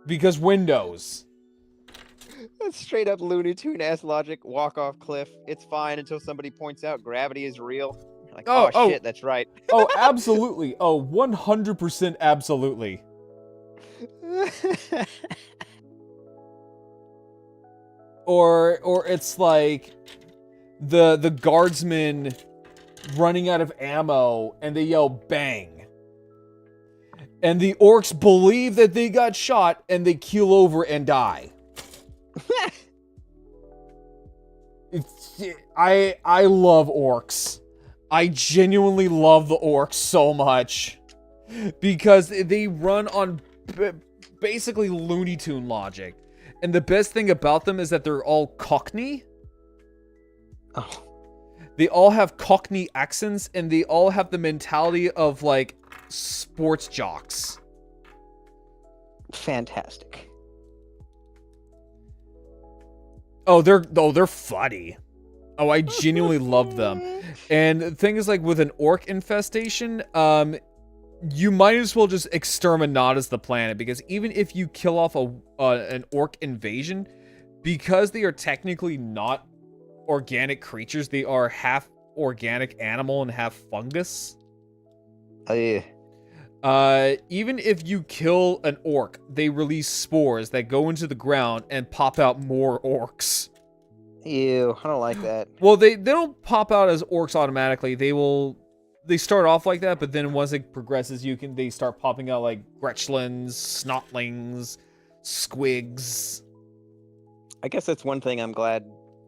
Because windows. That's straight up Looney Tune-ass logic. Walk off cliff. It's fine until somebody points out gravity is real. You're like, oh shit, that's right. Oh, absolutely. Oh, 100% absolutely. Or it's like the guardsmen running out of ammo and they yell bang. And the orcs believe that they got shot and they keel over and die. I love orcs. I genuinely love the orcs so much. Because they run on basically Looney Tune logic. And the best thing about them is that they're all Cockney. Oh. They all have Cockney accents, and they all have the mentality of, like, sports jocks. Fantastic. Oh, they're funny. Oh, I genuinely love them. And the thing is, like, with an orc infestation, you might as well just exterminatus the planet, because even if you kill off an orc invasion, because they are technically not organic creatures, they are half organic animal and half fungus. Oh, yeah. Even if you kill an orc, they release spores that go into the ground and pop out more orcs. Ew, I don't like that. Well, they don't pop out as orcs automatically. They start off like that, but then once it progresses, they start popping out like Gretchlins, Snotlings, Squigs. I guess that's one thing I'm glad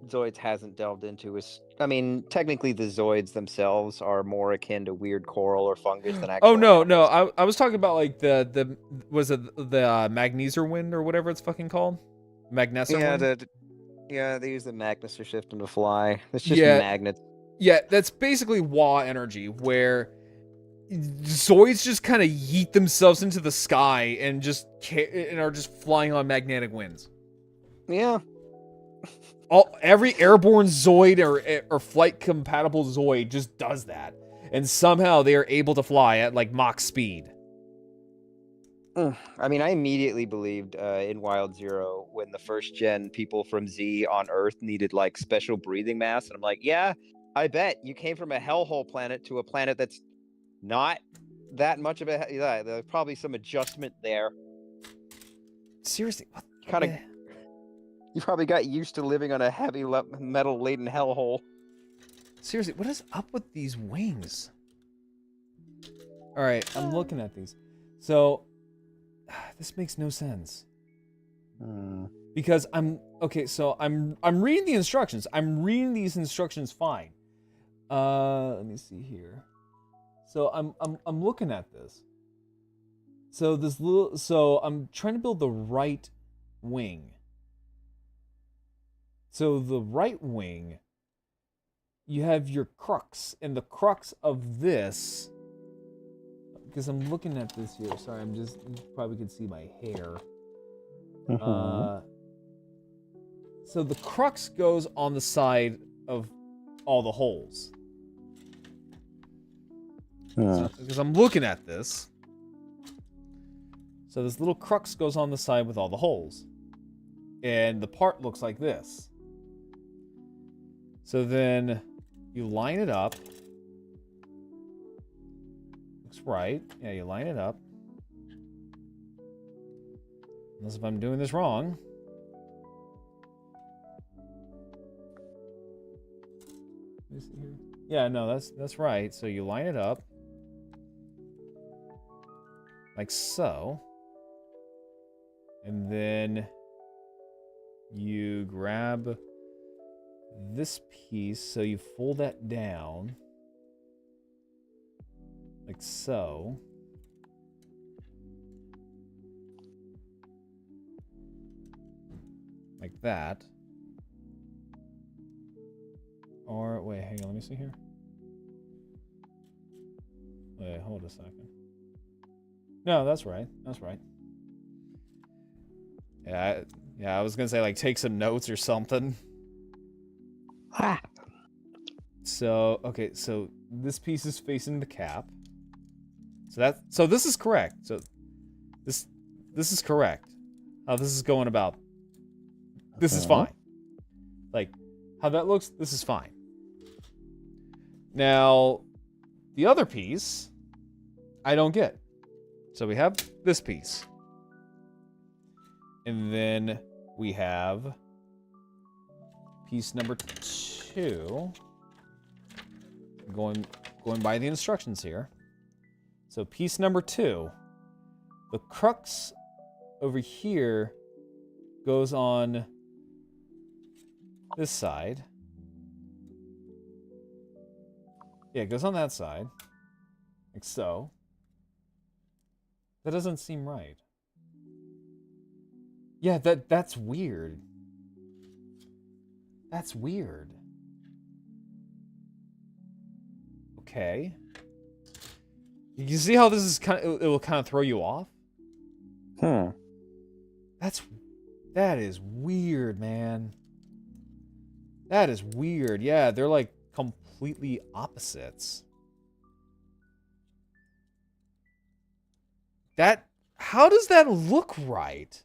Zoids hasn't delved into is, I mean, technically the Zoids themselves are more akin to weird coral or fungus than actual. Oh no, I was talking about like the Magneser wind or whatever it's fucking called, Magneser wind. Yeah, they use the Magneser shift to fly. It's just magnets. Yeah, that's basically Wa energy, where Zoids just kind of yeet themselves into the sky and are just flying on magnetic winds. Yeah. Every airborne Zoid or flight compatible Zoid just does that, and somehow they are able to fly at like Mach speed. I mean, I immediately believed in Wild Zero when the first gen people from Z on Earth needed like special breathing masks, and I'm like, yeah, I bet you came from a hellhole planet to a planet that's not that much of a. Yeah, there's probably some adjustment there. Seriously, You probably got used to living on a heavy metal laden hellhole. Seriously, what is up with these wings? All right, I'm looking at these. So this makes no sense. Because I'm reading the instructions. I'm reading these instructions fine. Let me see here. So I'm looking at this. So I'm trying to build the right wing. So the right wing, you have your crux, and the crux of this, because I'm looking at this here. Sorry, you probably could see my hair. So the crux goes on the side of all the holes. Because I'm looking at this. So this little crux goes on the side with all the holes. And the part looks like this. So then you line it up. Looks right. Yeah, you line it up. Unless if I'm doing this wrong. Let me see here. Yeah, no, that's right. So you line it up. Like so. And then you grab this piece, so you fold that down Like so. Like that. Or, wait, hang on, let me see here. Wait, hold a second. No, that's right. That's right. Yeah, I was gonna say, like, take some notes or something. Ah. So, okay, so this piece is facing the cap. So this is correct. So this is correct. How this is going about. This is fine. Like, how that looks, this is fine. Now, the other piece, I don't get. So we have this piece. And then we have piece number 2. Going by the instructions here. So piece number 2, the crux over here goes on this side. Yeah, it goes on that side. Like so. That doesn't seem right. Yeah, that's weird. That's weird. Okay. You see how this is it will kind of throw you off? That is weird, man. That is weird. Yeah, they're like completely opposites. How does that look right?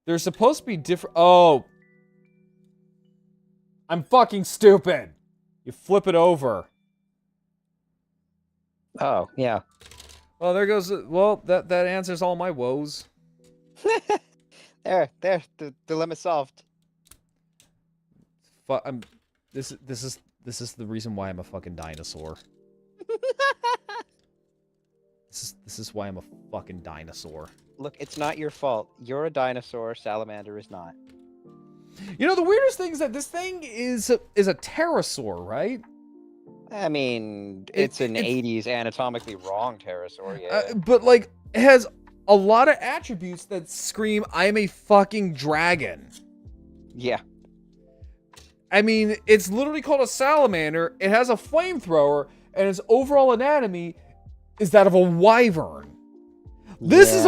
They're supposed to be different. Oh. I'm fucking stupid. You flip it over. Oh, yeah. Well, there goes. Well, that answers all my woes. There, the dilemma solved. This is the reason why I'm a fucking dinosaur. This is why I'm a fucking dinosaur. Look, it's not your fault. You're a dinosaur. Salamander is not. You know, the weirdest thing is that this thing is a pterosaur, right? I mean, it's an 80s anatomically wrong pterosaur, yeah. But, like, it has a lot of attributes that scream, I'm a fucking dragon. Yeah. I mean, it's literally called a salamander, it has a flamethrower, and its overall anatomy is that of a wyvern. This is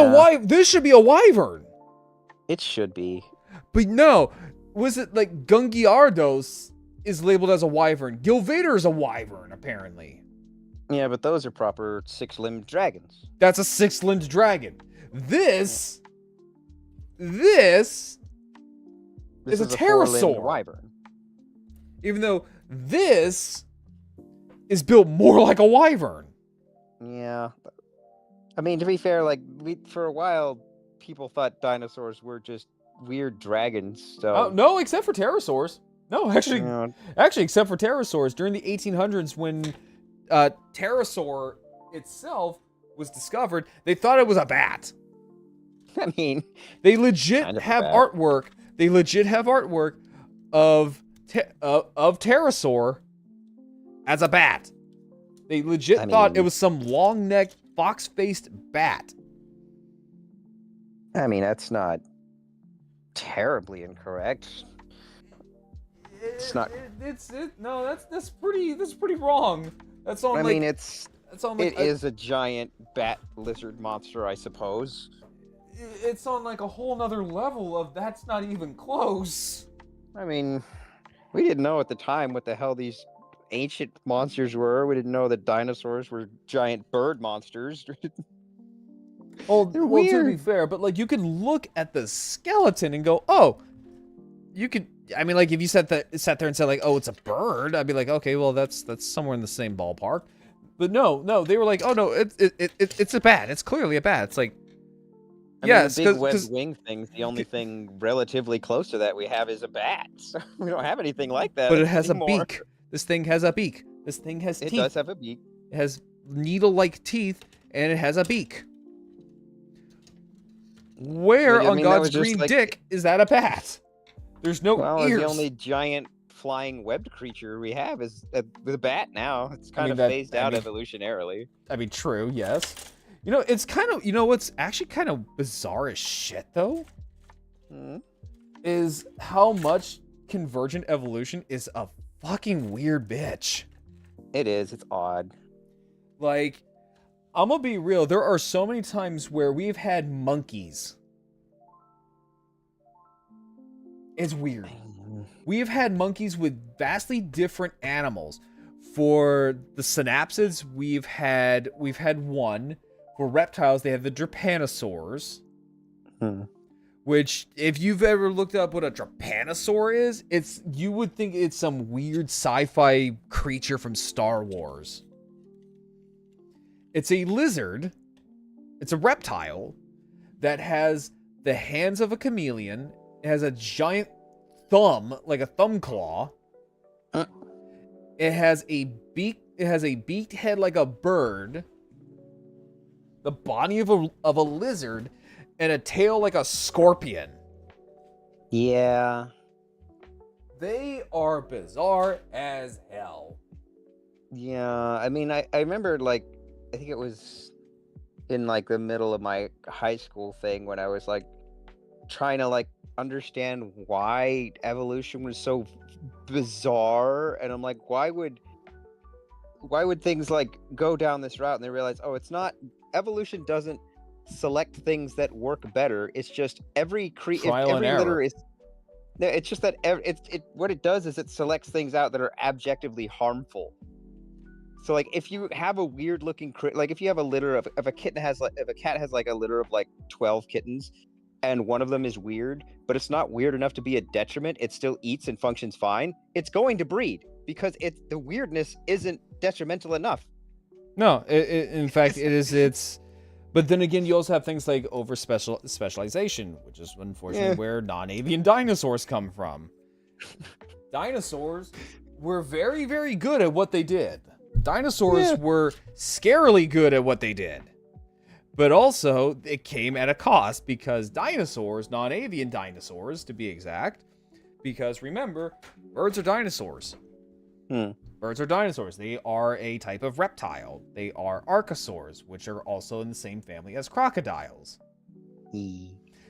this should be a wyvern. It should be. But no, was it like Gungiardos is labeled as a wyvern. Gilvader is a wyvern, apparently. Yeah, but those are proper 6-limbed dragons. That's a 6-limbed dragon. This is a pterosaur. Wyvern. Even though this is built more like a wyvern. Yeah. I mean, to be fair, like, for a while, people thought dinosaurs were just weird dragons, so... No, except for pterosaurs. No, actually, except for pterosaurs. During the 1800s, when pterosaur itself was discovered, they thought it was a bat. I mean... They legit have artwork. They legit have artwork of pterosaur as a bat. They legit thought it was some long-necked, fox-faced bat. I mean, that's not terribly incorrect. It's not. No, that's pretty wrong. That's on. I like, mean, it is a giant bat lizard monster, I suppose. It's on like a whole nother level of that's not even close. I mean, we didn't know at the time what the hell these ancient monsters were. We didn't know that dinosaurs were giant bird monsters. Well, to be fair, but like you could look at the skeleton and go, oh, you could. I mean, like if you sat there and said like, oh, it's a bird, I'd be like, okay, well that's somewhere in the same ballpark. But no, they were like, oh no, it's a bat. It's clearly a bat. It's like, yes, the big webbed wing thing's the only thing relatively close to that we have is a bat. So we don't have anything like that. But it has a beak. This thing has a beak. This thing has teeth. It does have a beak. It has needle-like teeth, and it has a beak. Where on God's green dick is that a bat? There's no ears. The only giant flying webbed creature we have is the bat now. It's kind of that- phased I out mean- evolutionarily. I mean, true, yes. You know, it's kind of, you know what's actually kind of bizarre as shit, though? Hmm? Is how much convergent evolution is a fucking weird bitch. It is. It's odd. Like, I'm gonna be real, there are so many times where we've had monkeys. It's weird. We've had monkeys with vastly different animals. For the synapsids, we've had one. For reptiles, they have the trypanosaurs. Hmm. Which, if you've ever looked up what a trypanosaur is, you would think it's some weird sci-fi creature from Star Wars. It's a lizard. It's a reptile that has the hands of a chameleon. It has a giant thumb, like a thumb claw. It has a beak. It has a beaked head like a bird. The body of a lizard, and a tail like a scorpion. Yeah. They are bizarre as hell. Yeah. I mean, I remember, like, I think it was in, like, the middle of my high school thing when I was, like, trying to, like, understand why evolution was so bizarre. And I'm like, why would things, like, go down this route? And they realize, oh, it's not, evolution doesn't select things that work better. It's just every Trial and error. litter is. No, it's just that what it does is it selects things out that are objectively harmful. So, like, if you have a weird looking like if you have a litter of, if a cat has like a litter of like 12 kittens, and one of them is weird, but it's not weird enough to be a detriment, it still eats and functions fine, it's going to breed because the weirdness isn't detrimental enough. No, in fact, it's. But then again, you also have things like specialization, which is unfortunately where non-avian dinosaurs come from. Dinosaurs were very, very good at what they did. Dinosaurs were scarily good at what they did. But also, it came at a cost because dinosaurs, non-avian dinosaurs to be exact, because remember, birds are dinosaurs. Birds are dinosaurs. They are a type of reptile. They are archosaurs, which are also in the same family as crocodiles.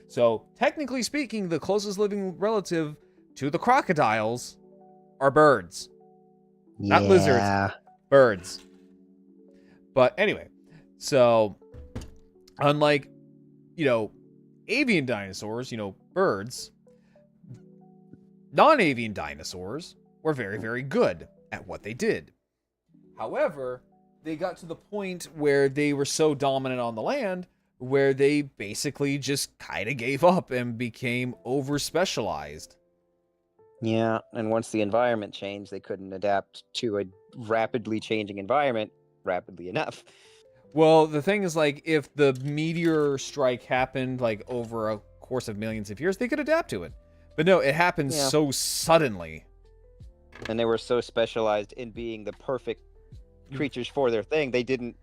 So, technically speaking, the closest living relative to the crocodiles are birds. Not lizards. Birds. But anyway, so unlike, avian dinosaurs, birds, non-avian dinosaurs were very, very good at what they did. However, they got to the point where they were so dominant on the land where they basically just kind of gave up and became over-specialized. Yeah, and once the environment changed, they couldn't adapt to a rapidly changing environment rapidly enough. Well, the thing is, like, if the meteor strike happened, like, over a course of millions of years, they could adapt to it. But no, it happened so suddenly. And they were so specialized in being the perfect creatures for their thing, they couldn't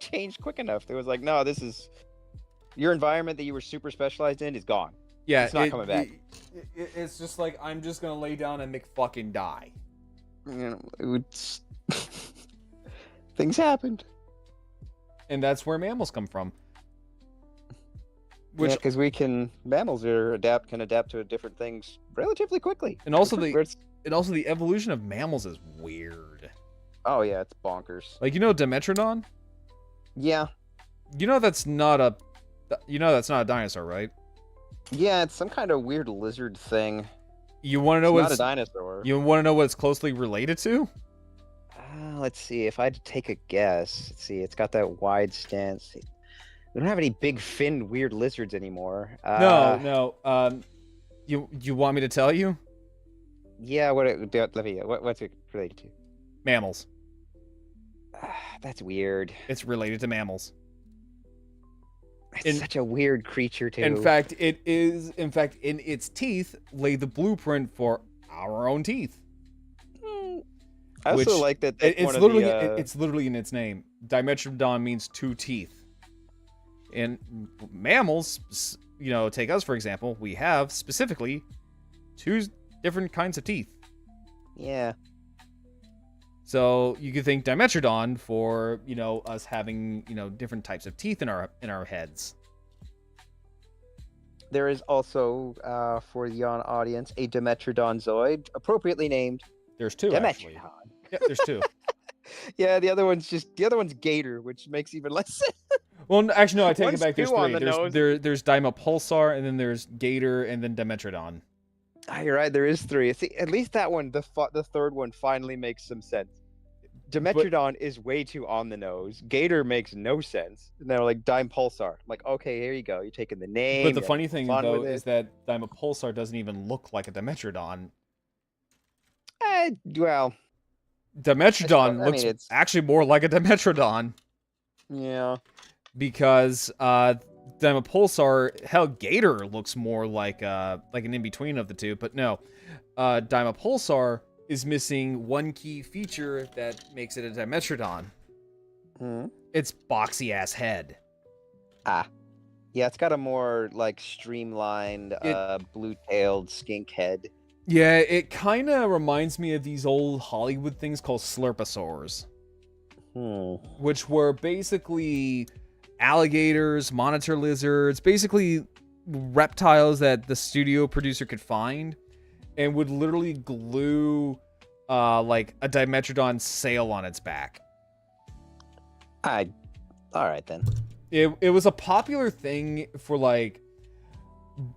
change quick enough. It was like, no, this is your environment that you were super specialized in is gone. Yeah, it's not coming back. It's just like, I'm just gonna lay down and fucking die. Things happened. And that's where mammals come from. Which, because mammals can adapt to different things relatively quickly. And also the evolution of mammals is weird. Oh yeah, it's bonkers. Like, Dimetrodon? Yeah. That's not a dinosaur, right? Yeah, it's some kind of weird lizard thing. You want to know what's not a dinosaur? You want to know what it's closely related to? Let's see. If I had to take a guess, it's got that wide stance. We don't have any big finned weird lizards anymore. No. You want me to tell you? Yeah. What's it related to? Mammals. That's weird. It's related to mammals. It's such a weird creature too. In fact, it is. In fact, in its teeth lay the blueprint for our own teeth. I also like that. It's literally in its name. Dimetrodon means two teeth. In mammals, take us for example. We have specifically two different kinds of teeth. Yeah. So you could think Dimetrodon for, us having, different types of teeth in our heads. There is also, for the audience, a Dimetrodon Zoid, appropriately named There's two, actually. Dimetrodon. Yeah, there's two. Yeah, the other one's Gator, which makes even less sense. Well, actually, no, I take it One's back. There's two on three. the nose. There's Dimopulsar, and then there's Gator, and then Dimetrodon. Ah, you're right. There is three. See, at least that one, the third one, finally makes some sense. Dimetrodon is way too on the nose. Gator makes no sense. And they're like Dime Pulsar. I'm like, okay, here you go. You're taking the name. But the funny thing, though, with is that Dimopulsar doesn't even look like a Dimetrodon. Well, Dimetrodon looks it's actually more like a Dimetrodon. Yeah. Because Dimopulsar, hell, Gator looks more like an in-between of the two. But no, Dimopulsar is missing one key feature that makes it a Dimetrodon. Hmm. Its boxy-ass head. Ah. Yeah, it's got a more, like, streamlined, blue-tailed skink head. Yeah, it kind of reminds me of these old Hollywood things called Slurposaurs. Which were basically alligators, monitor lizards, basically reptiles that the studio producer could find and would literally glue like a Dimetrodon sail on its back. All right then. It was a popular thing for like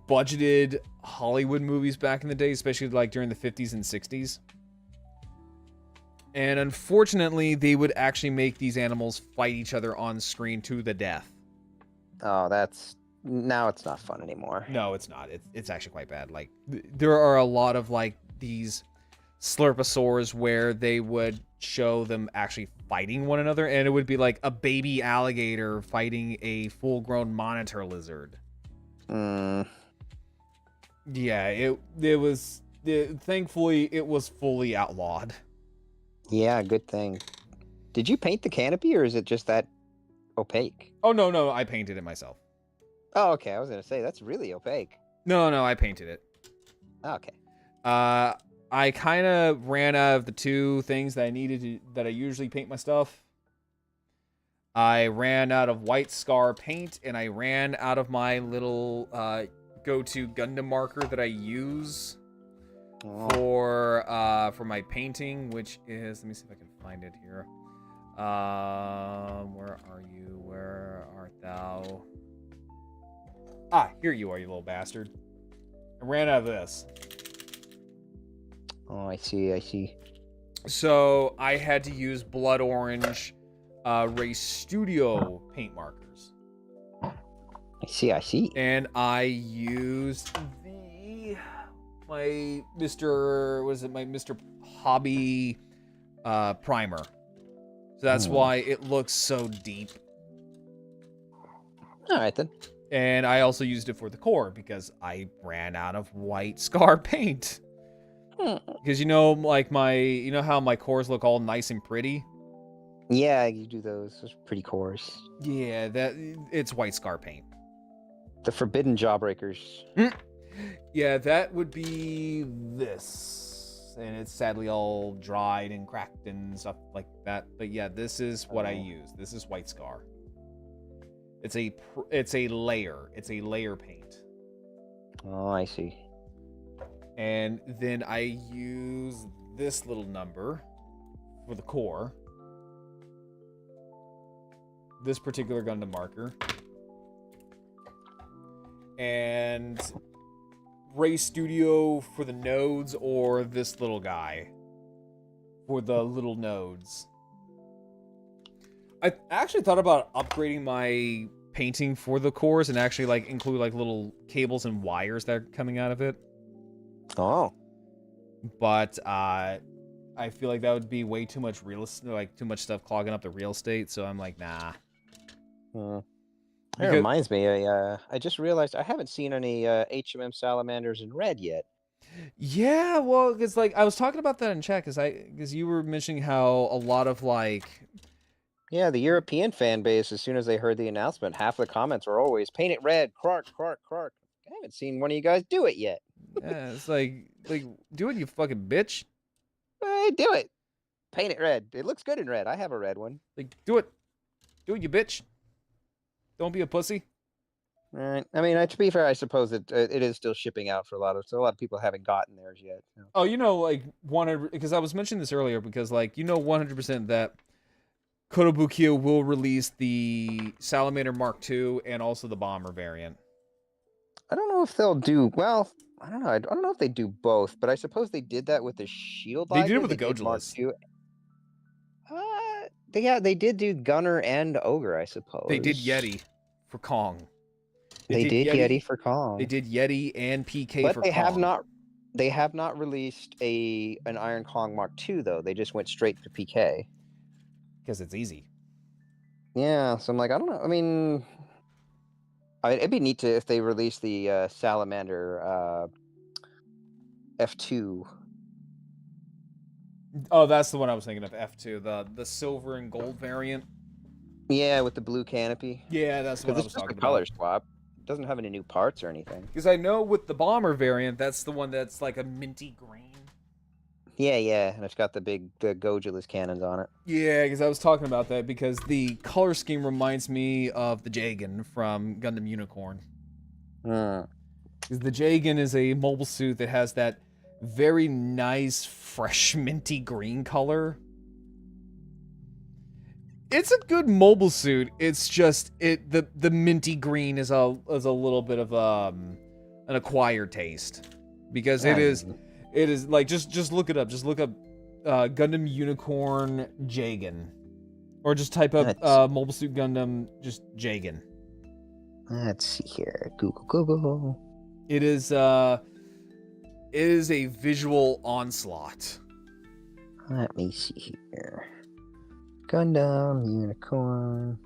budgeted Hollywood movies back in the day, especially like during the 50s and 60s. And unfortunately, they would actually make these animals fight each other on screen to the death. Oh, now it's not fun anymore. No, it's not. It's actually quite bad. Like, there are a lot of, like, these Slurposaurs where they would show them actually fighting one another, and it would be like a baby alligator fighting a full-grown monitor lizard. Yeah, thankfully, it was fully outlawed. Yeah, good thing. Did you paint the canopy, or is it just that opaque? Oh, no, I painted it myself. Oh, okay. I was going to say, that's really opaque. No, I painted it. Okay. I kind of ran out of the two things that I usually paint my stuff. I ran out of white scar paint, and I ran out of my little go-to Gundam marker that I use for my painting, which is, let me see if I can find it here. Where are you? Where art thou? Ah, here you are, you little bastard. I ran out of this. Oh, I see. So I had to use blood orange Ray Studio paint markers. I see. And I used my Mr. Hobby primer. So that's why it looks so deep. All right then. And I also used it for the core because I ran out of white scar paint. Because like how my cores look all nice and pretty? Yeah, you do those. Those are pretty cores. Yeah, it's white scar paint. The forbidden jawbreakers. Yeah, that would be this. And it's sadly all dried and cracked and stuff like that. But yeah, this is what I use. This is white scar. It's a layer. It's a layer paint. Oh, I see. And then I use this little number for the core. This particular Gundam marker. And Ray Studio for the nodes, or this little guy for the little nodes. I actually thought about upgrading my painting for the cores and actually like include like little cables and wires that are coming out of it. Oh. But I feel like that would be way too much too much stuff clogging up the real estate, so I'm like, nah. That reminds me, I just realized I haven't seen any HMM salamanders in red yet. Yeah, well, it's like I was talking about that in chat because you were mentioning how a lot of like. Yeah, the European fan base, as soon as they heard the announcement, half the comments were always paint it red, Clark. I haven't seen one of you guys do it yet. Yeah, it's like do it, you fucking bitch. Hey, do it. Paint it red. It looks good in red. I have a red one. Like, do it. Do it, you bitch. Don't be a pussy. All right. I mean, to be fair, I suppose it is still shipping out for a lot of people haven't gotten theirs yet. Oh, like 100, because I was mentioning this earlier, because 100% that Kotobukiya will release the Salamander Mark II and also the Bomber variant. I don't know if they'll do well. I don't know. I don't know if they do both, but I suppose they did that with the Shield. They did it with They the did Mark Gojulus. II. They did do Gunner and Ogre, I suppose. They did Yeti for Kong. They did Yeti for Kong. They did Yeti and PK but for they Kong. have not released an Iron Kong Mark II though. They just went straight to PK. Because it's easy. Yeah, so I'm like, I don't know. I mean, it'd be neat if they release the Salamander F2. Oh, that's the one I was thinking of, F2, the silver and gold variant. Yeah, with the blue canopy. Yeah, that's what I was talking about. Color swap. It doesn't have any new parts or anything. Because I know with the Bomber variant, that's the one that's like a minty green. Yeah, and it's got the Gojulus cannons on it. Yeah, because I was talking about that because the color scheme reminds me of the Jagan from Gundam Unicorn. Because the Jagan is a mobile suit that has that very nice, fresh, minty green color. It's a good mobile suit. It's just the minty green is a little bit of an acquired taste because it is like just look it up. Just look up Gundam Unicorn Jagan, or just type up mobile suit Gundam just Jagan. Let's see here. Google. It is a visual onslaught. Let me see here. Gundam Unicorn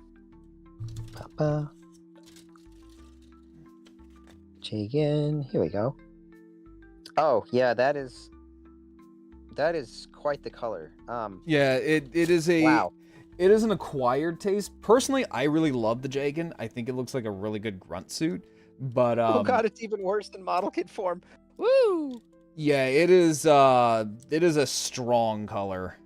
Papa Jagan. Here we go. Oh yeah, that is quite the color. Yeah, it is a wow. It is an acquired taste. Personally, I really love the Jagan. I think it looks like a really good grunt suit. But oh god, it's even worse than model kit form. Woo! Yeah, it is a strong color.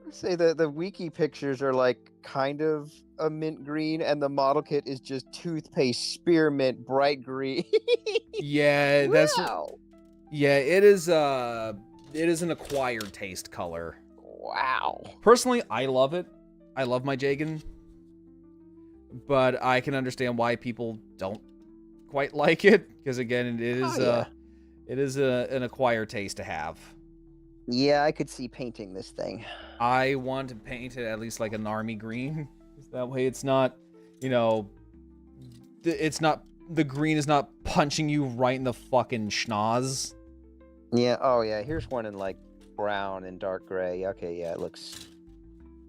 Say the wiki pictures are like kind of a mint green, and the model kit is just toothpaste spearmint bright green. Yeah, that's wow. Yeah, it is an acquired taste color. Wow. Personally, I love it. I love my Jagan. But I can understand why people don't quite like it, because again, it is an acquired taste to have. Yeah, I could see painting this thing. I want to paint it at least like an army green. That way it's not, the green is not punching you right in the fucking schnoz. Yeah, oh yeah, here's one in like brown and dark gray. Okay, yeah, it looks...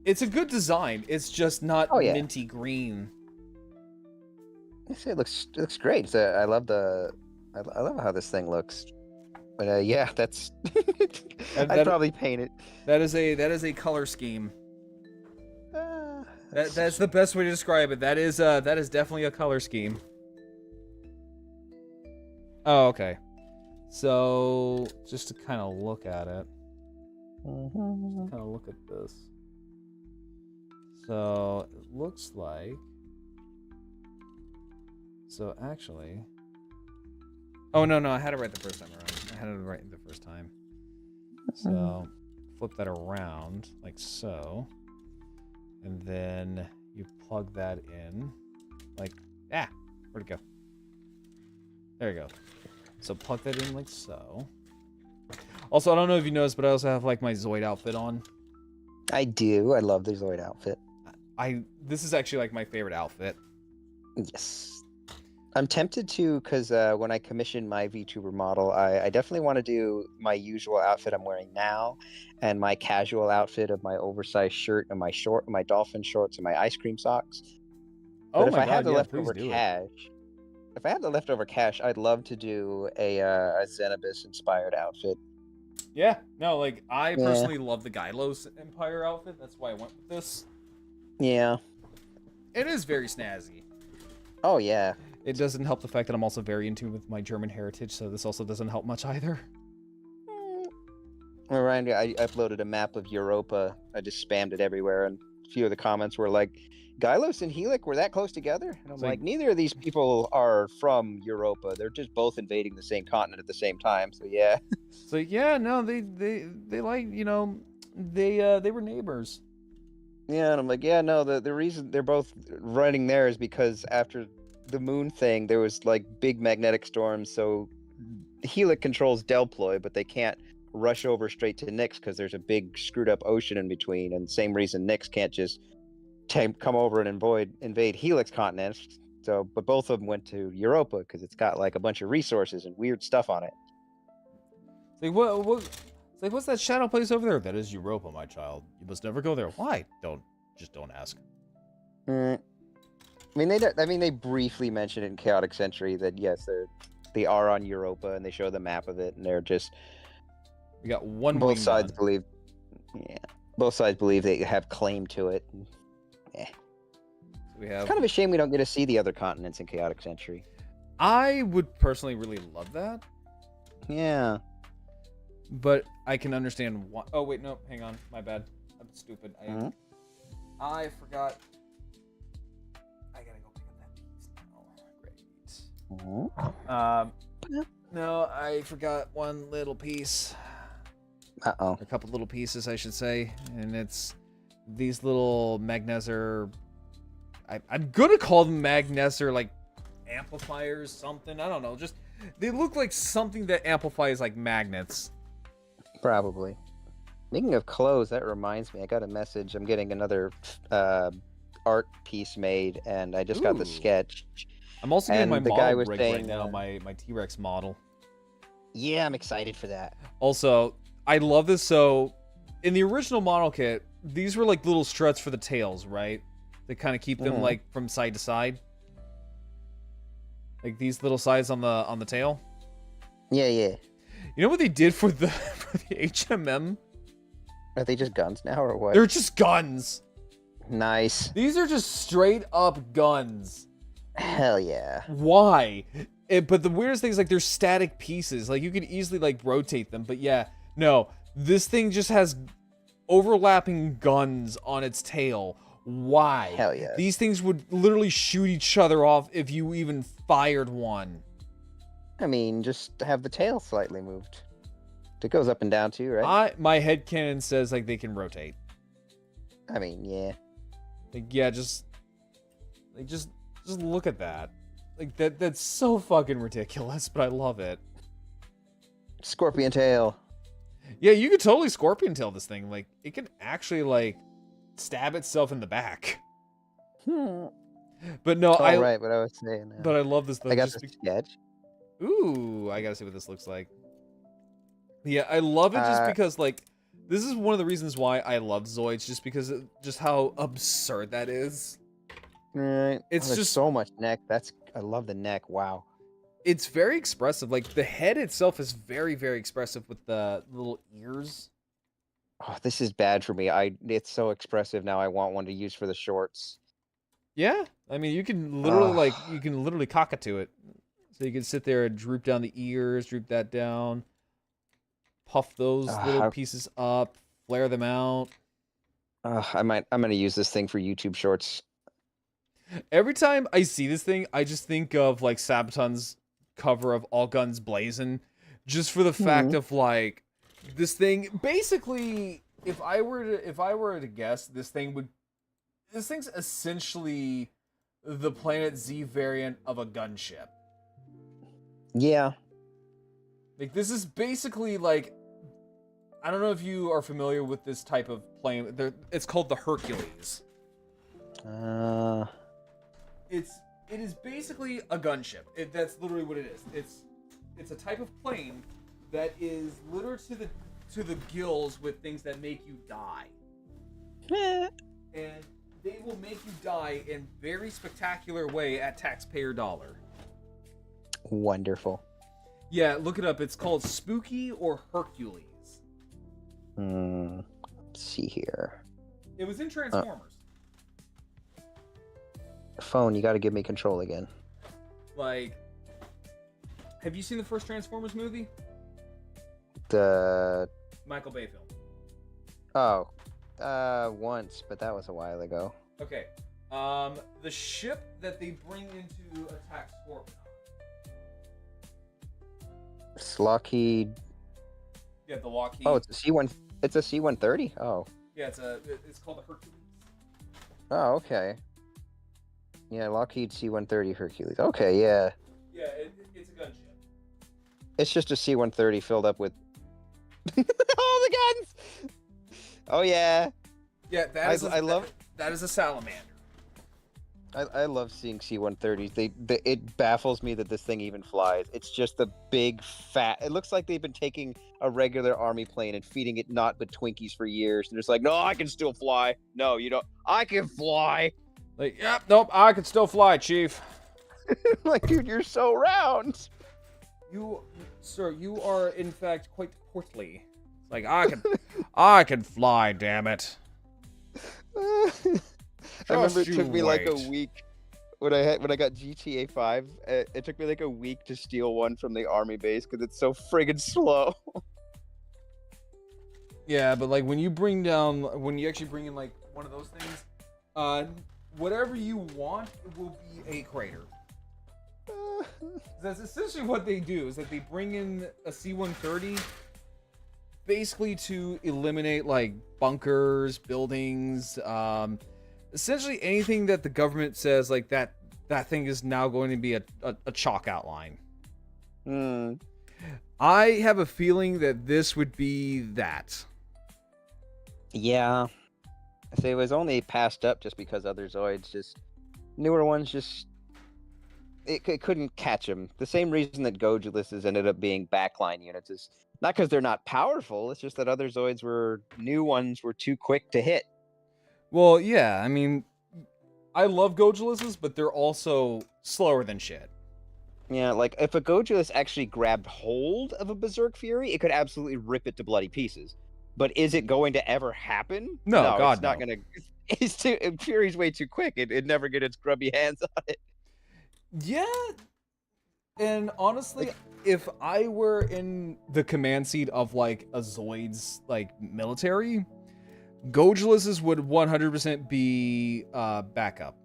It's a good design. It's just not minty green. It looks great. I love how this thing looks. But yeah, that's I'd probably paint it. That is a color scheme. That's the best way to describe it. That is definitely a color scheme. Oh, okay. So just to kind of look at it, kind of look at this. So it looks like. So actually. Oh no, I had it right the first time around. I had it right the first time. So flip that around like so, and then you plug that in, like where'd it go? There you go. So plug that in like so. Also, I don't know if you noticed, but I also have like my Zoid outfit on. I do. I love the Zoid outfit. This is actually like my favorite outfit. Yes. I'm tempted to, because when I commission my VTuber model, I definitely want to do my usual outfit I'm wearing now, and my casual outfit of my oversized shirt and my dolphin shorts and my ice cream socks. But if I have the leftover cash, I'd love to do a Xenobus inspired outfit. Yeah, no, like I personally love the Gylos Empire outfit. That's why I went with this. Yeah. It is very snazzy. Oh yeah. It doesn't help the fact that I'm also very in tune with my German heritage, so this also doesn't help much either. Ryan, I uploaded a map of Europa. I just spammed it everywhere, and a few of the comments were like, Gylos and Helic were that close together? And I'm It's like, neither of these people are from Europa. They're just both invading the same continent at the same time. So yeah. So yeah, no, they like, you know, they were neighbors. Yeah, and I'm like, yeah, no, the reason they're both running there is because after the moon thing, there was like big magnetic storms, so Helic controls Delploy, but they can't rush over straight to Nyx because there's a big screwed up ocean in between, and same reason Nyx can't just come over and invade Helix continent. So, but both of them went to Europa because it's got like a bunch of resources and weird stuff on it. It's like what? It's like, what's that shadow place over there? That is Europa, my child. You must never go there. Why? Don't ask. I mean, they briefly mentioned it in Chaotic Century that yes, they are on Europa, and they show the map of it, and they're just We got one. both sides believe. Yeah, both sides believe they have claim to it. Yeah. We have. It's kind of a shame we don't get to see the other continents in Chaotic Century. I would personally really love that. Yeah. But I can understand why. Oh wait, no, hang on, my bad. I'm stupid. I forgot. I gotta go pick up that piece. Great. No, I forgot one little piece. Uh-oh. A couple little pieces, I should say, and it's these little magneser. I'm gonna call them magneser, like amplifiers, something. I don't know. Just they look like something that amplifies like magnets. Probably. Speaking of clothes, that reminds me. I got a message. I'm getting another art piece made, and I just got the sketch. I'm also getting my the guy model was rig saying, right now, my T-Rex model. Yeah, I'm excited for that. Also, I love this. So, in the original model kit, these were like little struts for the tails, right? They kind of keep them like from side to side. Like these little sides on the tail. Yeah, yeah. You know what they did for the HMM? Are they just guns now, or what? They're just guns. Nice. These are just straight up guns. Hell yeah. Why? But the weirdest thing is like they're static pieces. Like you could easily like rotate them. But yeah, no. This thing just has overlapping guns on its tail. Why? Hell yeah. These things would literally shoot each other off if you even fired one. I mean, just have the tail slightly moved. It goes up and down too, right? My headcanon says like they can rotate. I mean, yeah. Like yeah, just look at that. Like that's so fucking ridiculous, but I love it. Scorpion tail. Yeah, you could totally scorpion tail this thing. Like it can actually like stab itself in the back. But no, right, what I was saying. But I love this though. I got the sketch. Ooh, I gotta see what this looks like. Yeah, I love it just because like this is one of the reasons why I love Zoids, just because of just how absurd that is. Right. It's just so much neck. I love the neck. Wow. It's very expressive. Like the head itself is very, very expressive with the little ears. Oh, this is bad for me. It's so expressive now. I want one to use for the shorts. Yeah, I mean you can literally you can literally cockatoo it. So you can sit there and droop down the ears, droop that down, puff those little pieces up, flare them out. I'm gonna use this thing for YouTube shorts. Every time I see this thing, I just think of like Sabaton's cover of All Guns Blazing, just for the fact of like this thing. Basically, if I were to guess, this thing's essentially the Planet Z variant of a gunship. Yeah. Like this is basically like, I don't know if you are familiar with this type of plane. It's called the Hercules. It is basically a gunship. That's literally what it is. It's a type of plane that is littered to the gills with things that make you die. And they will make you die in very spectacular way at taxpayer dollar. Wonderful. Yeah, look it up. It's called Spooky or Hercules. Let's see here. It was in Transformers. Phone, you got to give me control again. Like, have you seen the first Transformers movie? The Michael Bay film. Oh, once, but that was a while ago. Okay. The ship that they bring into attack Scorpion. Lockheed. Yeah, the Lockheed. Oh, it's a C1. It's a C-130. Oh. Yeah, it's called the Hercules. Oh, okay. Yeah, Lockheed C-130 Hercules. Okay, yeah. Yeah, it's a gunship. It's just a C-130 filled up with all the guns. Oh yeah. Yeah, that is a salamander. I love seeing C-130s. It baffles me that this thing even flies. It's just a big fat. It looks like they've been taking a regular army plane and feeding it naught but Twinkies for years. And it's like, no, I can still fly. No, you don't. I can fly. Like, yep, nope, I can still fly, Chief. Like, dude, you're so round. Sir, you are in fact quite portly. Like, I can fly, damn it. I remember it took me like a wait. week when I got GTA 5. It took me like a week to steal one from the army base because it's so friggin' slow. Yeah, but like when you actually bring in like one of those things, whatever you want will be a crater. That's essentially what they do, is that they bring in a C-130 basically to eliminate like bunkers, buildings, essentially anything that the government says like that thing is now going to be a chalk outline. I have a feeling that this would be that. Yeah. So it was only passed up just because other Zoids, newer ones, it couldn't catch them. The same reason that Gojuluses ended up being backline units is not because they're not powerful. It's just that other Zoids new ones were too quick to hit. Well, yeah, I mean, I love Gojuluses, but they're also slower than shit. Yeah, like if a Gojulus actually grabbed hold of a Berserk Fury, it could absolutely rip it to bloody pieces. But is it going to ever happen? No, God, it's not no. gonna. Fury's way too quick. It'd never get its grubby hands on it. Yeah, and honestly, if I were in the command seat of like a Zoid's like military, Gojuluses would 100% be backup.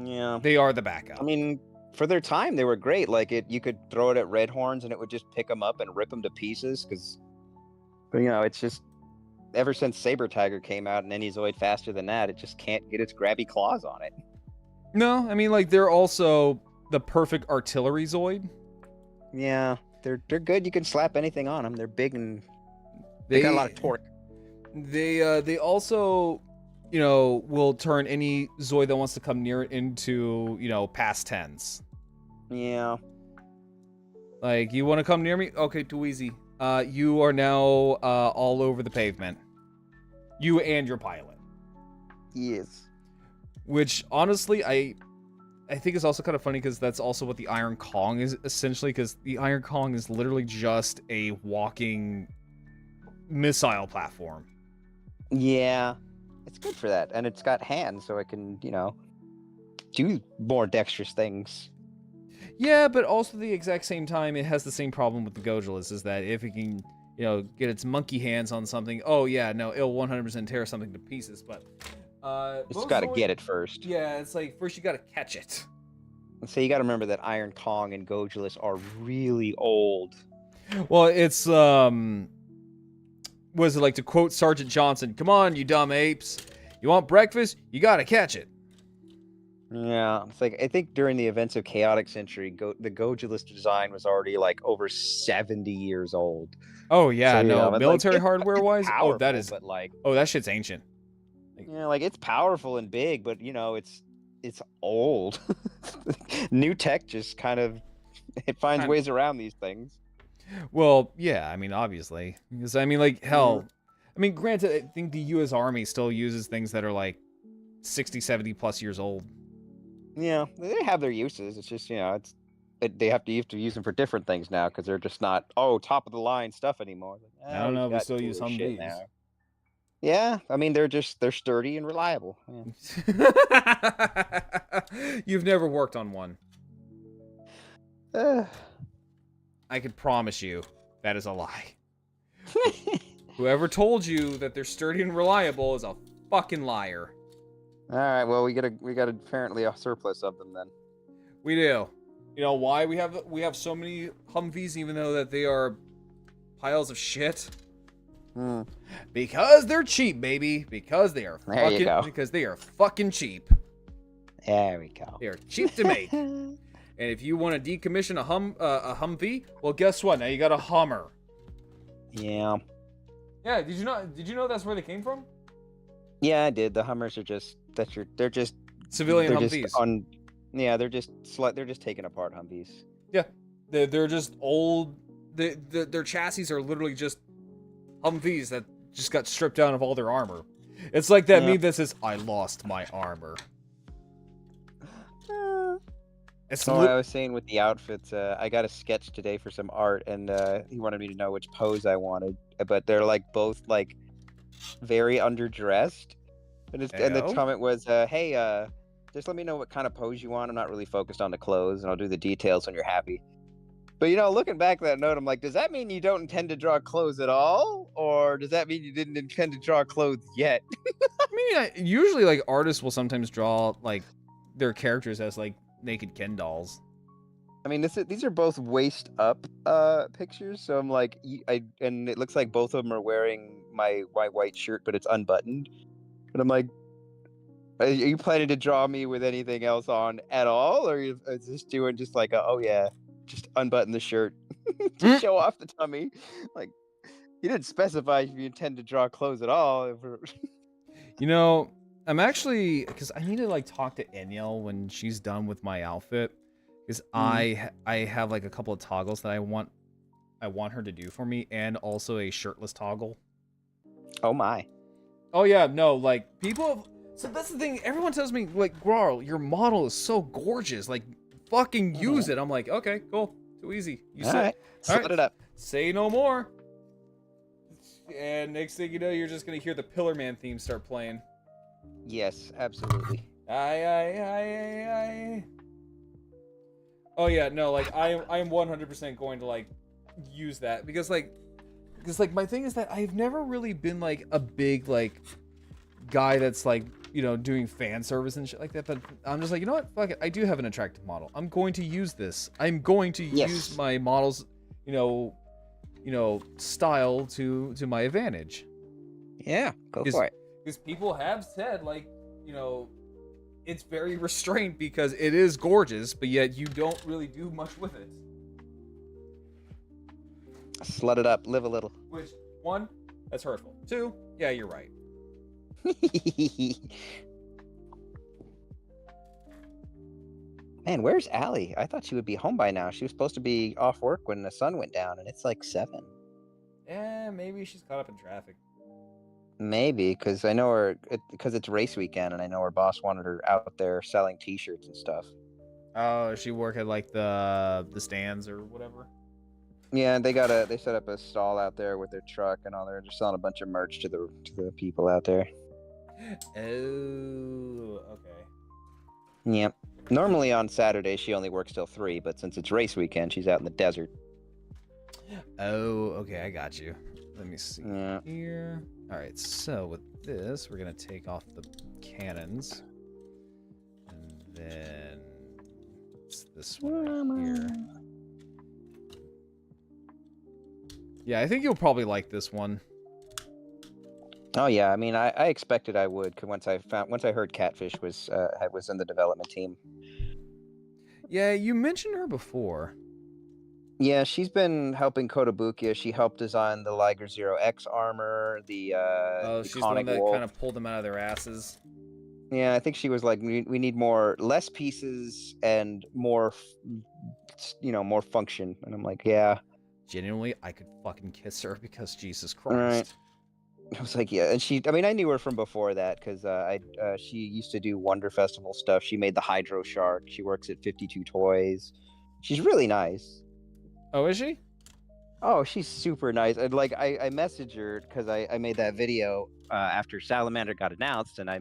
Yeah, they are the backup. I mean, for their time, they were great. Like you could throw it at Red Horns and it would just pick them up and rip them to pieces. But it's just ever since Saber Tiger came out and any Zoid faster than that, it just can't get its grabby claws on it. No, I mean, like, they're also the perfect artillery Zoid. Yeah, they're good. You can slap anything on them. They're big and they got a lot of torque. They also, will turn any Zoid that wants to come near it into, past tens. Yeah. Like, you want to come near me? Okay, too easy. You are now all over the pavement. You and your pilot. Yes. Which, honestly, I think is also kind of funny because that's also what the Iron Kong is, essentially, because the Iron Kong is literally just a walking missile platform. Yeah. It's good for that. And it's got hands, so it can, do more dexterous things. Yeah, but also at the exact same time, it has the same problem with the Gojulus, is that if it can, get its monkey hands on something, oh yeah, no, it'll 100% tear something to pieces, but... it's got to get it first. Yeah, it's like, first you got to catch it. So you got to remember that Iron Kong and Gojulus are really old. Well, it's, was it like, to quote Sergeant Johnson, come on, you dumb apes. You want breakfast? You got to catch it. Yeah, it's like, I think during the events of Chaotic Century, the Gojulus design was already like over 70 years old. Oh yeah, so, no, military like, hardware wise, powerful, that is, but like, that shit's ancient. Like, it's powerful and big, but it's old. New tech just kind of it finds ways around these things. Well, yeah, I mean, obviously, because I mean, like, hell, I mean, granted, I think the U.S. Army still uses things that are like 60, 70 plus years old. Yeah, they have their uses. It's just they have to use them for different things now because they're just not top of the line stuff anymore. I don't know if we still use Humvees now. Yeah, I mean they're sturdy and reliable. Yeah. You've never worked on one. I can promise you that is a lie. Whoever told you that they're sturdy and reliable is a fucking liar. All right, well, we got apparently a surplus of them then. We do. You know why we have so many Humvees, even though that they are piles of shit? Because they're cheap, baby. Because they are fucking cheap. There we go. They are cheap to make. And if you want to decommission a Humvee, well, guess what? Now you got a Hummer. Yeah. Yeah. Did you know that's where they came from? Yeah, I did. The Hummers are just they're just Civilian they're Humvees. They're just taking apart Humvees. Yeah. They're just old. Their chassis are literally just Humvees that just got stripped down of all their armor. It's like that meme that says, "I lost my armor." I was saying with the outfits, I got a sketch today for some art, and he wanted me to know which pose I wanted, but they're like both like very underdressed, and the comment was, "Hey, just let me know what kind of pose you want. I'm not really focused on the clothes, and I'll do the details when you're happy." But looking back at that note, I'm like, does that mean you don't intend to draw clothes at all, or does that mean you didn't intend to draw clothes yet? I mean, usually like artists will sometimes draw like their characters as like naked Ken dolls. I mean, these are both waist up pictures, so I'm like, and it looks like both of them are wearing my white shirt, but it's unbuttoned. And I'm like, are you planning to draw me with anything else on at all, or is this doing just like oh yeah, just unbutton the shirt to show off the tummy? Like, you didn't specify if you intend to draw clothes at all. I'm actually, because I need to like talk to Eniel when she's done with my outfit, because I have like a couple of toggles that I want her to do for me, and also a shirtless toggle. Oh my. Oh yeah, no, like people. So that's the thing. Everyone tells me like, Gral, your model is so gorgeous. Like, fucking use it. I'm like, okay, cool, too easy. You said, all right, it up. Say no more. And next thing you know, you're just gonna hear the Pillar Man theme start playing. Yes, absolutely. I. Oh yeah, no, like I am 100% going to like use that because my thing is that I've never really been like a big like guy that's like doing fan service and shit like that, but I'm just like, you know what, fuck it, I do have an attractive model. I'm going to use this. I'm going to use my model's style to my advantage. Yeah, go for it. Because people have said, like, it's very restrained because it is gorgeous, but yet you don't really do much with it. Slut it up, live a little. Which, one, that's hurtful. Two, yeah, you're right. Man, where's Allie? I thought she would be home by now. She was supposed to be off work when the sun went down, and it's like 7. Yeah, maybe she's caught up in traffic. Maybe, because I know her, because it's race weekend, and I know her boss wanted her out there selling T-shirts and stuff. Oh, she work at like the stands or whatever. Yeah, they set up a stall out there with their truck and all. They're just selling a bunch of merch to the people out there. Oh, okay. Yep. Normally on Saturday she only works till 3, but since it's race weekend, she's out in the desert. Oh, okay, I got you. Let me see here. All right, so with this, we're gonna take off the cannons, and then it's this one right here. Yeah, I think you'll probably like this one. Oh yeah, I mean, I expected I would, cause once I heard Catfish was in the development team. Yeah, you mentioned her before. Yeah, she's been helping Kotobukiya. She helped design the Liger Zero X armor, the she's the one that kind of pulled them out of their asses. Yeah, I think she was like, we need less pieces and more, more function. And I'm like, yeah. Genuinely, I could fucking kiss her because Jesus Christ. Right. I was like, yeah, and I mean, I knew her from before that because she used to do Wonder Festival stuff. She made the Hydro Shark. She works at 52 Toys. She's really nice. Oh, is she? Oh, she's super nice. And like, I messaged her because I made that video after Salamander got announced, and I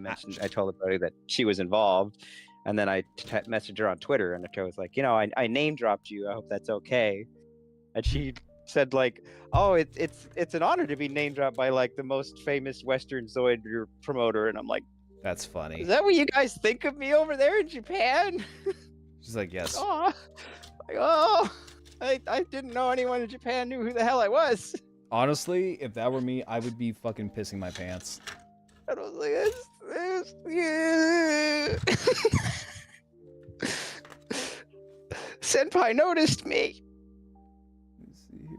told everybody that she was involved, and then I messaged her on Twitter, and I was like, I name dropped you. I hope that's okay. And she said like, "Oh, it's an honor to be name dropped by like the most famous Western Zoid promoter," and I'm like, That's funny. "Is that what you guys think of me over there in Japan?" She's like, yes. Oh, like, oh, I didn't know anyone in Japan knew who the hell I was. Honestly, if that were me, I would be fucking pissing my pants. And I was like, yeah. Senpai noticed me. Let's see here.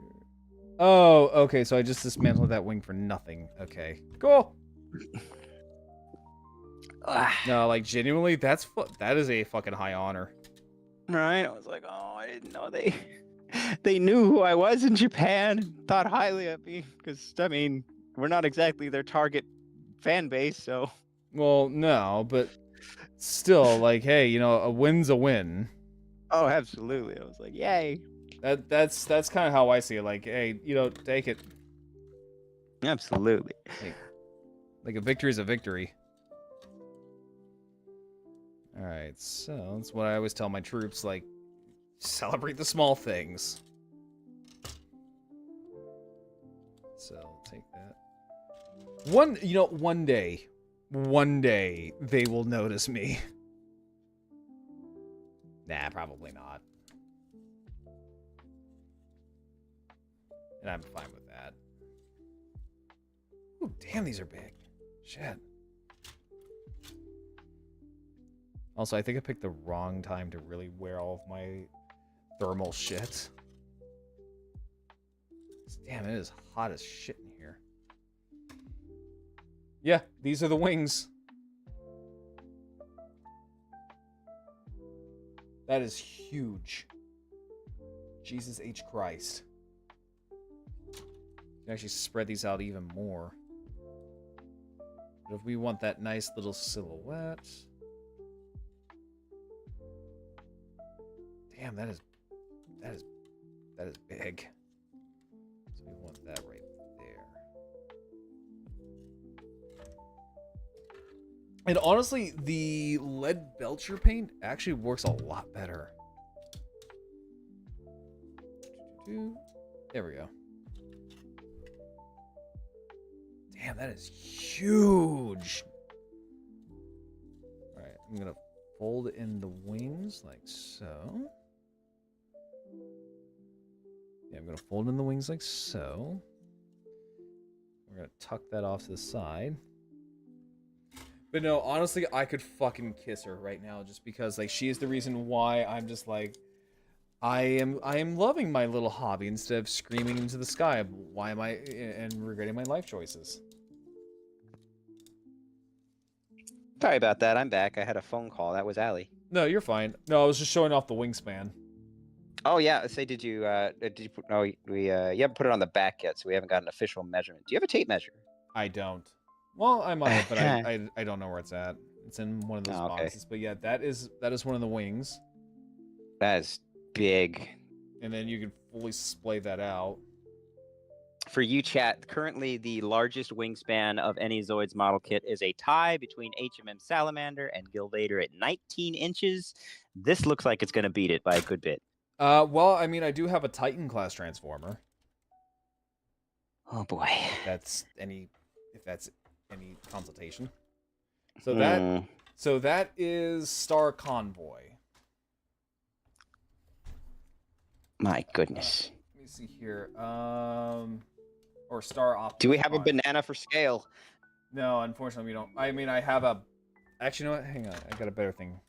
Oh, okay, so I just dismantled that wing for nothing. Okay, cool. No, like, genuinely, that is a fucking high honor. Right? I was like, oh, I didn't know they knew who I was in Japan and thought highly of me. Because, I mean, we're not exactly their target fan base, so. Well, no, but still, like, hey, you know, a win's a win. Oh, absolutely. I was like, yay. That's kind of how I see it. Like, hey, you know, take it. Absolutely. Like a victory is a victory. All right, so that's what I always tell my troops. Like, celebrate the small things. So take that. One day they will notice me. Nah, probably not. And I'm fine with that. Ooh, damn, these are big. Shit. Also, I think I picked the wrong time to really wear all of my thermal shit. Damn, it is hot as shit in here. Yeah, these are the wings. That is huge. Jesus H. Christ. You can actually spread these out even more. But if we want that nice little silhouette... Damn, that is big. So we want that right there. And honestly, the lead belcher paint actually works a lot better. There we go. Damn, that is huge. All right, I'm gonna fold in the wings like so. Yeah, I'm gonna fold in the wings like so. We're gonna tuck that off to the side. But no, honestly, I could fucking kiss her right now just because, like, she is the reason why I'm just like, I am loving my little hobby instead of screaming into the sky. Why am I and regretting my life choices? Sorry about that. I'm back. I had a phone call. That was Allie. No, you're fine. No, I was just showing off the wingspan. Oh yeah. Say, did you put? No, we you haven't put it on the back yet, so we haven't got an official measurement. Do you have a tape measure? I don't. Well, I might, but I don't know where it's at. It's in one of those boxes. But yeah, that is one of the wings. That is big. And then you can fully splay that out. For you, chat, currently the largest wingspan of any Zoids model kit is a tie between HMM Salamander and Gilvator at 19 inches. This looks like it's going to beat it by a good bit. Well, I mean, I do have a Titan class transformer. Oh boy. If that's any consultation. So that is Star Convoy. My goodness. Let me see here. Or Star Optimus. Do we have a banana for scale? No, unfortunately we don't. I mean, I have a... Actually, you know what? Hang on. I got a better thing.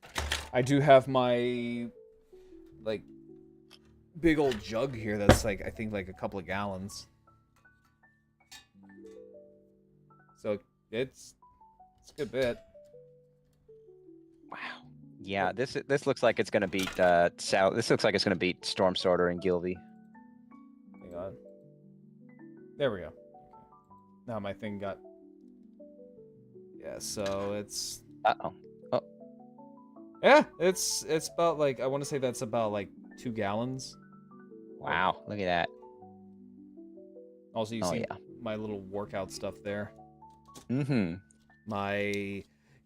I do have my, like, big old jug here that's, like, I think, like, a couple of gallons. So, it's a good bit. Wow. Yeah, this looks like it's going to beat, this looks like it's going to beat Storm Sorter and Gilvy. Hang on. There we go. Now my thing got... Yeah, so it's... Uh-oh. Oh. Yeah, it's about, like, I want to say that's about, like, 2 gallons. Wow, look at that. Also, you see my little workout stuff there. Mm-hmm.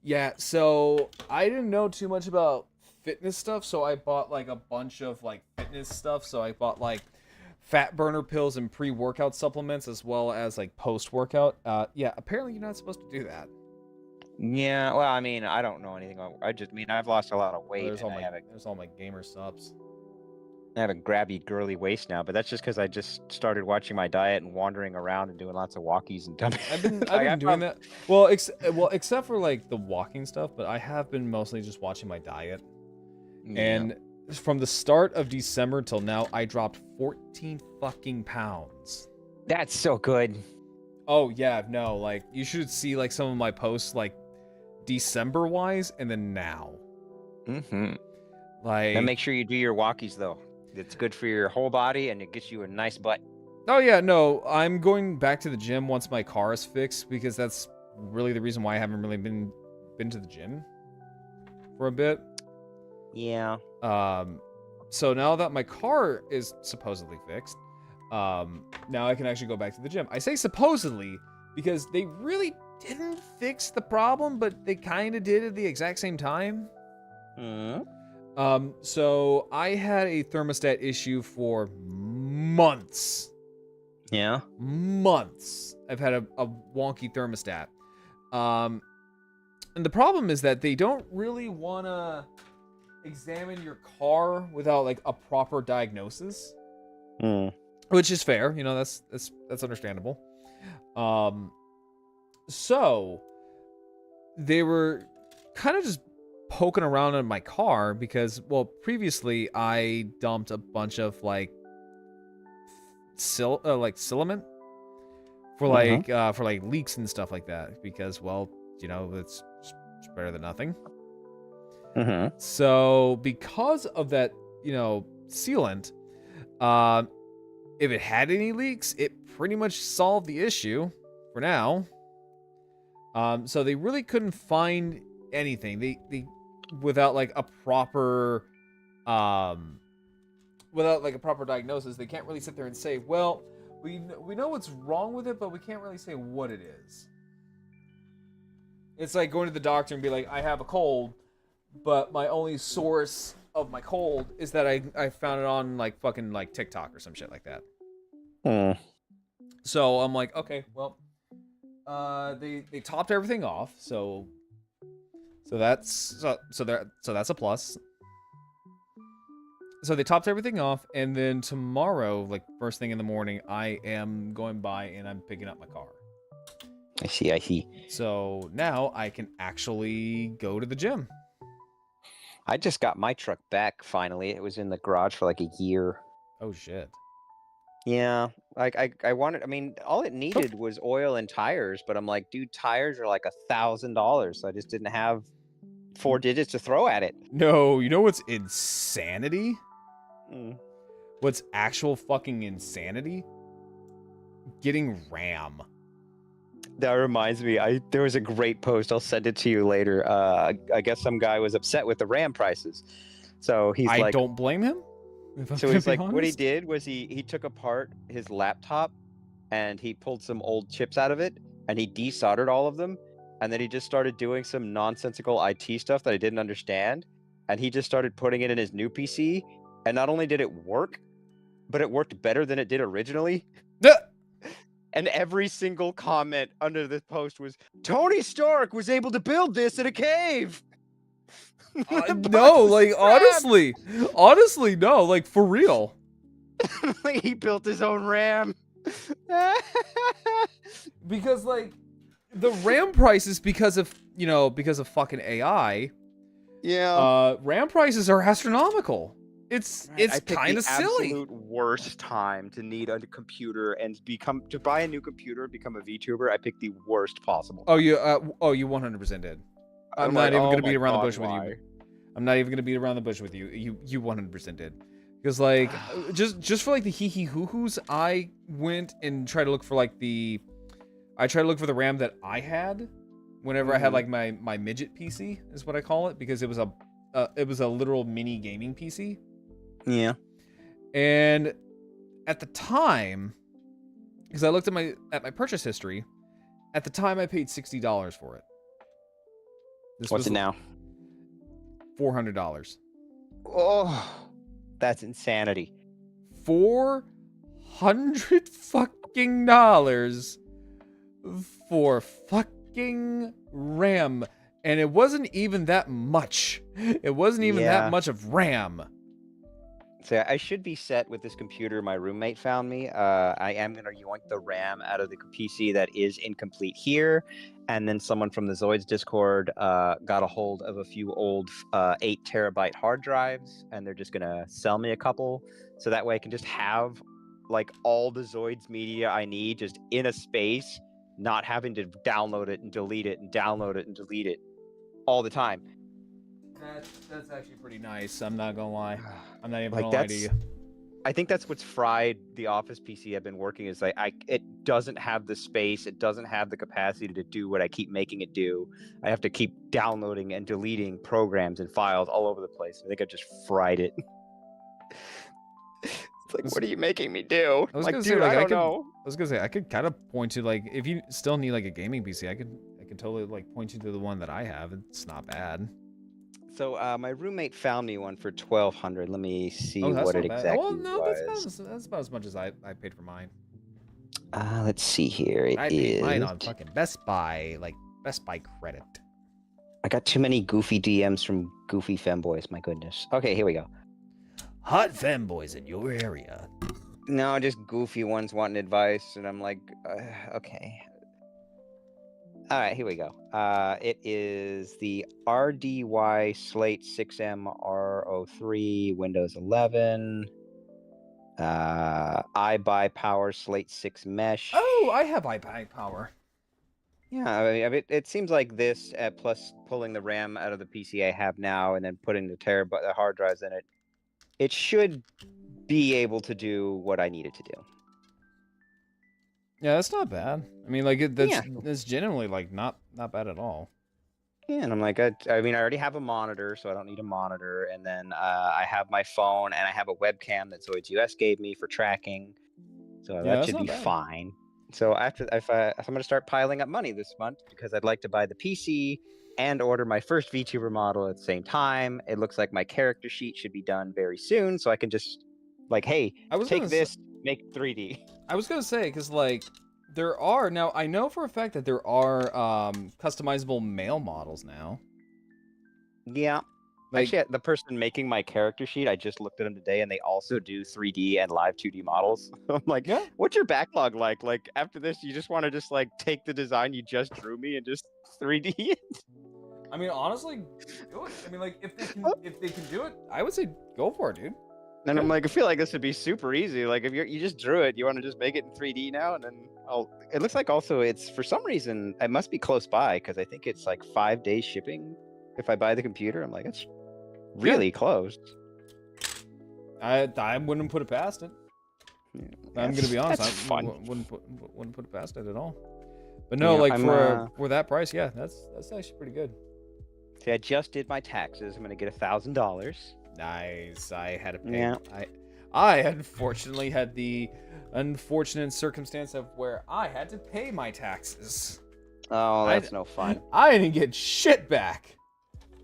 Yeah, so I didn't know too much about fitness stuff, so I bought, like, a bunch of, like, fitness stuff. So I bought, like, fat burner pills and pre-workout supplements as well as like post-workout. Yeah, apparently you're not supposed to do that. Yeah, well, I mean, I don't know anything about. I just mean I've lost a lot of Oh, weight, and there's all my gamer subs. I have a grabby, girly waist now. But that's just because I just started watching my diet and wandering around and doing lots of walkies and dumb. I've been I doing that. Well, except for like the walking stuff, but I have been mostly just watching my diet. Yeah. And from the start of December till now, I dropped 14 fucking pounds. That's so good. Oh yeah, no, like you should see like some of my posts like December wise and then now. Mm-hmm. Like, Now make sure you do your walkies though. It's good for your whole body and it gets you a nice butt. oh yeah, no, I'm going back to the gym once my car is fixed because that's really the reason why I haven't really been to the gym for a bit. Yeah. So now that my car is supposedly fixed, now I can actually go back to the gym. I say supposedly because they really didn't fix the problem, but they kind of did at the exact same time. So I had a thermostat issue for months. Yeah. Months. I've had a wonky thermostat. And the problem is that they don't really want to examine your car without like a proper diagnosis. Which is fair, you know, that's understandable. So they were kind of just poking around in my car because, well, previously I dumped a bunch of like filament for like leaks and stuff like that because, well, you know, it's better than nothing. So because of that, you know, sealant, if it had any leaks, it pretty much solved the issue for now. So they really couldn't find anything. They without like a proper diagnosis, they can't really sit there and say, well, we know what's wrong with it, but we can't really say what it is. It's like going to the doctor and be like, I have a cold, but my only source of my cold is that I found it on like fucking like TikTok or some shit like that. So I'm like, okay, well, they topped everything off, so that's a plus. So they topped everything off, and then tomorrow, like first thing in the morning, I am going by and I'm picking up my car. I see. So now I can actually go to the gym. I just got my truck back finally. It was in the garage for like a year. Oh shit. Yeah, like I wanted. I mean, all it needed was oil and tires, but I'm like, dude, tires are like $1,000, so I just didn't have 4 digits to throw at it. No, you know what's insanity? What's actual fucking insanity? Getting RAM. That reminds me, there was a great post. I'll send it to you later. I guess some guy was upset with the RAM prices, so he's like, I don't blame him. So he's like, what he did was he took apart his laptop and he pulled some old chips out of it and he desoldered all of them, and then he just started doing some nonsensical IT stuff that I didn't understand, and he just started putting it in his new PC, and not only did it work, but it worked better than it did originally. And every single comment under this post was, Tony Stark was able to build this in a cave. No, like honestly, no, like for real. Like he built his own RAM. Because like the RAM prices, because of fucking AI. Yeah. RAM prices are astronomical. It's kind of silly. Absolute worst time to need a computer and to buy a new computer, become a VTuber. I picked the worst possible. Oh, you 100% did. I'm not even gonna beat around the bush with you. I'm not even gonna beat around the bush with you. You 100% did. Because like just for like the hee hoo hoos, I went and tried to look for like the the RAM that I had whenever I had like my midget PC is what I call it, because it was a literal mini gaming PC. Yeah. And at the time, because I looked at my purchase history, at the time I paid $60 for it. What's it now? $400. Oh, that's insanity. $400. $100 for fucking RAM. And it wasn't even that much. It wasn't even that Yeah. much of RAM. So I should be set with this computer my roommate found me. I am going to yoink the RAM out of the PC that is incomplete here. And then someone from the Zoids Discord got a hold of a few old 8 terabyte hard drives. And they're just going to sell me a couple. So that way I can just have like all the Zoids media I need just in a space, not having to download it and delete it and download it and delete it all the time. That's actually pretty nice. I'm not gonna lie. I'm not even Like gonna lie to you. I think that's what's fried the Office PC I've been working is like it doesn't have the space, it doesn't have the capacity to do what I keep making it do. I have to keep downloading and deleting programs and files all over the place. I think I've just fried it. It's like, what are you making me do? I was Like, gonna dude, say, like, I don't know. I was gonna say I could kind of point to, like, if you still need like a gaming PC, I could totally like point you to the one that I have. It's not bad. So my roommate found me one for $1,200. Let me see Oh, that's what not it bad. exactly Well, no, was. that's about as much as I paid for mine. Let's see here. It I is. paid mine on fucking Best Buy, like Best Buy credit. I got too many goofy DMs from goofy femboys. My goodness. Okay, here we go. Hot femboys in your area. No, just goofy ones wanting advice, and I'm like, okay. All right, here we go. It is the RDY Slate 6M R03 Windows 11. iBuy Power Slate 6 Mesh. Oh, I have iPad power. Yeah, I mean, it seems like this, plus pulling the RAM out of the PC I have now, and then putting the hard drives in it, it should be able to do what I need it to do. Yeah, that's not bad. I mean, like Yeah. that's genuinely like not bad at all. Yeah, and I'm like, I mean, I already have a monitor, so I don't need a monitor. And then I have my phone, and I have a webcam that Zoids US gave me for tracking, so Yeah, that that's should not be bad. fine. So if I'm going to start piling up money this month because I'd like to buy the PC and order my first VTuber model at the same time. It looks like my character sheet should be done very soon, so I can just like, hey, take this, make 3D. I was gonna say, because like there are now, I know for a fact that there are customizable male models now. Yeah. Like, Actually, the person making my character sheet, I just looked at them today, and they also do 3D and live 2D models. I'm like, yeah. what's your backlog like? Like, after this, you just want to just, like, take the design you just drew me and just 3D it? I mean, honestly, do it. I mean, like, if they can do it, I would say go for it, dude. And I'm like, I feel like this would be super easy. Like, if you just drew it, you want to just make it in 3D now, and then it looks like also it's, for some reason, it must be close by, because I think it's like 5 days shipping if I buy the computer. I'm like, it's really close. I wouldn't put it past it. Yeah, I'm gonna be honest. That's fun. Wouldn't put it past it at all. But no, Yeah, like for that price, yeah, that's actually pretty good. See, I just did my taxes. I'm gonna get $1,000. Nice. I had to pay. Yeah. I unfortunately had the unfortunate circumstance of where I had to pay my taxes. Oh, that's no fun. I didn't get shit back.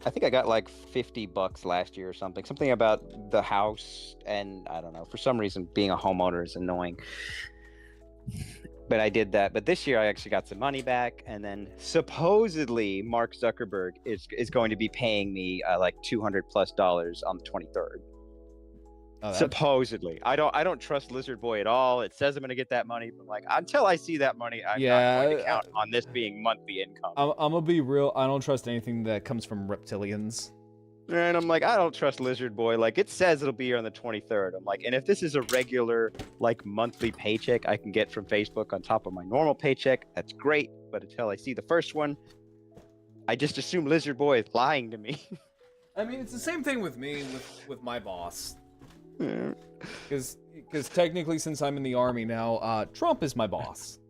I think I got like $50 last year or something. Something about the house, and I don't know. For some reason, being a homeowner is annoying. But I did that. But this year, I actually got some money back, and then supposedly Mark Zuckerberg is going to be paying me like $200+ on the 23rd. Oh, supposedly. I don't trust Lizard Boy at all. It says I'm going to get that money, but like until I see that money, I'm not going to count on this being monthly income. I'm gonna be real. I don't trust anything that comes from reptilians. And I'm like, I don't trust Lizard Boy. Like, it says it'll be here on the 23rd. I'm like, and if this is a regular, like, monthly paycheck I can get from Facebook on top of my normal paycheck, that's great. But until I see the first one, I just assume Lizard Boy is lying to me. I mean, it's the same thing with me, with my boss. Because technically, since I'm in the army now, Trump is my boss.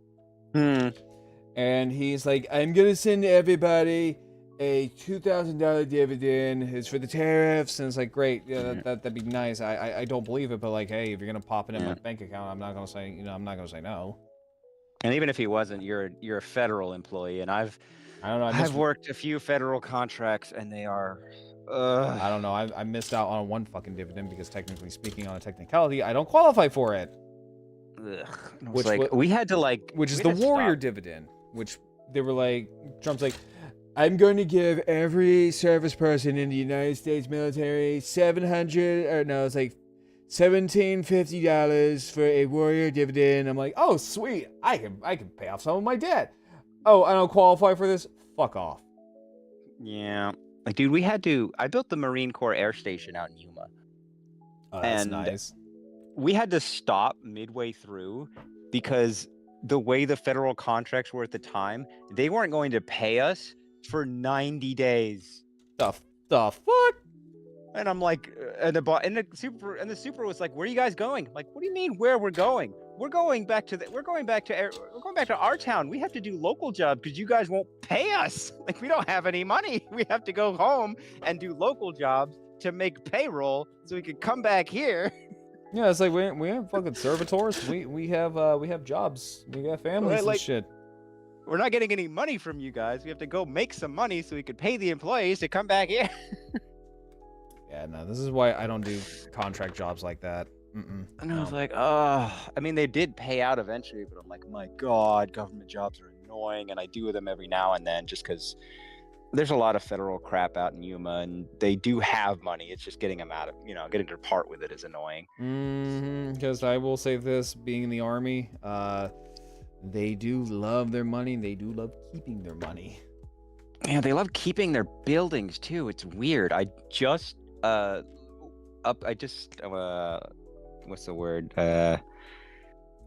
And he's like, I'm gonna send everybody a $2,000 dividend. It's for the tariffs, and it's like, great, yeah, that'd be nice. I don't believe it, but like, hey, if you're gonna pop it in my bank account, I'm not gonna say, I'm not gonna say no. And even if he wasn't, you're a federal employee, and I've worked a few federal contracts, and they are. I don't know. I missed out on one fucking dividend because technically speaking, on a technicality, I don't qualify for it. I was Which like, we had to like, which is we the had to warrior stop. dividend, which they were like, Trump's like, I'm going to give every service person in the United States military $700, or no, it's like $1,750 for a warrior dividend. I'm like, oh sweet, I can pay off some of my debt. Oh, I don't qualify for this. Fuck off. Yeah, like, dude, we had to. I built the Marine Corps Air Station out in Yuma, Oh, that's and nice. we had to stop midway through because the way the federal contracts were at the time, they weren't going to pay us for 90 days. The fuck? And I'm like, and the super was like, "Where are you guys going?" I'm like, what do you mean where we're going? We're going back to our town. We have to do local jobs because you guys won't pay us. Like, we don't have any money. We have to go home and do local jobs to make payroll so we can come back here. Yeah, it's like we have fucking servitors. We have jobs. We got families and Like, shit. we're not getting any money from you guys. We have to go make some money so we could pay the employees to come back here. Yeah, no, this is why I don't do contract jobs like that. And I was like, oh, I mean, they did pay out eventually, but I'm like, my God, government jobs are annoying. And I do them every now and then just because there's a lot of federal crap out in Yuma and they do have money. It's just getting them out of, getting to part with it is annoying. Because I will say this, being in the army, they do love their money. They do love keeping their money. Yeah, they love keeping their buildings too. It's weird. I just what's the word?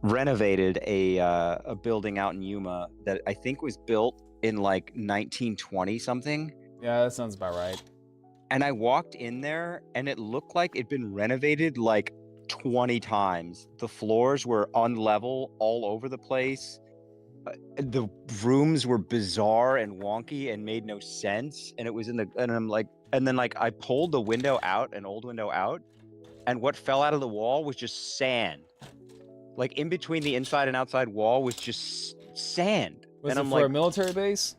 Renovated a building out in Yuma that I think was built in like 1920 something. Yeah, that sounds about right. And I walked in there and it looked like it'd been renovated like 20 times. The floors were unlevel all over the place. The rooms were bizarre and wonky and made no sense. And it was and then I pulled the window out, an old window out, and what fell out of the wall was just sand. Like, in between the inside and outside wall was just sand. Was and it I'm for like, a military base?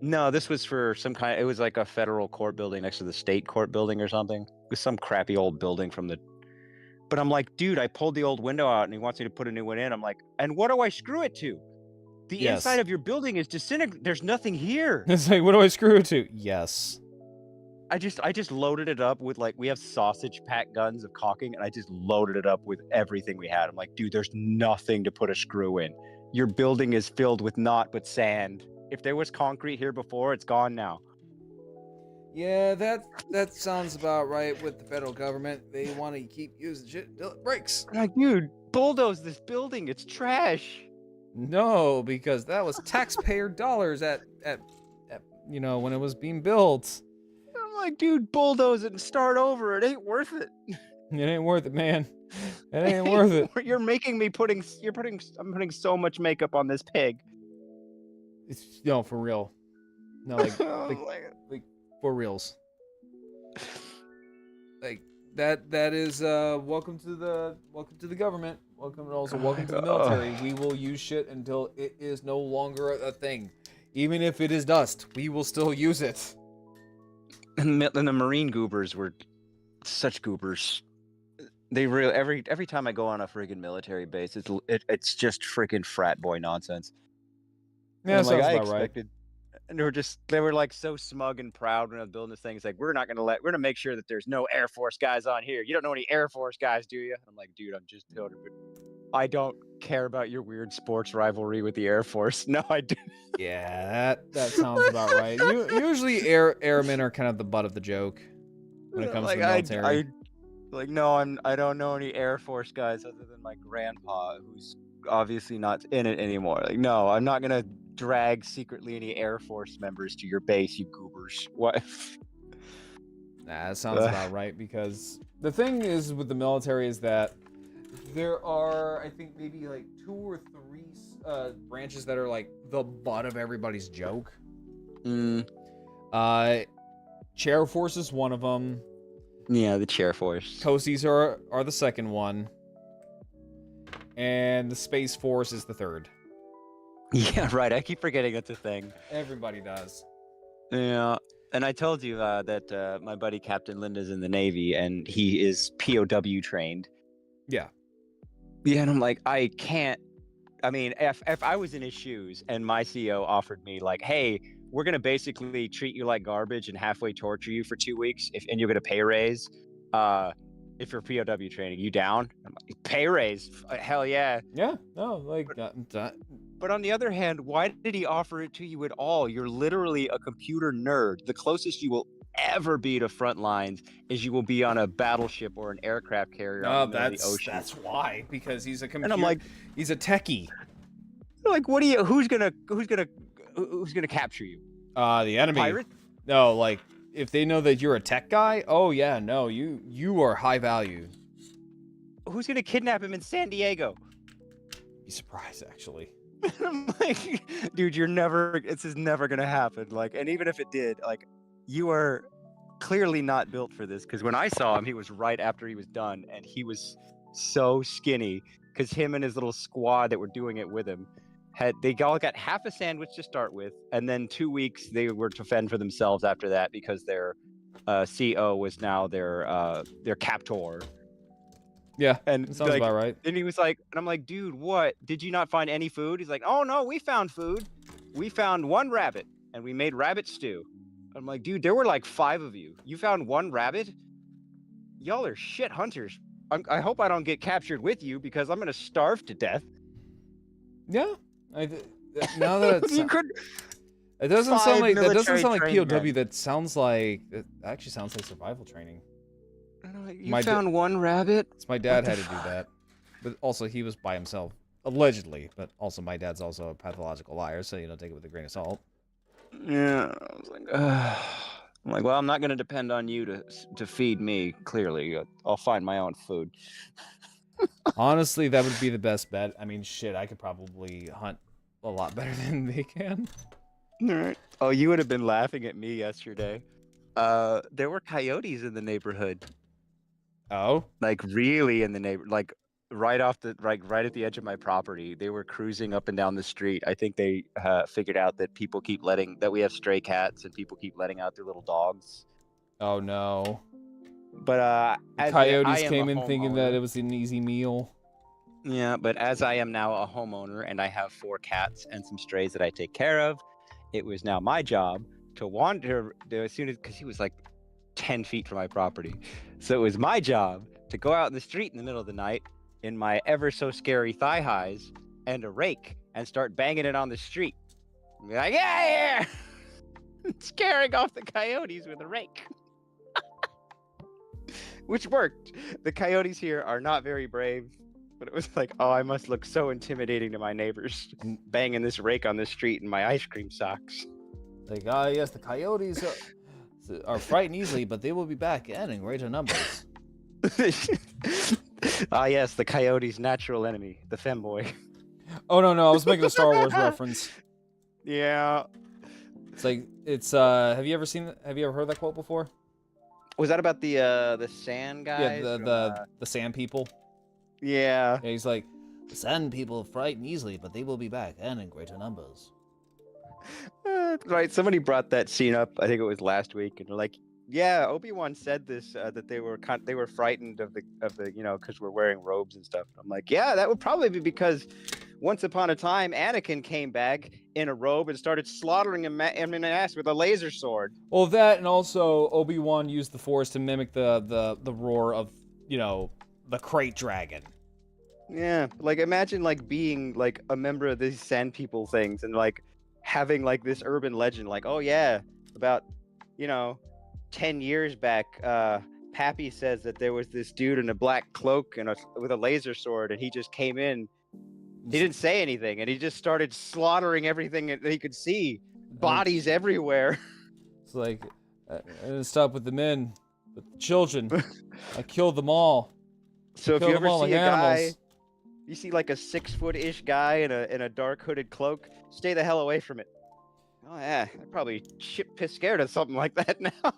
no, this was for it was like a federal court building next to the state court building or something. It was some crappy old building but I'm like, dude, I pulled the old window out and he wants me to put a new one in. I'm like, and what do I screw it to? The inside of your building is disintegrating. There's nothing here. It's like, what do I screw it to? Yes. I just loaded it up with, like, we have sausage pack guns of caulking, and I just loaded it up with everything we had. I'm like, dude, there's nothing to put a screw in. Your building is filled with naught but sand. If there was concrete here before, it's gone now. Yeah, that sounds about right with the federal government. They want to keep using shit until it breaks. I'm like, dude, bulldoze this building. It's trash. No, because that was taxpayer dollars at when it was being built. I'm like, dude, bulldoze it and start over. It ain't worth it. It ain't worth it, man. It ain't worth it. You're making me I'm putting so much makeup on this pig. It's for real. No, like for reals. Like that is welcome to the government. Welcome to the military. We will use shit until it is no longer a thing. Even if it is dust, we will still use it. And the Marine goobers were such goobers. They really every time I go on a friggin' military base, it's just friggin' frat boy nonsense. Yeah, sounds about right. And they were like so smug and proud when I was building this thing. It's like, we're gonna make sure that there's no Air Force guys on here. You don't know any Air Force guys, do you? I'm like, dude, I'm just building. I don't care about your weird sports rivalry with the Air Force. No, I do. Yeah, that sounds about right. Usually airmen are kind of the butt of the joke when it comes to the military. I don't know any Air Force guys other than my grandpa, who's obviously not in it anymore. Like, no, I'm not gonna drag secretly any Air Force members to your base, you goobers. What? Nah, that sounds about right, because the thing is with the military is that there are, I think, maybe like 2 or 3 branches that are like the butt of everybody's joke. Chair Force is one of them. Yeah, the Chair Force. Coasties are the second one. And the Space Force is the third. Yeah, right. I keep forgetting that's a thing. Everybody does. Yeah. And I told you that my buddy Captain Linda's in the Navy, and he is POW trained. Yeah. Yeah, and I'm like, I can't. I mean, if I was in his shoes and my CEO offered me like, hey, we're gonna basically treat you like garbage and halfway torture you for 2 weeks, and you'll get a pay raise, uh, if you're POW training, you down? I'm like, pay raise? Hell yeah! Yeah, no, like But on the other hand, why did he offer it to you at all? You're literally a computer nerd. The closest you will ever be to front lines is you will be on a battleship or an aircraft carrier out in no, the middle of the ocean. that's why, because he's a And I'm computer. like, He's a techie. what do you? Who's gonna capture you? The enemy. Pirate? No, like if they know that you're a tech guy, oh yeah, no, you are high value. Who's gonna kidnap him in San Diego? Be surprised, actually. I'm like, dude, this is never gonna happen. Like, and even if it did, like, you are clearly not built for this. Because when I saw him, he was right after he was done, and he was so skinny. Because him and his little squad that were doing it with him they all got half a sandwich to start with, and then 2 weeks they were to fend for themselves after that because their CO was now their captor. Yeah, And sounds about right. And he was like, and I'm like, dude, what? Did you not find any food? He's like, oh no, we found food. We found one rabbit and we made rabbit stew. I'm like, dude, there were like 5 of you. You found one rabbit? Y'all are shit hunters. I hope I don't get captured with you because I'm gonna starve to death. Yeah, now that it's, You could. it doesn't sound like military POW. men. That sounds like it actually sounds like survival training. You found one rabbit? It's my dad had to do that, but also he was by himself, allegedly. But also my dad's also a pathological liar, so take it with a grain of salt. Yeah, I was like, I'm like, well, I'm not going to depend on you to feed me. Clearly, I'll find my own food. Honestly, that would be the best bet. I mean, shit, I could probably hunt a lot better than they can. All right. Oh, you would have been laughing at me yesterday. There were coyotes in the neighborhood. Oh, Like really in the like right at the edge of my property. They were cruising up and down the street. I think they figured out that we have stray cats and people keep letting out their little dogs. oh no. But the coyotes came in thinking that it was an easy meal. Yeah, but as I am now a homeowner and I have 4 cats and some strays that I take care of, it was now my job to wander as soon as, because he was like 10 feet from my property. So it was my job to go out in the street in the middle of the night in my ever so scary thigh highs and a rake and start banging it on the street. And be like, yeah, scaring off the coyotes with a rake. Which worked. The coyotes here are not very brave, but it was like, oh, I must look so intimidating to my neighbors banging this rake on the street in my ice cream socks. Like, yes, the coyotes are frightened easily, but they will be back again in greater numbers. Yes, the coyote's natural enemy, the femboy. Oh no, I was making a Star Wars reference. Yeah. It's have you ever heard that quote before? Was that about the sand guys? Yeah, the sand people. Yeah. Yeah, he's like, the sand people frighten easily, but they will be back and in greater numbers. Right. Somebody brought that scene up. I think it was last week, and they're like, "Yeah, Obi-Wan said this that they were frightened of the because we're wearing robes and stuff." I'm like, "Yeah, that would probably be because once upon a time Anakin came back in a robe and started slaughtering him in the ass with a laser sword." Well, that and also Obi-Wan used the Force to mimic the roar of the crate dragon. Yeah, like imagine like being like a member of these sand people things and like having like this urban legend like, oh yeah, about 10 years back, Pappy says that there was this dude in a black cloak and with a laser sword, and he just came in. He didn't say anything, and he just started slaughtering everything that he could see. Bodies everywhere. It's like, I didn't stop with the men, but the children. I killed them all. So if you ever see a guy, you see like a 6-foot-ish guy in a dark hooded cloak, stay the hell away from it. Oh yeah, I'm probably shit pissed scared of something like that now.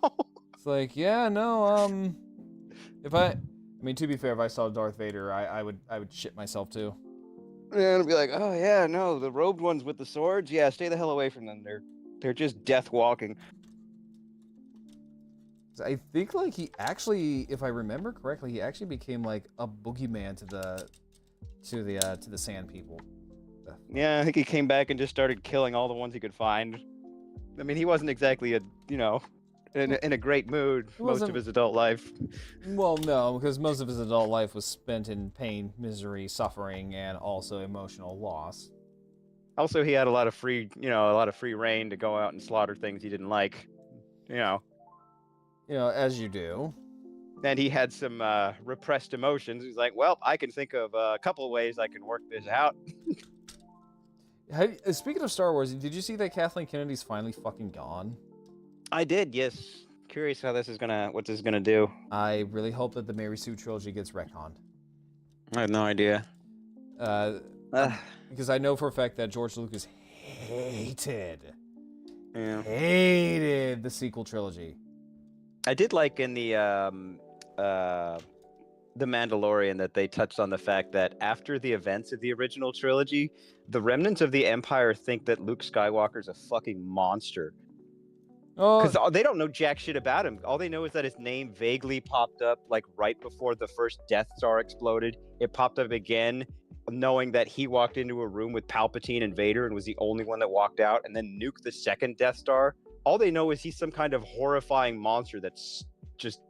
It's like, yeah, no, I mean, to be fair, if I saw Darth Vader, I would shit myself too. Yeah, and be like, oh yeah, no, the robed ones with the swords, yeah, stay the hell away from them. They're just death walking. I think like he actually, if I remember correctly, he actually became like a boogeyman to to the Sand People. Yeah, I think he came back and just started killing all the ones he could find. I mean, he wasn't exactly in a great mood most of his adult life. Well, no, because most of his adult life was spent in pain, misery, suffering, and also emotional loss. Also, he had a lot of free reign to go out and slaughter things he didn't like. As you do. And he had some repressed emotions. He's like, well, I can think of a couple of ways I can work this out. Speaking of Star Wars, did you see that Kathleen Kennedy's finally fucking gone? I did, yes. Curious what this is gonna do. I really hope that the Mary Sue trilogy gets retconned. I have no idea. Because I know for a fact that George Lucas hated the sequel trilogy. I did like in the Mandalorian that they touched on the fact that after the events of the original trilogy, the remnants of the Empire think that Luke Skywalker's a fucking monster. Because they don't know jack shit about him. All they know is that his name vaguely popped up like right before the first Death Star exploded. It popped up again, knowing that he walked into a room with Palpatine and Vader and was the only one that walked out, and then nuked the second Death Star. All they know is he's some kind of horrifying monster that's just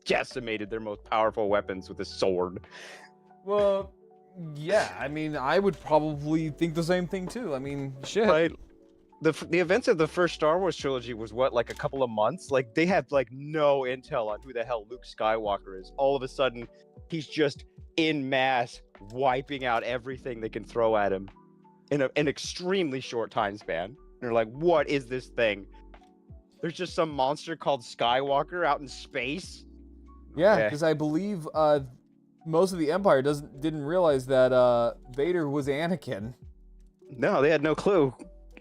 decimated their most powerful weapons with a sword. Well, yeah, I mean, I would probably think the same thing too. I mean, shit. Right. The events of the first Star Wars trilogy was what, like a couple of months? Like, they had like no intel on who the hell Luke Skywalker is. All of a sudden, he's just in mass wiping out everything they can throw at him in an extremely short time span. And they're like, what is this thing? There's just some monster called Skywalker out in space? Yeah, because I believe most of the Empire didn't realize that Vader was Anakin. No, they had no clue.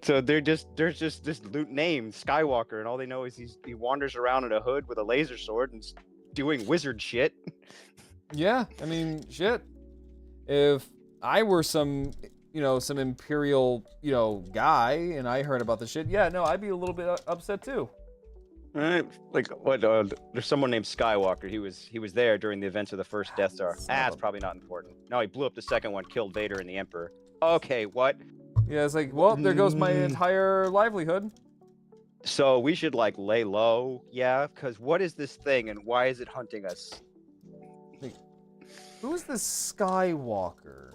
So there's just this name, Skywalker, and all they know is he wanders around in a hood with a laser sword and doing wizard shit. Yeah, I mean, shit. If I were some Imperial, guy, and I heard about the shit, yeah, no, I'd be a little bit upset too. Right, like what? There's someone named Skywalker. He was there during the events of the first Death Star. It's probably not important. No, he blew up the second one, killed Vader and the Emperor. Okay, what? Yeah, it's like, well, there goes my entire livelihood. So we should like lay low, yeah? Because what is this thing and why is it hunting us? Like, who is this Skywalker?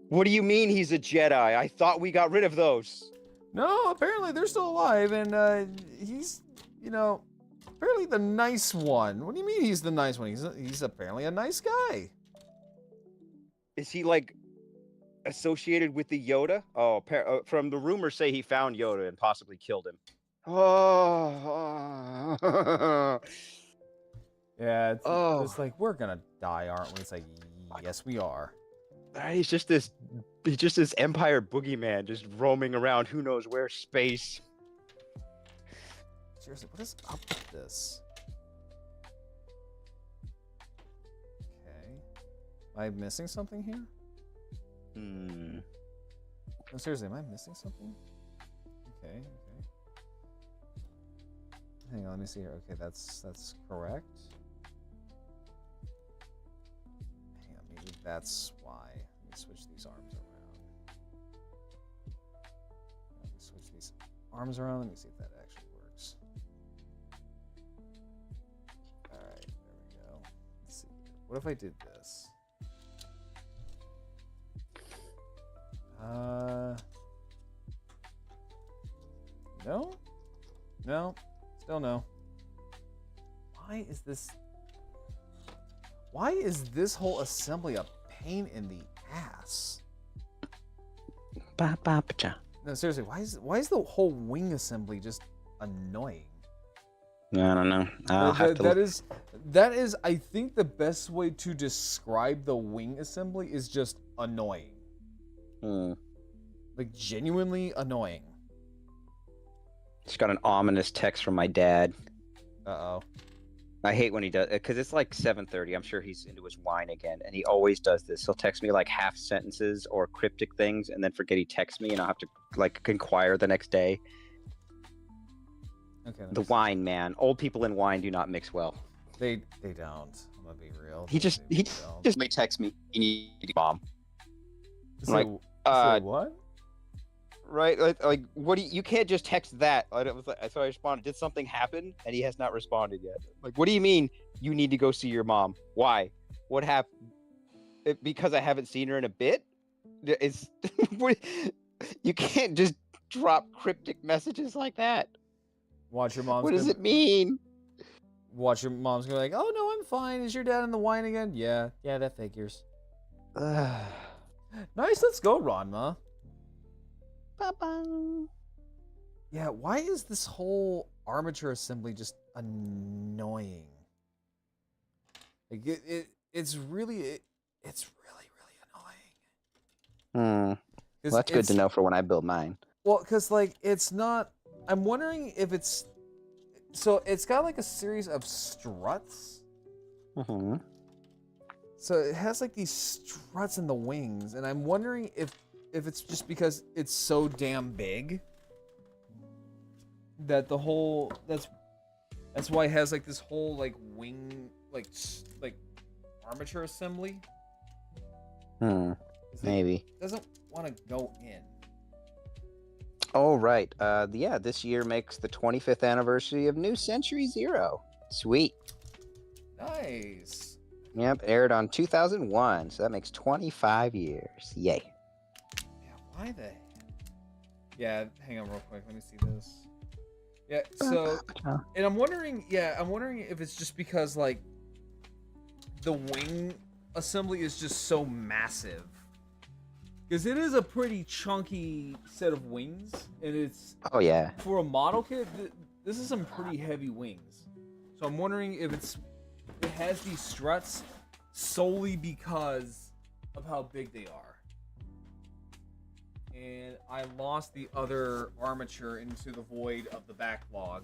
What do you mean he's a Jedi? I thought we got rid of those. No, apparently they're still alive, and he's, apparently the nice one. What do you mean he's the nice one? He's apparently a nice guy. Is he like associated with the Yoda? Oh, from the rumors say he found Yoda and possibly killed him. Oh. Yeah, it's like, we're gonna die, aren't we? It's like, yes, we are. He's just this Empire boogeyman just roaming around who knows where space. Seriously, what is up with this? Okay. Am I missing something here? No, seriously, am I missing something? Okay. Hang on, let me see here. Okay, that's correct. Hang on, maybe that's why. Let me switch these arms around. Let me switch these arms around. Let me see if that actually works. Alright, there we go. Let's see. What if I did this? No? No? Still no. Why is this whole assembly a pain in the ass? No, seriously, why is the whole wing assembly just annoying? I don't know. That is, I think, the best way to describe the wing assembly is just annoying. Like, genuinely annoying. Just got an ominous text from my dad. Uh-oh. I hate when he does, because it's like 7:30. I'm sure he's into his wine again, and he always does this. He'll text me like half sentences or cryptic things, and then forget he texts me, and I'll have to like inquire the next day. Okay. The wine, man. Old people and wine do not mix well. They don't. I'm gonna be real. He just don't. just may text me. You need to mom. Say, Like, say what? Right? Like what do you can't just text that. So I responded, did something happen? And he has not responded yet. Like, what do you mean you need to go see your mom? Why? What happened? Because I haven't seen her in a bit? It's you can't just drop cryptic messages like that. Watch your mom's. What does it mean? Watch your mom's gonna be like, oh no, I'm fine. Is your dad in the wine again? Yeah, that figures. Nice, let's go, Ranma. Ba-bang. Yeah, why is this whole armature assembly just annoying? Like it's really annoying. Well, that's good to know for when I build mine. Well, because like it's not. I'm wondering if it's. So it's got like a series of struts. Mm-hmm. So it has like these struts in the wings, and I'm wondering if it's just because it's so damn big that the whole that's why it has like this whole like wing like armature assembly. Maybe. It doesn't want to go in. Oh right. Yeah, this year makes the 25th anniversary of New Century Zero. Sweet. Nice. Yep, aired on 2001, so that makes 25 years. Yay. Yeah, why the heck? Yeah, hang on real quick. Let me see this. Yeah, so and I'm wondering if it's just because like the wing assembly is just so massive. Because it is a pretty chunky set of wings, and it's for a model kit. This is some pretty heavy wings, so I'm wondering if it has these struts solely because of how big they are. And I lost the other armature into the void of the backlog.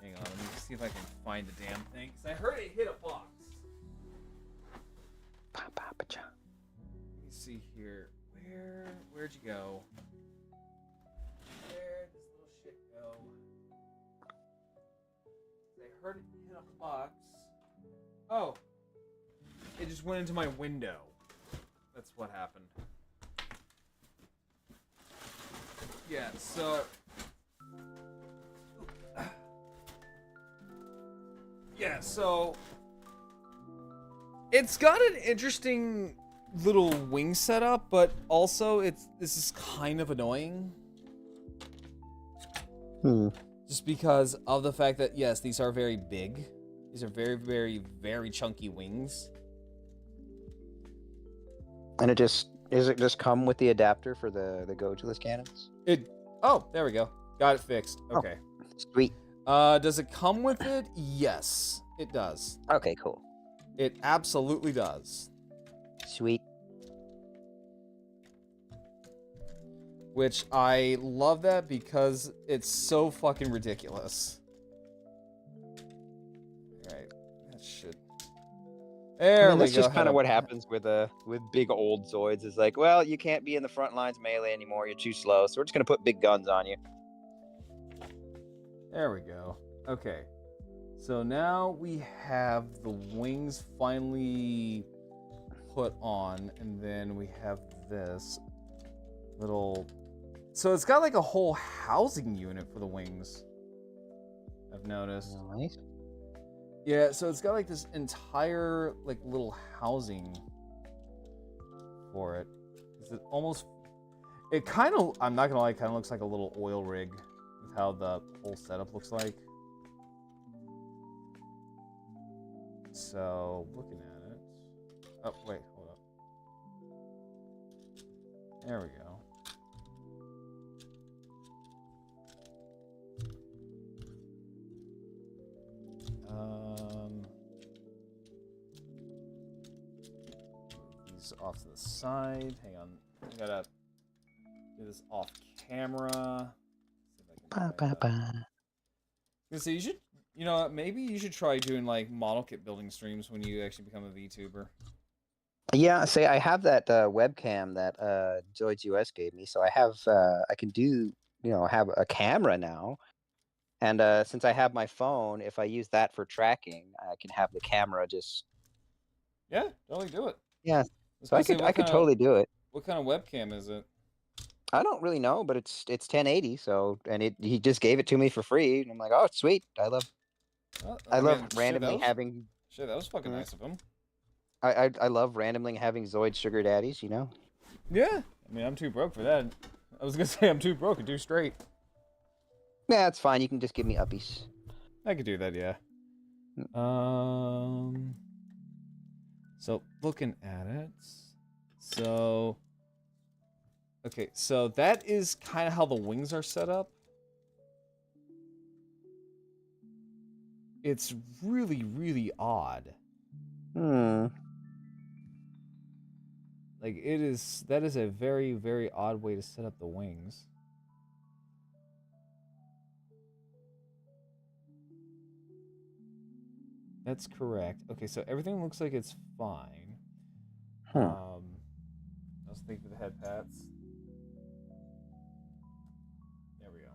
Hang on, let me see if I can find the damn thing, because I heard it hit a box. Let me see here. Where'd you go? Where'd this little shit go? I heard it hit a box. Oh. It just went into my window. That's what happened. Yeah, so... Yeah, so... It's got an interesting little wing setup, but also this is kind of annoying. Just because of the fact that, yes, these are very big. These are very, very, very chunky wings. And does it just come with the adapter for the Gojilus cannons? Oh, there we go. Got it fixed. Okay. Oh, sweet. Does it come with it? Yes, it does. Okay, cool. It absolutely does. Sweet. Which I love that because it's so fucking ridiculous. Alright, that should... There we go. That's just kind of what happens with big old Zoids. Is like, well, you can't be in the front lines melee anymore. You're too slow, so we're just gonna put big guns on you. There we go. Okay. So now we have the wings finally put on, and then we have this little... So it's got like a whole housing unit for the wings, I've noticed. Nice. Yeah, so it's got like this entire like little housing for it. It kind of, I'm not gonna lie, kind of looks like a little oil rig with how the whole setup looks like. So, looking at it. Oh, wait, hold up. There we go. These off to the side. Hang on. I gotta do this off camera. See if I can so you should, maybe you should try doing like model kit building streams when you actually become a VTuber. Yeah, say I have that webcam that Zoids US gave me, so I have I can do have a camera now. And since I have my phone, if I use that for tracking, I can have the camera just Yeah, totally do it. yeah. I was So gonna say, I could totally do it. what kind of webcam is it? I don't really know, but it's 1080. So and he just gave it to me for free, and I'm like, oh, sweet. Well, I I love mean, randomly having. that was fucking uh, nice of him. I love randomly having Zoid sugar daddies. You know. Yeah, I mean, I'm too broke for that. I was gonna say I'm too broke to do straight. Yeah, it's fine. You can just give me uppies. I could do that, yeah. So looking at it, so okay, so that is kind of how the wings are set up. It's really, really odd. Hmm. Like that is a very, very odd way to set up the wings. That's correct. Okay, so everything looks like it's fine. Hmm. I was thinking of the head pats. There we go.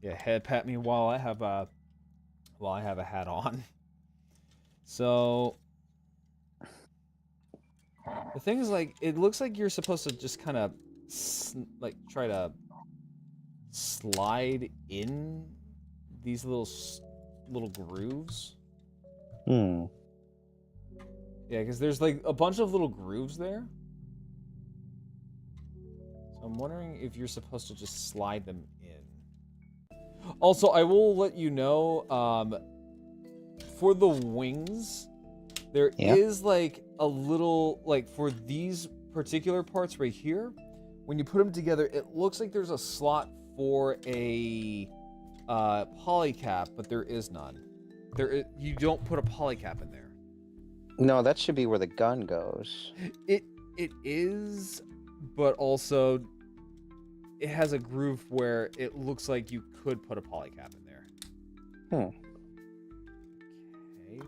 Yeah, head pat me while I have a hat on. So the thing is, like, it looks like you're supposed to just kind of like try to slide in these little grooves. Hmm. Yeah, because there's like a bunch of little grooves there. So I'm wondering if you're supposed to just slide them in. Also, I will let you know, for the wings, there Yeah. is like a little, like for these particular parts right here, when you put them together, it looks like there's a slot for a polycap, but there is none. You don't put a polycap in there. No, that should be where the gun goes. It is, but also it has a groove where it looks like you could put a polycap in there. Hmm. Okay,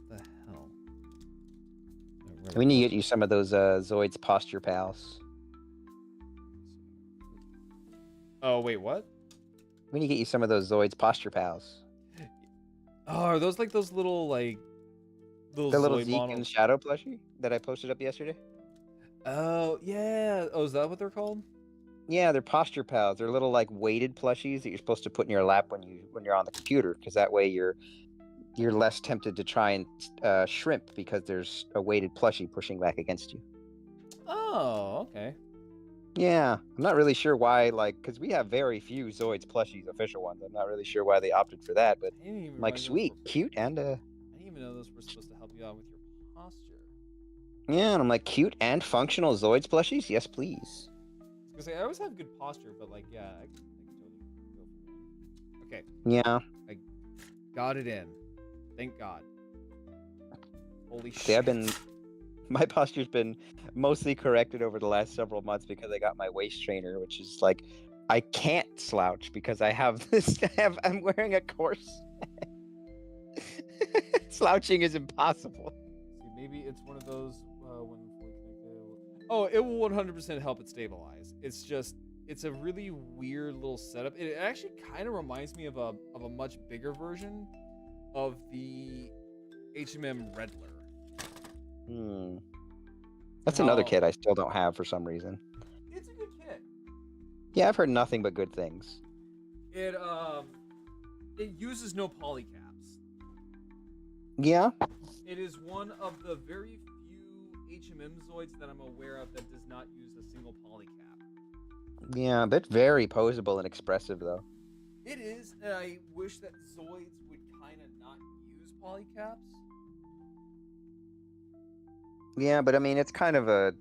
what the hell? We need to get you some of those Zoid's posture pals. Oh wait, what? We need to get you some of those Zoid's posture pals. Oh, are those like those little The little Zoid Zeke and models? Shadow plushie that I posted up yesterday? Oh yeah. Oh, is that what they're called? Yeah, they're posture pals. They're little like weighted plushies that you're supposed to put in your lap when you're on the computer, because that way you're less tempted to try and shrimp because there's a weighted plushie pushing back against you. Oh, okay. Yeah, I'm not really sure why, like, because we have very few Zoids plushies, official ones. I'm not really sure why they opted for that, but I didn't even I'm like, realize those sweet, were. cute, and I didn't even know those were supposed to help you out with your posture. yeah, and I'm like, cute and functional Zoids plushies? Yes, please. Because I always have good posture, but like, yeah, I can totally go for one. Okay, Yeah. I got it in. Thank God. Holy See, shit. my posture's been mostly corrected over the last several months because I got my waist trainer, which is like, I can't slouch because I have this. I'm wearing a corset. Slouching is impossible. See, maybe it's one of those when fully connected. Oh, it will 100% help it stabilize. It's just, it's a really weird little setup. It actually kind of reminds me of a much bigger version of the HMM Redler. Hmm. That's another How kit I still don't have for some reason. it's a good kit. Yeah, I've heard nothing but good things. It uses no polycaps. Yeah. It is one of the very few HMM Zoids that I'm aware of that does not use a single polycap. Yeah, but very posable and expressive though. It is, and I wish that Zoids would kind of not use polycaps. Yeah, but I mean, it's kind of a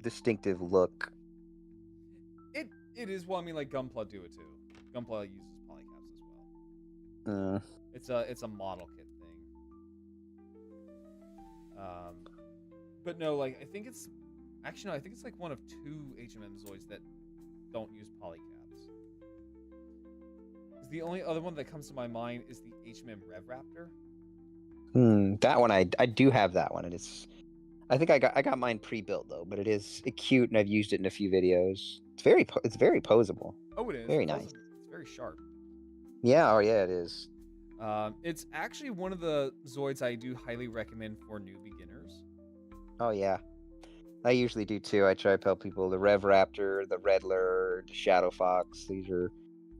distinctive look. It is. Well, I mean, like Gunpla do it too. Gunpla uses polycaps as well. Mm. It's a model kit thing. But no, like I think it's actually no, I think it's like one of two HMM Zoids that don't use polycaps. 'Cause the only other one that comes to my mind is the HMM Rev Raptor. That one I do have that one, and I think I got mine pre-built though, but it's cute, and I've used it in a few videos. It's very posable. Oh, it is. Very It's nice. also, it's very sharp. Yeah, oh yeah, it is. It's actually one of the Zoids I do highly recommend for new beginners. Oh yeah. I usually do too. I try to tell people the Rev Raptor, the Redler, the Shadow Fox. These are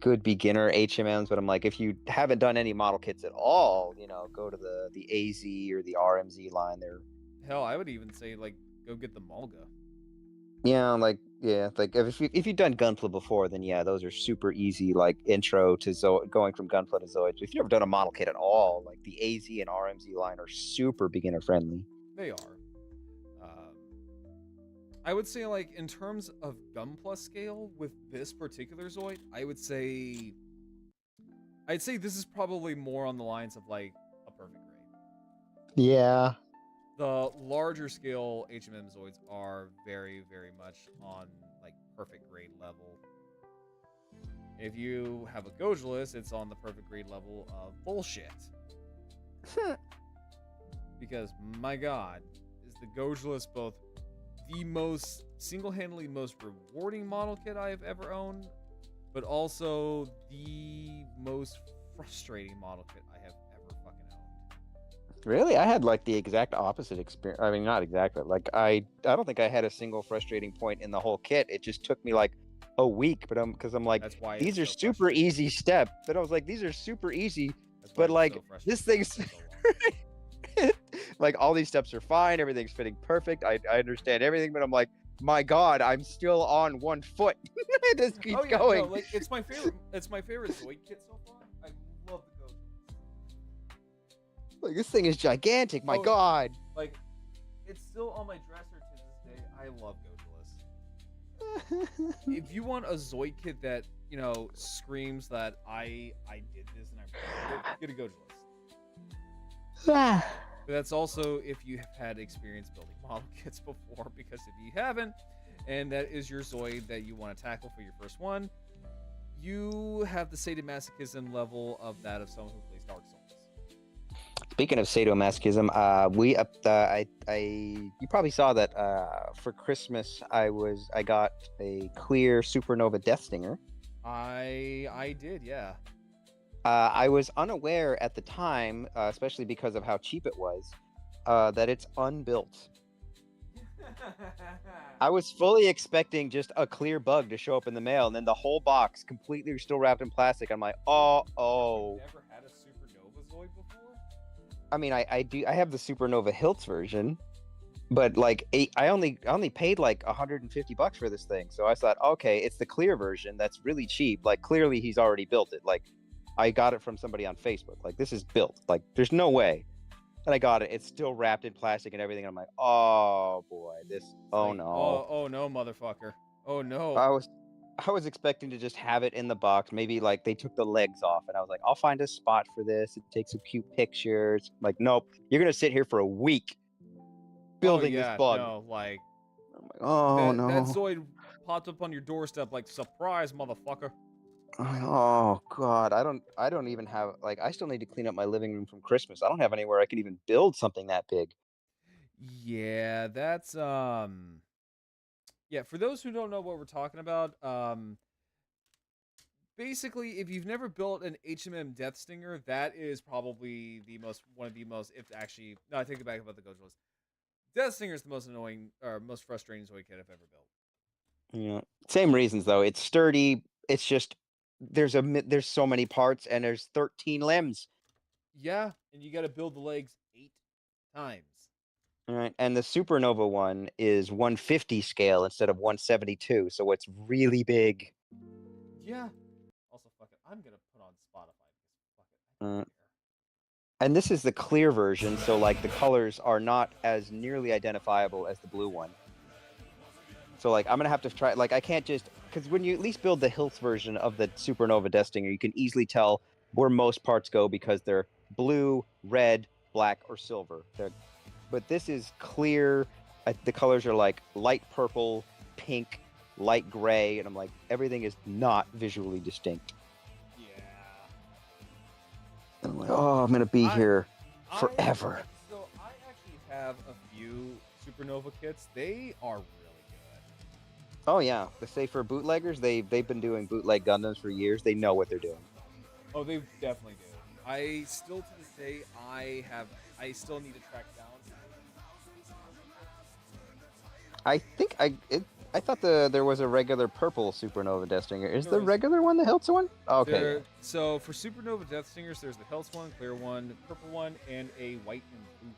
good beginner HMMs, but I'm like, if you haven't done any model kits at all, go to the AZ or the RMZ line. They're Hell, I would even say like go get the Mulga. like if you've done Gunpla before, then yeah, those are super easy like intro to going from Gunpla to Zoids. If you've never done a model kit at all, like the AZ and RMZ line are super beginner friendly. They are. I would say like in terms of Gunpla scale with this particular Zoid, I'd say this is probably more on the lines of like a perfect grade. Yeah. The larger scale HMM Zoids are very, very much on like perfect grade level. If you have a Gojulus, it's on the perfect grade level of bullshit. Because my god, is the Gojulus both the most single-handedly most rewarding model kit I have ever owned, but also the most frustrating model kit I have ever fucking owned. Really? I had like the exact opposite experience. I mean, not exactly. Like I don't think I had a single frustrating point in the whole kit. It just took me like a week, but because I'm like, That's why these are so super easy steps. But I was like, these are super easy. But like this thing's like all these steps are fine. Everything's fitting perfect. I understand everything, but I'm like, my god, I'm still on one foot. This keeps going. No, like it's my favorite. It's my favorite Zoid kit so far. I love the Gojulus. Like this thing is gigantic. My god. Like it's still on my dresser to this day. I love Gojulus. If you want a Zoid kit that screams that I did this and I get a Gojulus. But that's also if you have had experience building model kits before, because if you haven't, and that is your Zoid that you want to tackle for your first one, you have the sadomasochism level of that of someone who plays Dark Souls. Speaking of sadomasochism, you probably saw that for Christmas I got a clear Supernova Death Stinger. I did, yeah. I was unaware at the time, especially because of how cheap it was, that it's unbuilt. I was fully expecting just a clear bug to show up in the mail, and then the whole box completely still wrapped in plastic. I'm like, oh. You've never had a Supernova Zoid before? I mean, I do. I have the Supernova Hilts version, but like I only paid like $150 for this thing. So I thought, okay, it's the clear version that's really cheap. Like clearly he's already built it. Like I got it from somebody on Facebook. Like this is built. Like there's no way. And I got it. It's still wrapped in plastic and everything. And I'm like, oh boy, no. Oh no, motherfucker. Oh no. I was expecting to just have it in the box. Maybe like they took the legs off, and I was like, I'll find a spot for this and take some cute pictures. Like, nope, you're gonna sit here for a week building this bug. No, like, I'm like, oh no. That Zoid popped up on your doorstep like, surprise, motherfucker. Oh god, I don't even have like I still need to clean up my living room from Christmas. I don't have anywhere I can even build something that big. Yeah, that's yeah, for those who don't know what we're talking about, basically if you've never built an HMM Death Stinger, that is probably one of the most, if actually no, I take it back about the Gojulus. Death Stinger is the most annoying or most frustrating Zoid kit I've ever built. Yeah. Same reasons though. It's sturdy. It's just there's so many parts and there's 13 limbs. Yeah, and you got to build the legs 8 times. All right, and the Supernova one is 150 scale instead of 172, so it's really big. Yeah. Also, fuck it, I'm gonna put on Spotify because fuck it, I don't care. And this is the clear version, so like the colors are not as nearly identifiable as the blue one. So like I'm gonna have to try. Like I can't just because when you at least build the Hilts version of the Supernova Death Stinger, you can easily tell where most parts go because they're blue, red, black, or silver. But this is clear. The colors are like light purple, pink, light gray, and I'm like everything is not visually distinct. Yeah. And I'm like, oh, I'm gonna be here forever. So I actually have a few Supernova kits. They are really good. Oh yeah, the say for bootleggers, they've been doing bootleg Gundams for years. They know what they're doing. Oh, they definitely do. I still to this day, I still need to track down. I think I thought there was a regular purple supernova Death Stinger. Is There the is. regular one the Hiltz one? Okay. So for Supernova Death Stingers, there's the Hills one, clear one, purple one, and a white and blue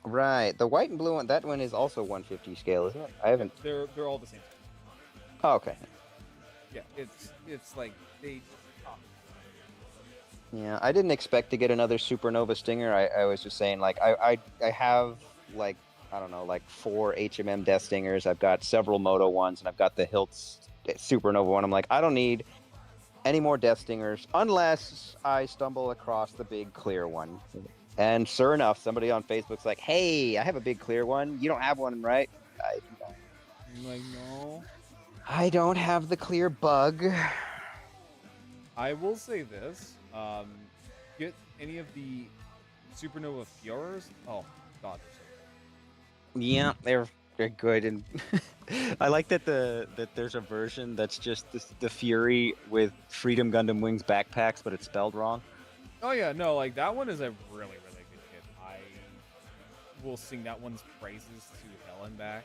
one. Right. The white and blue one, that one is also 150 scale, isn't it? I haven't. They're all the same. Oh, okay. Yeah, it's like they. Oh. Yeah, I didn't expect to get another supernova Stinger. I was just saying, like, I have, like, I don't know, like 4 HMM Death Stingers. I've got several Moto ones, and I've got the Hiltz supernova one. I'm like, I don't need any more Death Stingers unless I stumble across the big clear one. And sure enough, somebody on Facebook's like, hey, I have a big clear one. You don't have one, right? I don't. I'm like, no. I don't have the clear bug. I will say this. Get any of the Supernova Furors. Oh, God, they're so good. Yeah, they're good, and I like that there's a version that's just the Fury with Freedom Gundam Wings backpacks, but it's spelled wrong. Oh yeah, no, like that one is a really, really good kit. I will sing that one's praises to hell and back.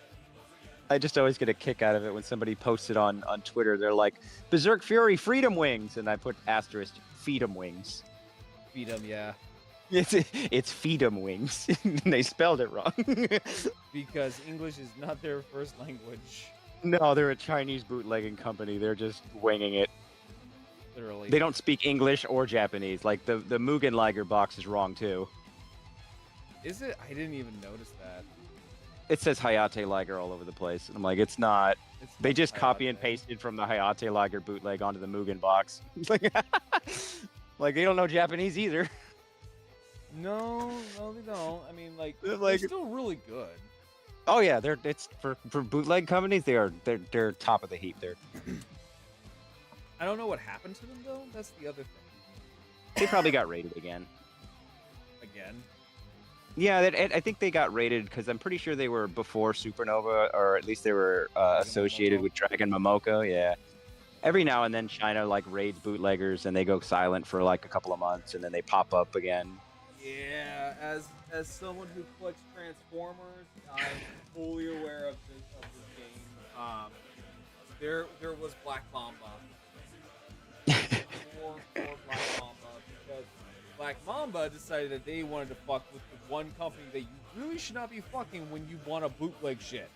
I just always get a kick out of it when somebody posts it on Twitter. They're like, Berserk Fury Freedom Wings, and I put asterisk Feed'em Wings. Feed them, yeah. It's Feed'em Wings. They spelled it wrong. Because English is not their first language. No, they're a Chinese bootlegging company. They're just winging it. Literally. They don't speak English or Japanese. Like the Mugen Liger box is wrong too. Is it? I didn't even notice that. It says Hayate Liger all over the place. And I'm like, it's not. It's They not just copy Hayate. and pasted from the Hayate Liger bootleg onto the Mugen box. Like they don't know Japanese either. No, they don't. I mean, like, They're they're still really good. Oh yeah, it's for bootleg companies. They're top of the heap. They're I don't know what happened to them though. That's the other thing. they probably got rated again. Again. Yeah, I think they got rated because I'm pretty sure they were before Supernova, or at least they were associated Momoko. with Dragon Momoko. Yeah. Every now and then, China like raids bootleggers, and they go silent for like a couple of months, and then they pop up again. Yeah, as someone who collects Transformers, I'm fully aware of this game. There was Black Mamba. More Black Mamba, because Black Mamba decided that they wanted to fuck with the one company that you really should not be fucking when you want to bootleg shit.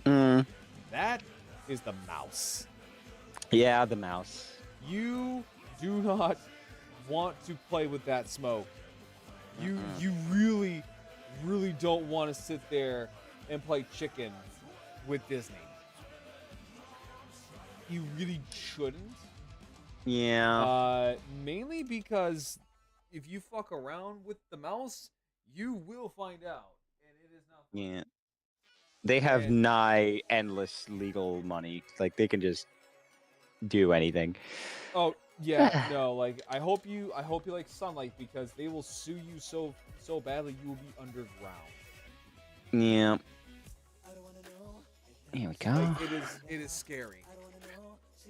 Mm. That is the mouse. Yeah, the mouse. You do not want to play with that smoke. You really, really don't want to sit there and play chicken with Disney. You really shouldn't. Yeah. Mainly because if you fuck around with the mouse, you will find out, and it is not fun. Yeah. They have And- nigh endless legal money. Like they can just do anything. Oh yeah, no. Like I hope you like Sunlight, because they will sue you so badly you will be underground. Yeah. Here we go. Like, it is scary.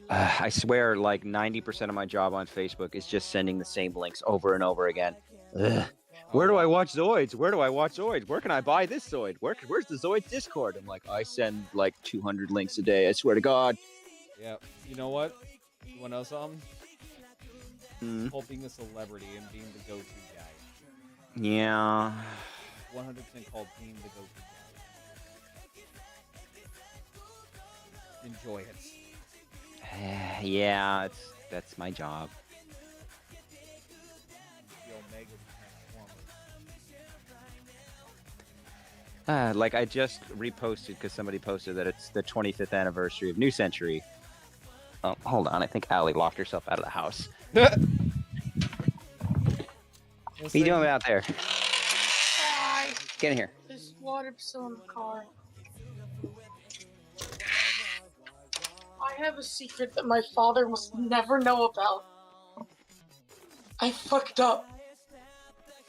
I swear, like 90% of my job on Facebook is just sending the same links over and over again. Ugh. Where do I watch Zoids? Where do I watch Zoids? Where can I buy this Zoid? Where's the Zoid Discord? I'm like, I send like 200 links a day. I swear to God. Yeah. You know what? You want to know something? Mm. Called being a celebrity and being the go-to guy. Yeah. 100% called being the go-to guy. Enjoy it. Yeah, that's my job. The Omega Transformers. Like I just reposted because somebody posted that it's the 25th anniversary of New Century. Oh, hold on. I think Allie locked herself out of the house. What are you doing out there? Hi. Get in here. There's water still in the car. I have a secret that my father must never know about. I fucked up.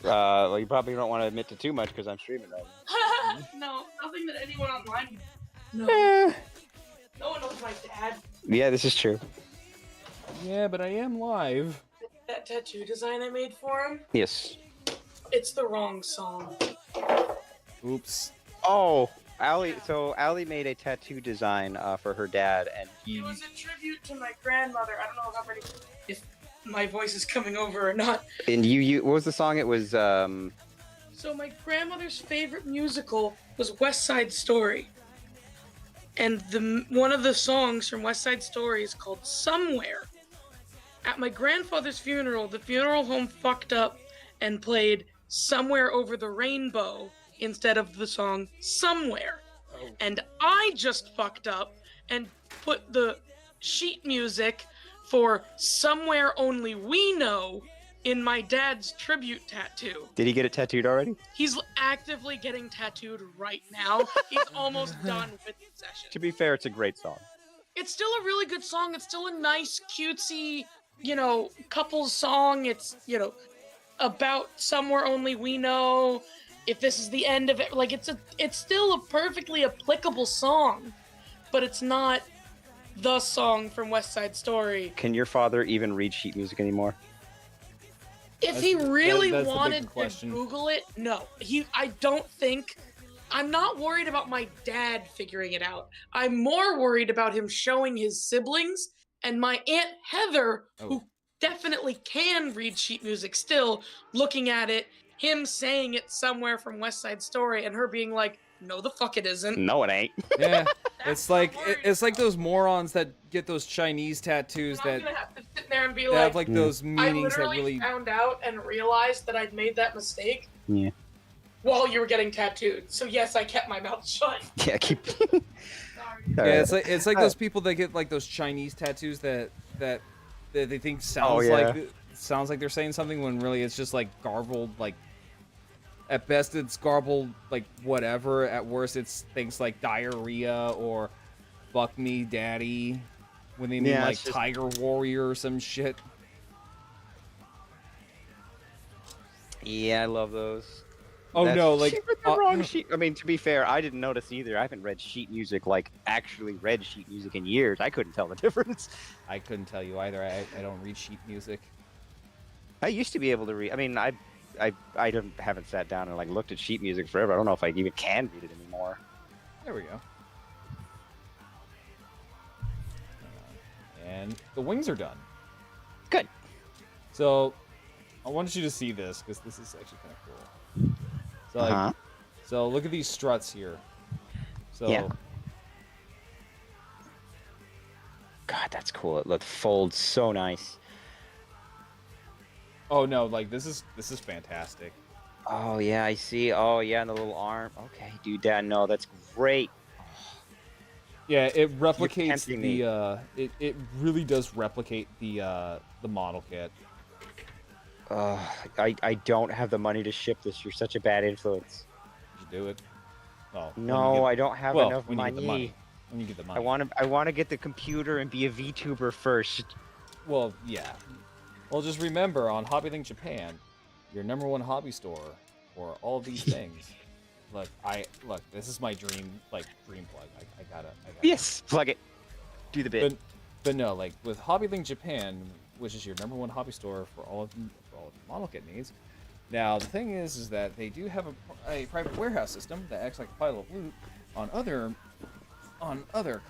Well, you probably don't want to admit to too much because I'm streaming right No, nothing that anyone online knows. now. No one knows my dad. Yeah, this is true. Yeah, but I am live. that tattoo design I made for him? Yes. It's the wrong song. Oops. Oh, Allie. So Allie made a tattoo design for her dad, and he. It was a tribute to my grandmother. I don't know if my voice is coming over or not. And you. What was the song? It was. So my grandmother's favorite musical was West Side Story. And one of the songs from West Side Story is called Somewhere. At my grandfather's funeral, the funeral home fucked up and played Somewhere Over the Rainbow instead of the song Somewhere. Oh. And I just fucked up and put the sheet music for Somewhere Only We Know in my dad's tribute tattoo. Did he get it tattooed already? He's actively getting tattooed right now. He's almost done with the session. To be fair, it's a great song. It's still a really good song. It's still a nice, cutesy, couples song. It's, about somewhere only we know. If this is the end of it, like it's still a perfectly applicable song, but it's not the song from West Side Story. Can your father even read sheet music anymore? If he really that's the big wanted to question. Google it, no. I'm not worried about my dad figuring it out. I'm more worried about him showing his siblings and my Aunt Heather, who definitely can read sheet music still, looking at it, him saying it somewhere from West Side Story, and her being like, no, the fuck it isn't. No, it ain't. Yeah, it's like those morons that get those Chinese tattoos And I'm that gonna have to sit there and be have like, like those I meanings that literally really. found out and realized that I'd made that mistake Yeah. while you were getting tattooed. So yes, I kept my mouth shut. Yeah, keep. Sorry. Yeah, it's like those people that get like those Chinese tattoos that they think sounds like they're saying something when really it's just like garbled, like at best it's garbled like whatever, at worst it's things like diarrhea or fuck me daddy when they mean like tiger warrior or some shit. Yeah, I love those. Oh no, like she read the wrong sheet. I mean, to be fair, I didn't notice either. I haven't read sheet music, like actually read sheet music in years. I couldn't tell the difference. I couldn't tell you either. I don't read sheet music. I used to be able to read. I mean, I haven't sat down and like looked at sheet music forever. I don't know if I even can read it anymore. There we go. And the wings are done. Good. So I wanted you to see this because this is actually kind of cool. So like, so look at these struts here. So yeah. God, that's cool. It folds so nice. Oh no, like this is fantastic. Oh yeah, I see. Oh yeah, and the little arm. Okay, dude, Dad, no, that's great. Yeah, it replicates tempting the it really does replicate the model kit. I don't have the money to ship this. You're such a bad influence. You should do it. Well, no, I don't have enough when money. You get the money. When you get the money. I want to get the computer and be a VTuber first. Well, yeah. Well, just remember on HobbyLinkJapan, your #1 hobby store for all of these things. Look, this is my dream plug. I gotta. Yes, plug it. Do the bit. But no, like with HobbyLinkJapan, which is your #1 hobby store for all of the model kit needs. Now the thing is that they do have a private warehouse system that acts like a pile of loot on other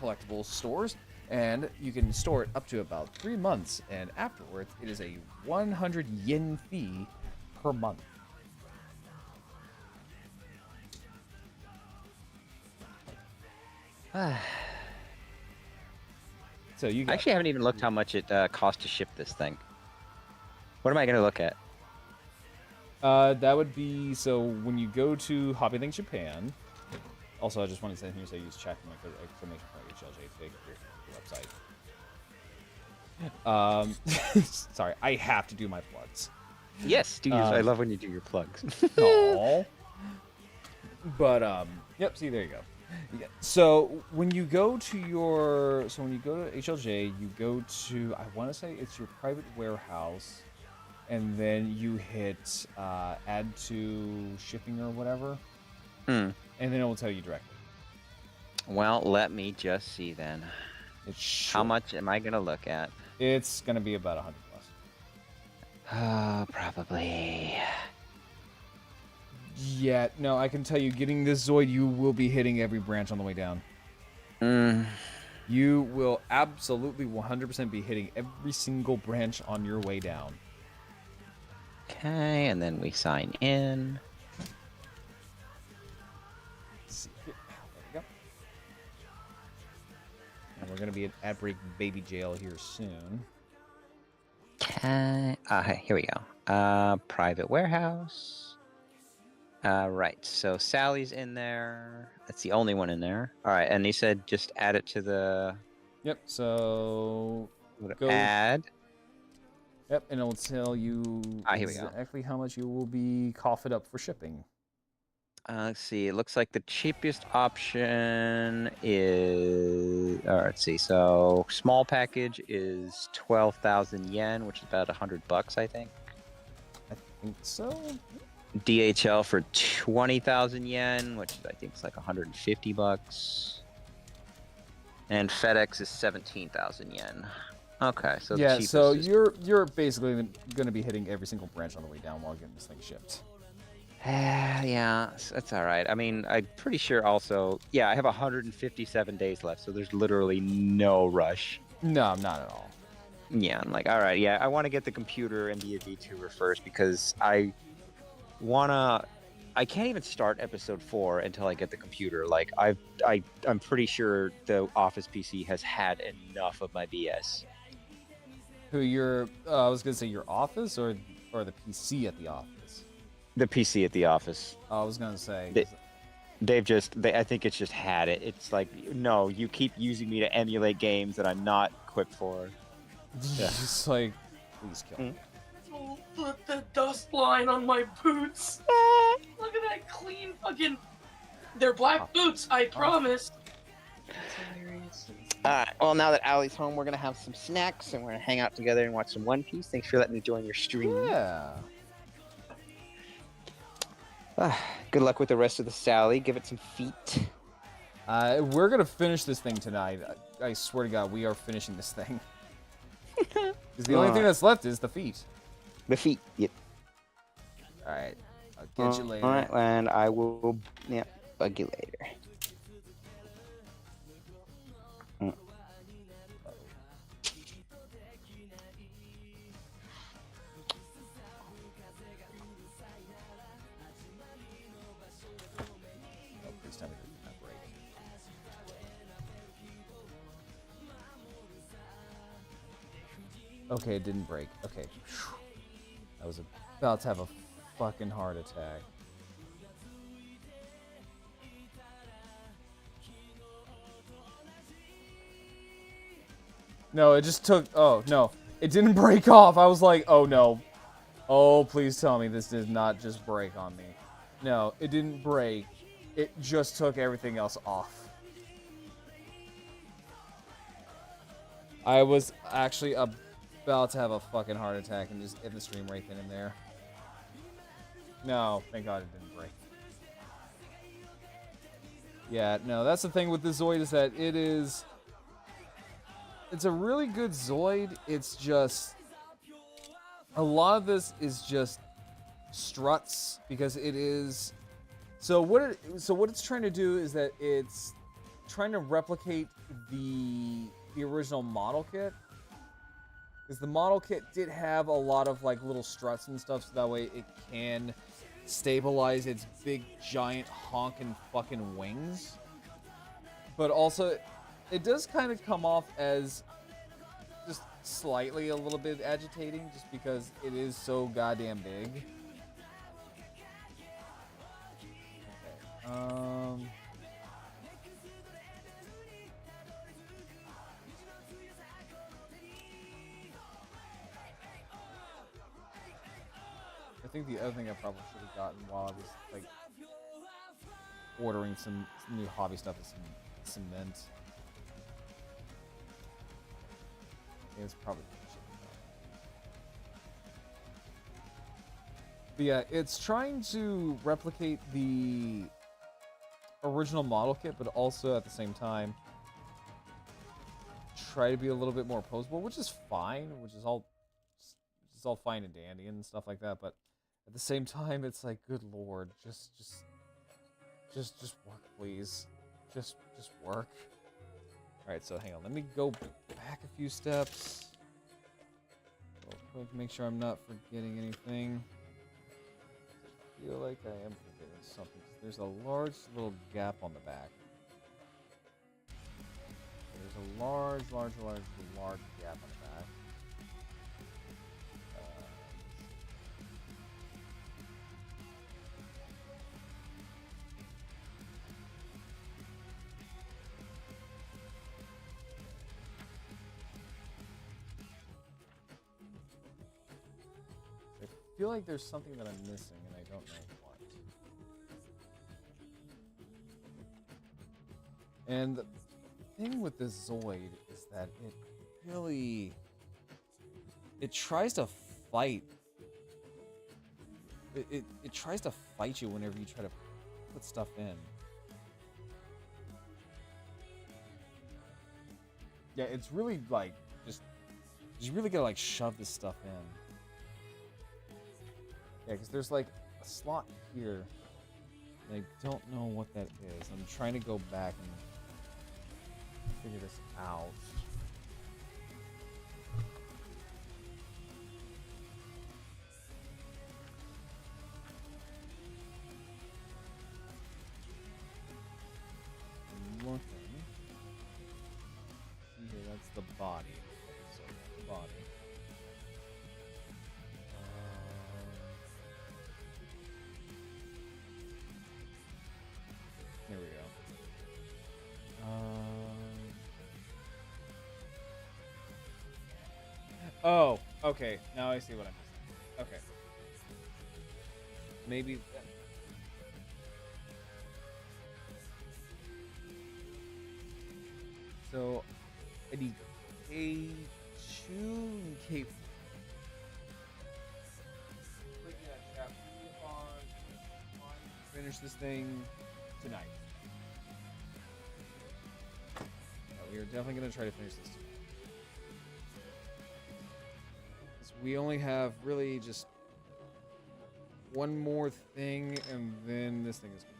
collectibles stores, and you can store it up to about 3 months, and afterwards it is a 100 yen fee per month. So you I actually haven't even looked how much it costs to ship this thing. What am I going to look at? That would be, so when you go to HobbyLinkJapan, also I just wanted to say here, so use chat for my exclamation point HLJ your website. Sorry, I have to do my plugs. Yes, do I love when you do your plugs. Aww. But yep. See, there you go. Yeah. So when you go to HLJ, you go to, I want to say it's your private warehouse, and then you hit add to shipping or whatever, and then it will tell you directly. Well, let me just see then. How much am I gonna look at? It's gonna be about 100+. Probably. Yeah, no, I can tell you, getting this Zoid, you will be hitting every branch on the way down. You will absolutely 100% be hitting every single branch on your way down. Okay, and then we sign in. Let's see here. There we go. And we're gonna be at break baby jail here soon. Okay. Here we go. Private warehouse. Right. So Sally's in there. That's the only one in there. All right. And he said just add it to the. Yep. So go. Add. Yep, and it'll tell you Here we go. exactly how much you will be coughed up for shipping. Let's see. It looks like the cheapest option is. Let's see. So small package is 12,000 yen, which is about $100, I think. I think so. DHL for 20,000 yen, which I think is like $150. And FedEx is 17,000 yen. Okay, so yeah, the so is... you're basically going to be hitting every single branch on the way down while getting this thing shipped. Yeah, that's all right. I mean, I'm pretty sure also, yeah, I have 157 days left, so there's literally no rush. No, not at all. Yeah, I'm like, all right, yeah, I want to get the computer and be a VTuber first because I can't even start episode 4 until I get the computer. Like, I'm pretty sure the Office PC has had enough of my BS. Who your? I was gonna say your office or the PC at the office. The PC at the office. I was gonna say. I think it's just had it. It's like, no, you keep using me to emulate games that I'm not equipped for. Yeah. Just like, please kill me. Oh, the dust line on my boots. Look at that clean fucking. They're black boots, I promise. That's hilarious. Well, now that Allie's home, we're gonna have some snacks and we're gonna hang out together and watch some One Piece. Thanks for letting me join your stream. Yeah. Good luck with the rest of the Sally. Give it some feet. We're gonna finish this thing tonight. I swear to God, we are finishing this thing. Because the only thing that's left is the feet. The feet. Yep. All right. I'll catch you later. All right, and I will. Yeah, bug you later. Okay, it didn't break. Okay. I was about to have a fucking heart attack. No, it just took... Oh, no. It didn't break off. I was like, oh, no. Oh, please tell me this did not just break on me. No, it didn't break. It just took everything else off. I was actually about to have a fucking heart attack and just end the stream right then and there. No, thank God it didn't break. Yeah, no, that's the thing with the Zoid is that it's a really good Zoid. It's just a lot of this is just struts because it is. So what it's trying to do is that it's trying to replicate the original model kit. Because the model kit did have a lot of like little struts and stuff, so that way it can stabilize its big giant honking fucking wings. But also, it does kind of come off as just slightly a little bit agitating, just because it is so goddamn big. Okay. I think the other thing I probably should have gotten while I was like ordering some new hobby stuff is some cement. Yeah, it's probably but yeah, it's trying to replicate the original model kit, but also at the same time try to be a little bit more posable, which is fine, which is is all fine and dandy and stuff like that, but at the same time, it's like, good lord, just work, please. Just work. Alright, so hang on, let me go back a few steps. Real quick, make sure I'm not forgetting anything. I feel like I am forgetting something, 'cause there's a large little gap on the back. There's a large gap on the back. I feel like there's something that I'm missing, and I don't know what. And the thing with this Zoid is that it tries to fight. It tries to fight you whenever you try to put stuff in. Yeah, it's really like you really gotta like shove this stuff in. Yeah, because there's like a slot here, and I don't know what that is. I'm trying to go back and figure this out. I'm looking. See here, that's the body. Okay, so the body. There we go. Oh, okay. Now I see what I'm missing. Okay. Maybe. So, I need K2 and K4. Finish this thing tonight. We are definitely going to try to finish this tonight. We only have really just one more thing, and then this thing is complete.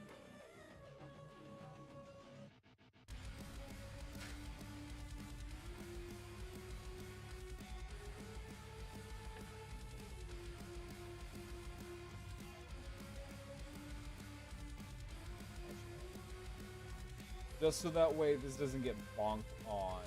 Just so that way this doesn't get bonked on